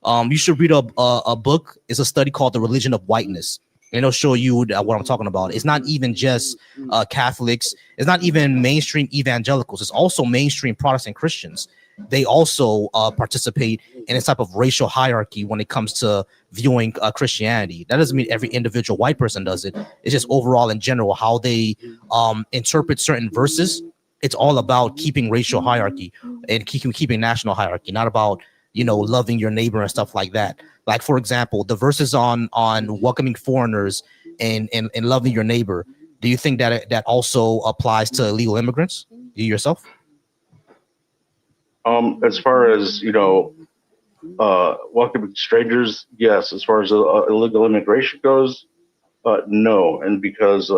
You should read a book. It's a study called The Religion of Whiteness. And it'll show you what I'm talking about. It's not even just Catholics. It's not even mainstream evangelicals. It's also mainstream Protestant Christians. They also participate in a type of racial hierarchy when it comes to viewing Christianity. That doesn't mean every individual white person does it. It's just overall in general how they interpret certain verses. It's all about keeping racial hierarchy and keeping national hierarchy, not about loving your neighbor and stuff like that. Like, for example, the verses on welcoming foreigners and loving your neighbor. Do you think that also applies to illegal immigrants? You yourself? As far as welcoming strangers, yes. As far as illegal immigration goes, no. And because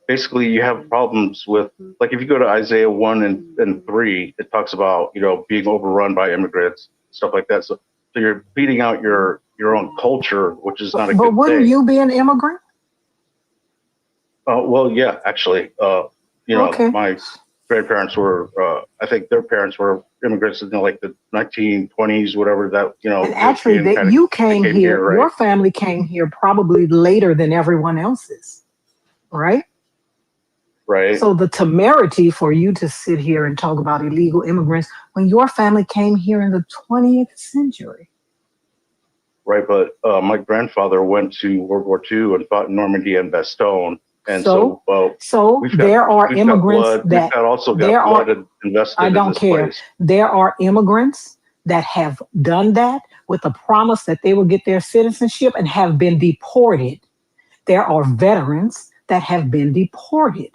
basically you have problems with, like, if you go to Isaiah 1 and 3, it talks about being overrun by immigrants, stuff like that. So you're beating out your own culture, which is not a good thing. But wouldn't you be an immigrant? Well, yeah, actually, Okay. grandparents were, I think their parents were immigrants in like the 1920s, whatever that, And actually, that you came here, right? your family came here probably later than everyone else's, right? Right. So the temerity for you to sit here and talk about illegal immigrants when your family came here in the 20th century. Right, but my grandfather went to World War II and fought in Normandy and Bastogne. And so there are immigrants that invested I don't in this care. place. There are immigrants that have done that with the promise that they will get their citizenship and have been deported. There are veterans that have been deported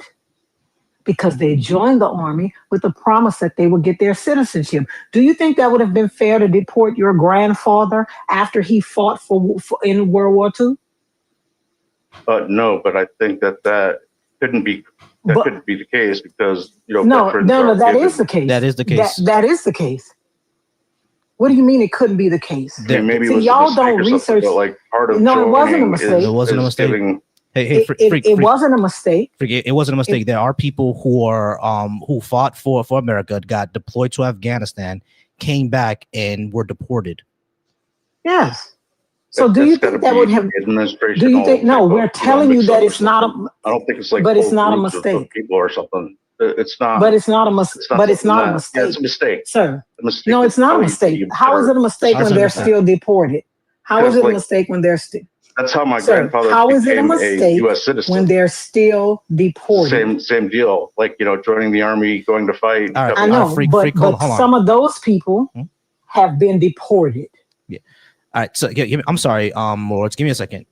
because they joined the army with the promise that they would get their citizenship. Do you think that would have been fair to deport your grandfather after he fought in World War II? No, but I think that couldn't be the case because that is the case. That is the case. That is the case. What do you mean it couldn't be the case? Maybe See, it was y'all don't research. but like part of No, it wasn't a mistake. It wasn't a mistake. It wasn't a mistake. It wasn't a mistake. There are people who are who fought for America, got deployed to Afghanistan, came back, and were deported. Yes. So do you think that would have? Do you think? No, we're telling you that it's not a. I don't think it's like. But it's not a mistake. People or something. It's not. But it's not a mistake. But it's not a mistake. Yeah, it's a mistake, sir. A mistake. No, it's not a mistake. How is it a mistake when they're still deported? How is it a mistake when they're still? That's how my grandfather became a U.S. citizen. When they're still deported? Same deal. Like, joining the army, going to fight. I know, but some of those people have been deported. Yeah. All right. So I'm sorry, Lords. Give me a second.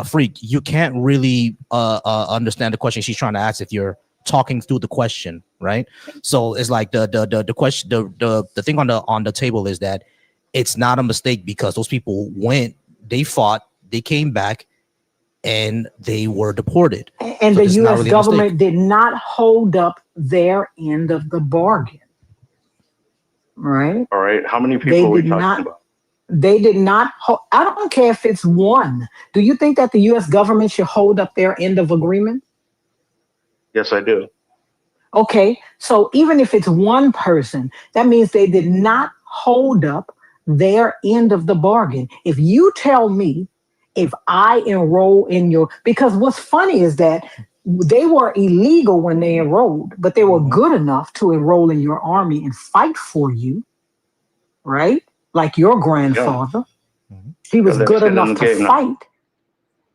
Freak, you can't really understand the question she's trying to ask if you're talking through the question, right? So it's like the question, the thing on the table is that it's not a mistake because those people went, they fought, they came back, and they were deported. And so the U.S. government did not hold up their end of the bargain. Right? All right. How many people are we talking about? They did not. I don't care if it's one. Do you think that the U.S. government should hold up their end of agreement? Yes, I do. Okay. So even if it's one person, that means they did not hold up their end of the bargain. If you tell me, if I enroll in because what's funny is that they were illegal when they enrolled, but they were good enough to enroll in your army and fight for you, right? Like your grandfather. Yeah. He was good enough to fight.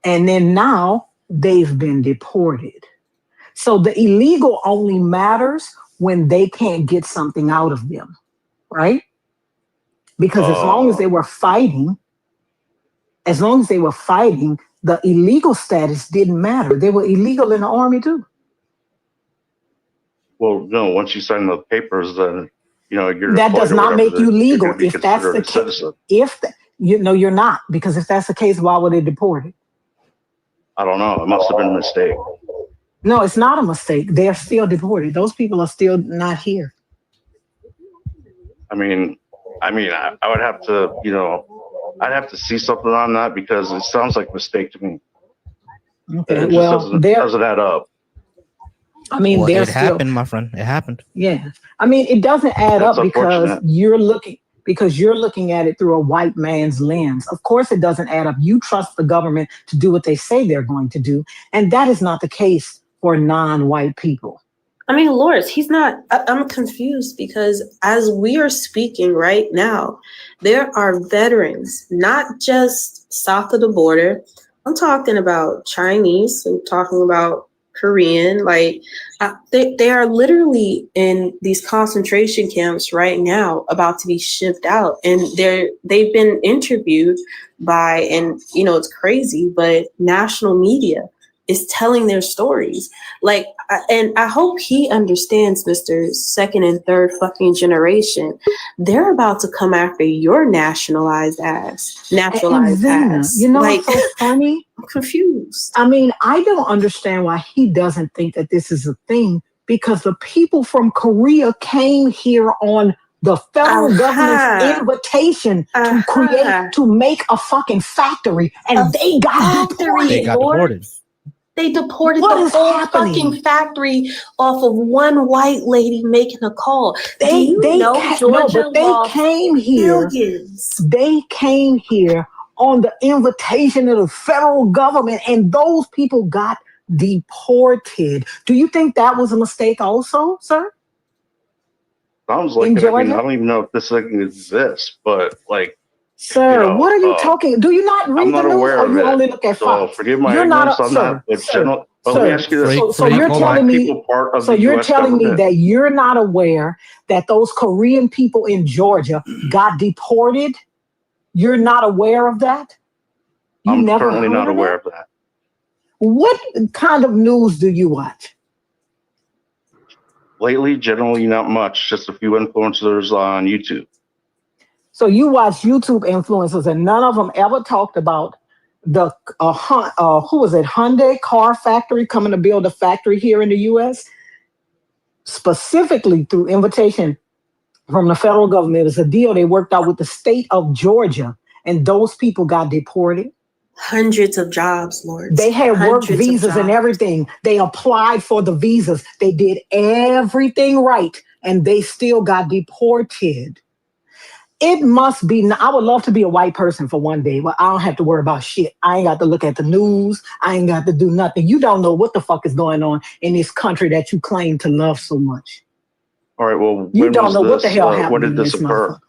And then now they've been deported. So the illegal only matters when they can't get something out of them, right? Because as long as they were fighting, the illegal status didn't matter. They were illegal in the army too. Well, no, once you sign the papers, then you're that does not make you legal. If that's the case, you're not, because if that's the case, why were they deported? I don't know. It must have been a mistake. No, it's not a mistake. They're still deported. Those people are still not here. I mean, I would have to, I'd have to see something on that because it sounds like a mistake to me. Okay, it doesn't add up. I mean, it happened, my friend. It happened. Yeah, I mean, it doesn't add up because you're looking at it through a white man's lens. Of course, it doesn't add up. You trust the government to do what they say they're going to do, and that is not the case for non-white people. I mean, Lawrence, he's not. I'm confused because as we are speaking right now, there are veterans, not just south of the border. I'm talking about Chinese. I'm talking about Korean. Like they are literally in these concentration camps right now, about to be shipped out, and they've been interviewed by, and it's crazy, but national media is telling their stories. Like, and I hope he understands, Mr. Second and third fucking generation. They're about to come after your nationalized ass. Ass. Like, it's so funny. I'm confused. I mean, I don't understand why he doesn't think that this is a thing, because the people from Korea came here on the federal government's invitation to make a fucking factory, and they got deported. They got deported. They deported the whole fucking factory off of one white lady making a call. Georgia came here. Billions. They came here on the invitation of the federal government, and those people got deported. Do you think that was a mistake also, sir? Sounds like it. I mean, I don't even know if this thing exists, but like, sir, what are you talking? Do you not read the news, or you only look at Fox? So forgive my ignorance on that. But general, let me ask you this: so you're telling me, that you're not aware that those Korean people in Georgia got deported? You're not aware of that? I'm currently not aware of that. What kind of news do you watch? Lately, generally not much. Just a few influencers on YouTube. So you watch YouTube influencers, and none of them ever talked about the who was it? Hyundai car factory coming to build a factory here in the U.S. specifically through invitation from the federal government. It was a deal they worked out with the state of Georgia, and those people got deported. Hundreds of jobs, Lord. They had work visas and everything. They applied for the visas. They did everything right, and they still got deported. It must be. I would love to be a white person for one day, but I don't have to worry about shit. I ain't got to look at the news. I ain't got to do nothing. You don't know what the fuck is going on in this country that you claim to love so much. All right. Well, you don't know what the hell happened. When did this occur?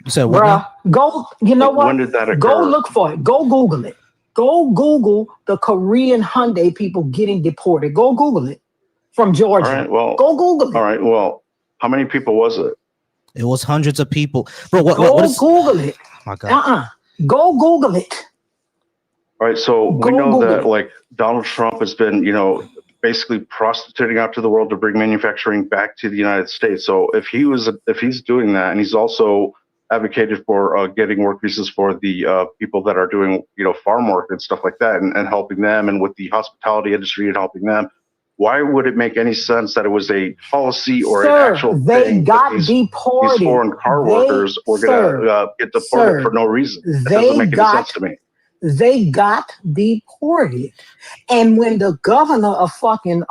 So, bruh, go. You know what? When did that occur? Go look for it. Go Google it. Go Google the Korean Hyundai people getting deported. Go Google it from Georgia. All right. Well, go Google it. All right. Well, how many people was it? It was hundreds of people, bro. What is? Google it. Oh my God. Go Google it. All right. So we know that like Donald Trump has been, basically prostituting out to the world to bring manufacturing back to the United States. So if he's doing that, and he's also advocated for getting work visas for the people that are doing farm work and stuff like that, and helping them, and with the hospitality industry and helping them, why would it make any sense that it was a policy or an actual thing got that deported. these foreign car workers were going to get deported for no reason? That doesn't make any sense to me. They got deported. And when the governor of fucking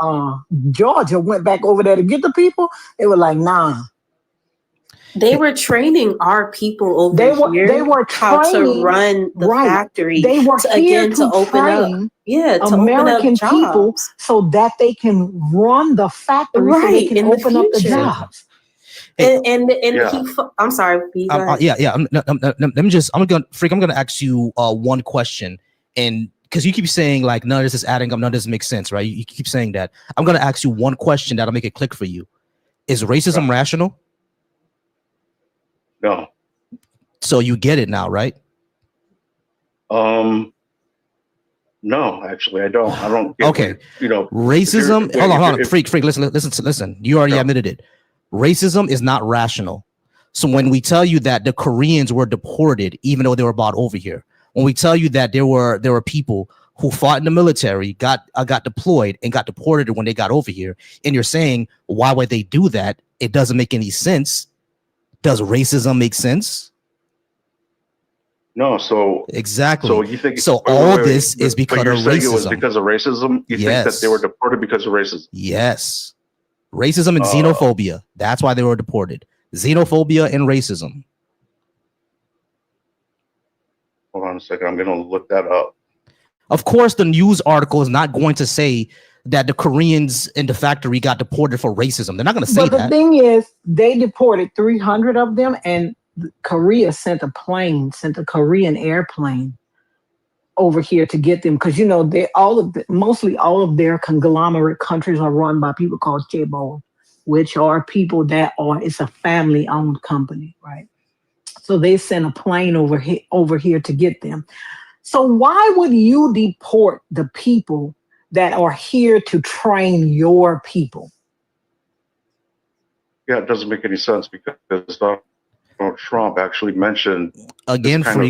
Georgia went back over there to get the people, they were like, nah. They were training our people over here. They were how to run the factory. They were here to open up. Yeah, to American open up people jobs. so that they can run the factory, so they can open up the jobs. And he. I'm sorry. I'm gonna ask you one question, and because you keep saying like none of this is adding up, none of this makes sense, right? You keep saying that. I'm gonna ask you one question that'll make it click for you. Is racism rational? No. So you get it now, right? No, actually, I don't. I don't get okay. Racism. Hold on. Freak. Listen. You already admitted it. Racism is not rational. So when we tell you that the Koreans were deported, even though they were brought over here, when we tell you that there were people who fought in the military, got deployed and got deported when they got over here, and you're saying why would they do that? It doesn't make any sense. Does racism make sense? No, so exactly. So you think this is because of racism? It was because of racism. You think that they were deported because of racism? Yes, racism and xenophobia. That's why they were deported. Xenophobia and racism. Hold on a second. I'm going to look that up. Of course, the news article is not going to say that the Koreans in the factory got deported for racism. They're not going to say that. But the thing is, they deported 300 of them, and Korea sent a Korean airplane over here to get them, because mostly all of their conglomerate countries are run by people called chaebol, which are people it's a family-owned company, right? So they sent a plane over here to get them. So why would you deport the people that are here to train your people? Yeah, it doesn't make any sense because Donald Trump actually mentioned again. If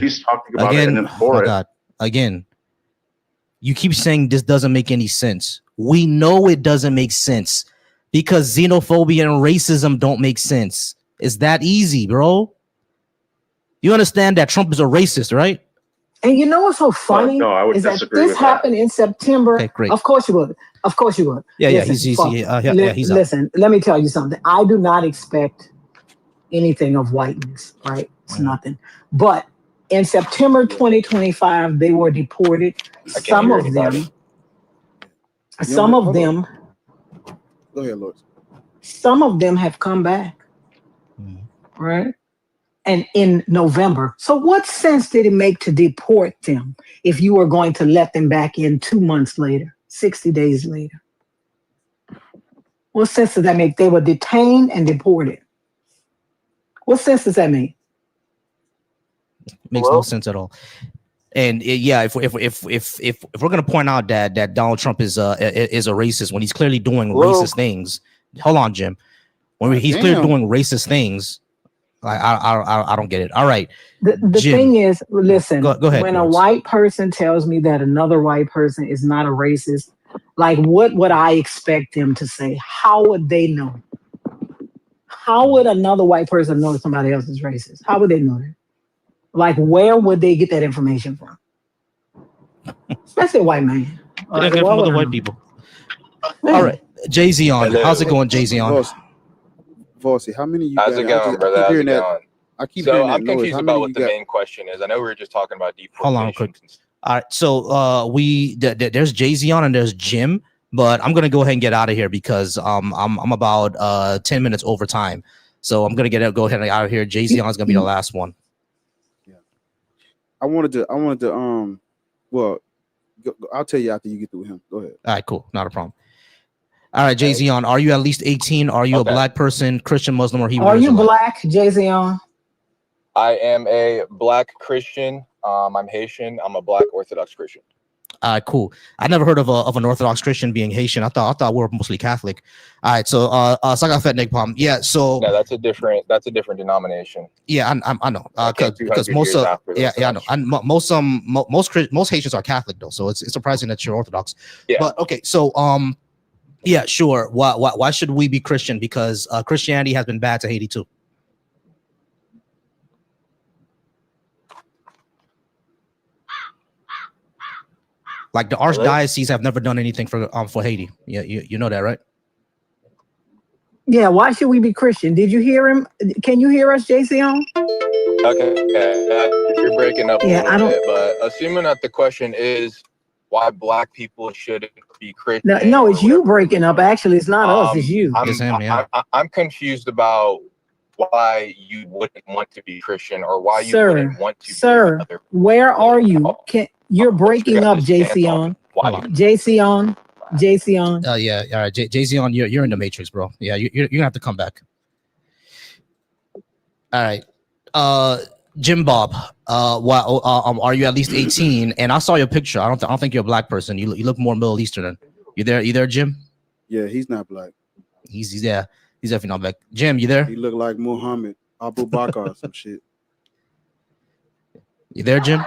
he's talking about it and then for it. Again, you keep saying this doesn't make any sense. We know it doesn't make sense because xenophobia and racism don't make sense. It's that easy, bro. You understand that Trump is a racist, right? And you know what's so funny no, I would is that disagree this with happened in September. Okay, great. Of course you would. Of course you would. Yeah, listen, he's up. listen, let me tell you something. I do not expect anything of whiteness, right? It's nothing. But in September 2025, they were deported. Some of them. Some of them. Go ahead, Lord. Some of them have come back, right? And in November. So what sense did it make to deport them if you were going to let them back in 2 months later, 60 days later? What sense does that make? They were detained and deported. What sense does that make? Makes no sense at all. And if we're gonna point out that Donald Trump is a racist when he's clearly doing racist things. Hold on, Jim. When he's clearly doing racist things, I don't get it. All right. The thing is, listen, go ahead, when a white person tells me that another white person is not a racist, like what would I expect them to say? How would they know? How would another white person know somebody else is racist? How would they know that? Like, where would they get that information from? Especially a white man. They get from other white people. All right. Jay-Z on. How's it going, Jay-Z on? Volcy, how many of you How's it going, brother? How's it going? I keep hearing that I'm noise. confused How about many what you the got? main question is. I know we were just talking about deportation. Hold on, quick. All right, so there's Jay-Z on and there's Jim, but I'm gonna go ahead and get out of here because I'm about 10 minutes over time, so I'm gonna go ahead and out of here. Jay-Z on is gonna be the last one. Yeah, I wanted to well, I'll tell you after you get through him. Go ahead. All right, cool, not a problem. All right, Jay-Z on. Are you at least 18? Are you a black person, Christian, Muslim, or Hebrew? Are you black, Jay-Z on? I am a black Christian. I'm Haitian. I'm a black Orthodox Christian. All right, cool. I never heard of an Orthodox Christian being Haitian. I thought we were mostly Catholic. All right, so Sagafet Negpom. Yeah, so no, that's a different denomination. Yeah, I know. Because most I know. And most Haitians are Catholic though, so it's surprising that you're Orthodox. Yeah. But okay, so yeah, sure. Why should we be Christian? Because Christianity has been bad to Haiti too. Like the archdiocese have never done anything for Haiti. Yeah, you know that, right? Yeah. Why should we be Christian? Did you hear him? Can you hear us, Jay-Z on? Okay. You're breaking up a little bit, but assuming that the question is why black people shouldn't be Christian. No, it's you breaking up. Actually, it's not us. It's you. I'm confused about why you wouldn't want to be Christian or why you wouldn't want to. Sir, where are you? You're breaking up, JC on. JC on. JC on. Yeah. All right, JC on. You're in the matrix, bro. Yeah, you're gonna have to come back. All right. Jim Bob, are you at least 18? And I saw your picture. I don't think you're a black person. You look more Middle Eastern. You there, Jim? Yeah, he's not black. He's there. He's definitely not black. Jim, you there? He look like Muhammad Abu Bakr or some shit. You there, Jim?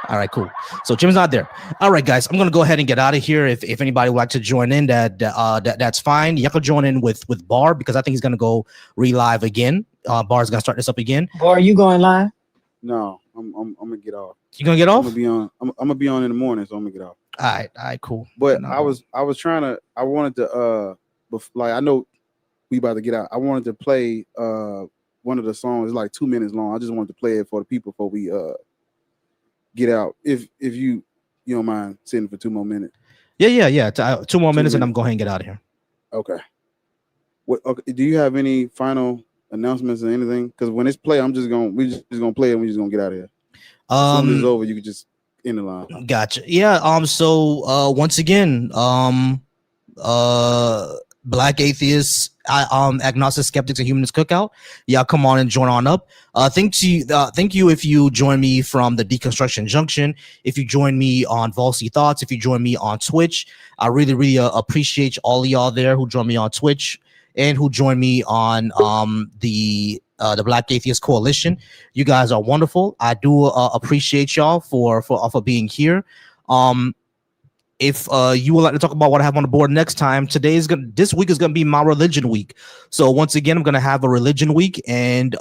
All right, cool. So Jim's not there. All right, guys, I'm gonna go ahead and get out of here. If anybody would like to join in, that's fine. You can join in with Bar because I think he's gonna go relive again. Bar's gonna start this up again. Bar, are you going live? No, I'm gonna get off. You gonna get off? I'm gonna be on in the morning, so I'm gonna get off. All right, cool. But I wanted to like I know we about to get out. I wanted to play one of the songs. It's like 2 minutes long. I just wanted to play it for the people before we get out. If you don't mind sitting for 2 more minutes. Yeah. 2 more minutes and I'm going to get out of here. Okay. Okay. Do you have any final announcements or anything? Because when it's play, we're just gonna play it and we're just gonna get out of here. As soon as it's over, you can just end the line. Gotcha. Yeah. So once again, Black Atheists, Agnostic Skeptics, and Humanists Cookout. Y'all come on and join on up. Thank you if you join me from the Deconstruction Junction. If you join me on Volcy Thoughts, if you join me on Twitch, I really appreciate all of y'all there who join me on Twitch and who join me on the Black Atheist Coalition. You guys are wonderful. I do appreciate y'all for being here. if you would like to talk about what I have on the board next time, this week is gonna be my religion week. So once again, I'm gonna have a religion week, and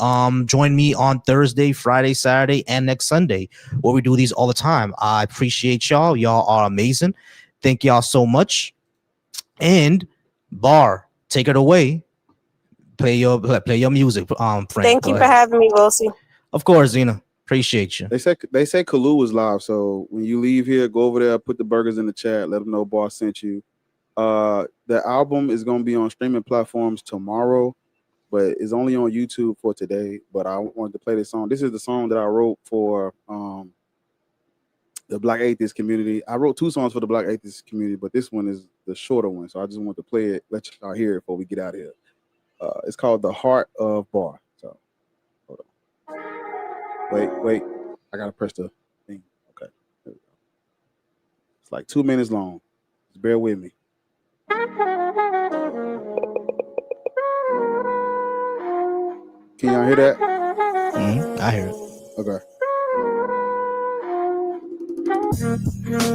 join me on Thursday, Friday, Saturday, and next Sunday, where we do these all the time. I appreciate y'all. Y'all are amazing. Thank y'all so much. And Bar, take it away. Play your music, Frank. Thank you for having me, Volcy. Of course, Zena. Appreciate you. They say Kalu was live, so when you leave here, go over there, put the burgers in the chat, let them know Bar sent you. The album is gonna be on streaming platforms tomorrow, but it's only on YouTube for today. But I wanted to play this song. This is the song that I wrote for the Black Atheist community. I wrote 2 songs for the Black Atheist community, but this one is the shorter one, so I just want to play it, let y'all hear it before we get out of here. It's called The Heart of Bar. So hold on. Wait. I gotta press the thing. Okay. There we go. It's like 2 minutes long. Just bear with me. Can y'all hear that? I hear it. Okay.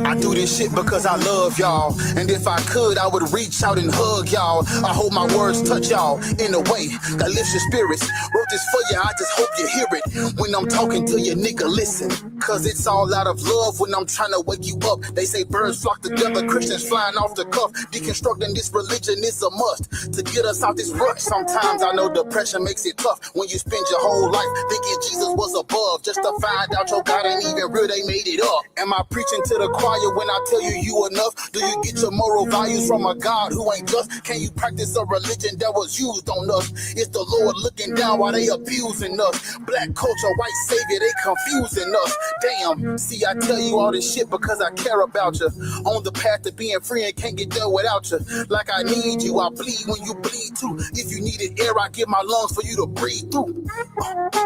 I do this shit because I love y'all, and if I could, I would reach out and hug y'all. I hope my words touch y'all in a way that lifts your spirits. Wrote this for you, I just hope you hear it when I'm talking to you, nigga, listen. Cause it's all out of love when I'm trying to wake you up. They say birds flock together, Christians flying off the cuff. Deconstructing this religion is a must to get us out this rut. Sometimes I know depression makes it tough when you spend your whole life thinking Jesus was above, just to find out your God ain't even real, they made it up. Am I preaching to the choir when I tell you enough? Do you get your moral values from a God who ain't just? Can you practice a religion that was used on us? It's the Lord looking down while they abusing us. Black culture, white savior, they confusing us. Damn, see, I tell you all this shit because I care about you. On the path to being free and can't get there without you. Like I need you, I bleed when you bleed too. If you needed air, I give my lungs for you to breathe through.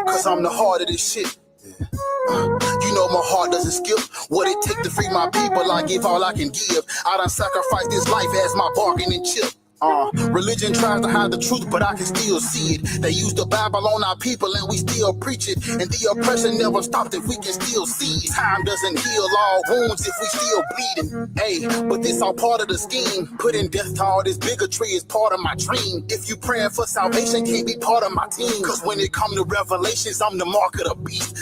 Cause I'm the heart of this shit. You know my heart doesn't skip. What it take to free my people, I give all I can give. I done sacrificed this life as my bargaining chip. Religion tries to hide the truth, but I can still see it. They use the Bible on our people and we still preach it. And the oppression never stopped if we can still see it. Time doesn't heal all wounds if we still bleeding. Hey, but this all part of the scheme. Putting death to all this bigotry is part of my dream. If you praying for salvation, can't be part of my team. Cause when it come to revelations, I'm the mark of the beast.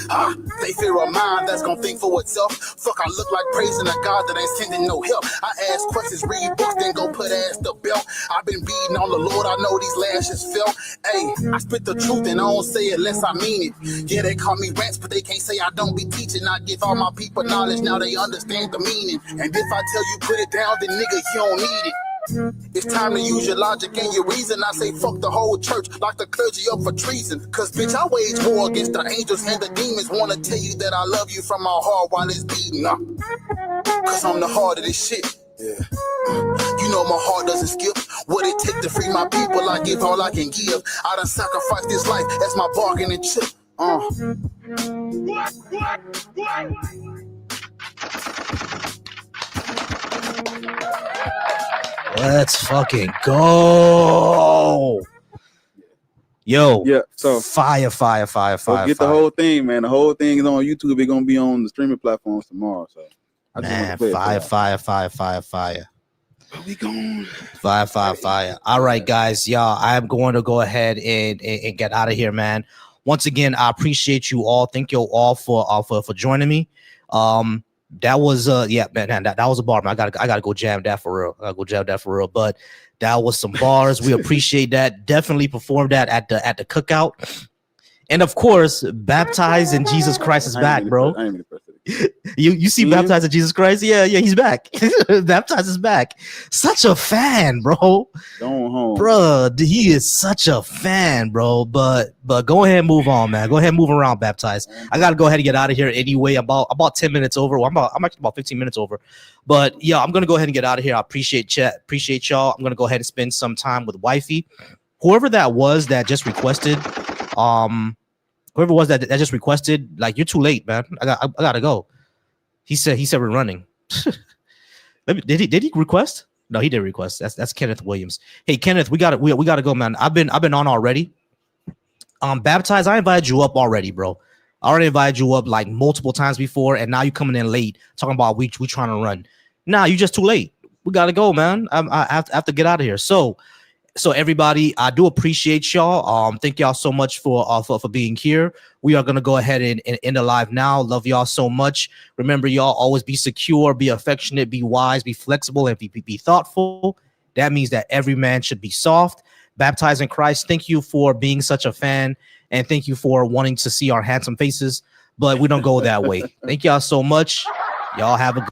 They fear a mind that's gonna think for itself. Fuck, I look like praising a God that ain't sending no help. I ask questions, read books, then go put ass to belt. I've been beating on the Lord, I know these lashes felt. Hey, I spit the truth and I don't say it unless I mean it. Yeah, they call me rants, but they can't say I don't be teaching. I give all my people knowledge, now they understand the meaning. And if I tell you put it down, then nigga, you don't need it. It's time to use your logic and your reason. I say fuck the whole church, lock the clergy up for treason. Cause bitch, I wage war against the angels and the demons. Wanna tell you that I love you from my heart while it's beating up. Cause I'm the heart of this shit. Yeah. You know my heart doesn't skip. What it take to free my people, I give all I can give. I done sacrificed this life, that's my bargaining chip. Let's fucking go. Yo, yeah, so fire. Go get the whole thing, man. The whole thing is on YouTube. It's gonna be on the streaming platforms tomorrow. So I just man, fire. Where we going? Fire. All right, guys, y'all. I'm going to go ahead and get out of here, man. Once again, I appreciate you all. Thank you all for joining me. That was man, that was a bar, man. I gotta go jam that for real. But that was some bars. We appreciate that. Definitely performed that at the cookout. And of course, Baptized in Jesus Christ is back, bro. You see Baptized in Jesus Christ? Yeah, he's back. Baptized is back. Such a fan, bro. Going home. Bro, he is such a fan, bro. But go ahead and move on, man. Go ahead and move around, Baptized. I gotta go ahead and get out of here anyway. About 10 minutes over. Well, I'm actually about 15 minutes over. But yeah, I'm gonna go ahead and get out of here. I appreciate y'all. I'm gonna go ahead and spend some time with wifey. Whoever that was that just requested, whoever was that just requested, like, you're too late, man. I gotta go. He said we're running. Did he request? No, he didn't request. That's Kenneth Williams. Hey, Kenneth, we gotta go, man. I've been on already. Baptized, I invited you up already, bro. I already invited you up like multiple times before, and now you coming in late talking about we trying to run. Nah, you just too late. We gotta go, man. I have to get out of here. So everybody, I do appreciate y'all. Thank y'all so much for being here. We are gonna go ahead and end the live now. Love y'all so much. Remember, y'all always be secure, be affectionate, be wise, be flexible, and be thoughtful. That means that every man should be soft, baptized in Christ. Thank you for being such a fan, and thank you for wanting to see our handsome faces. But we don't go that way. Thank y'all so much. Y'all have a good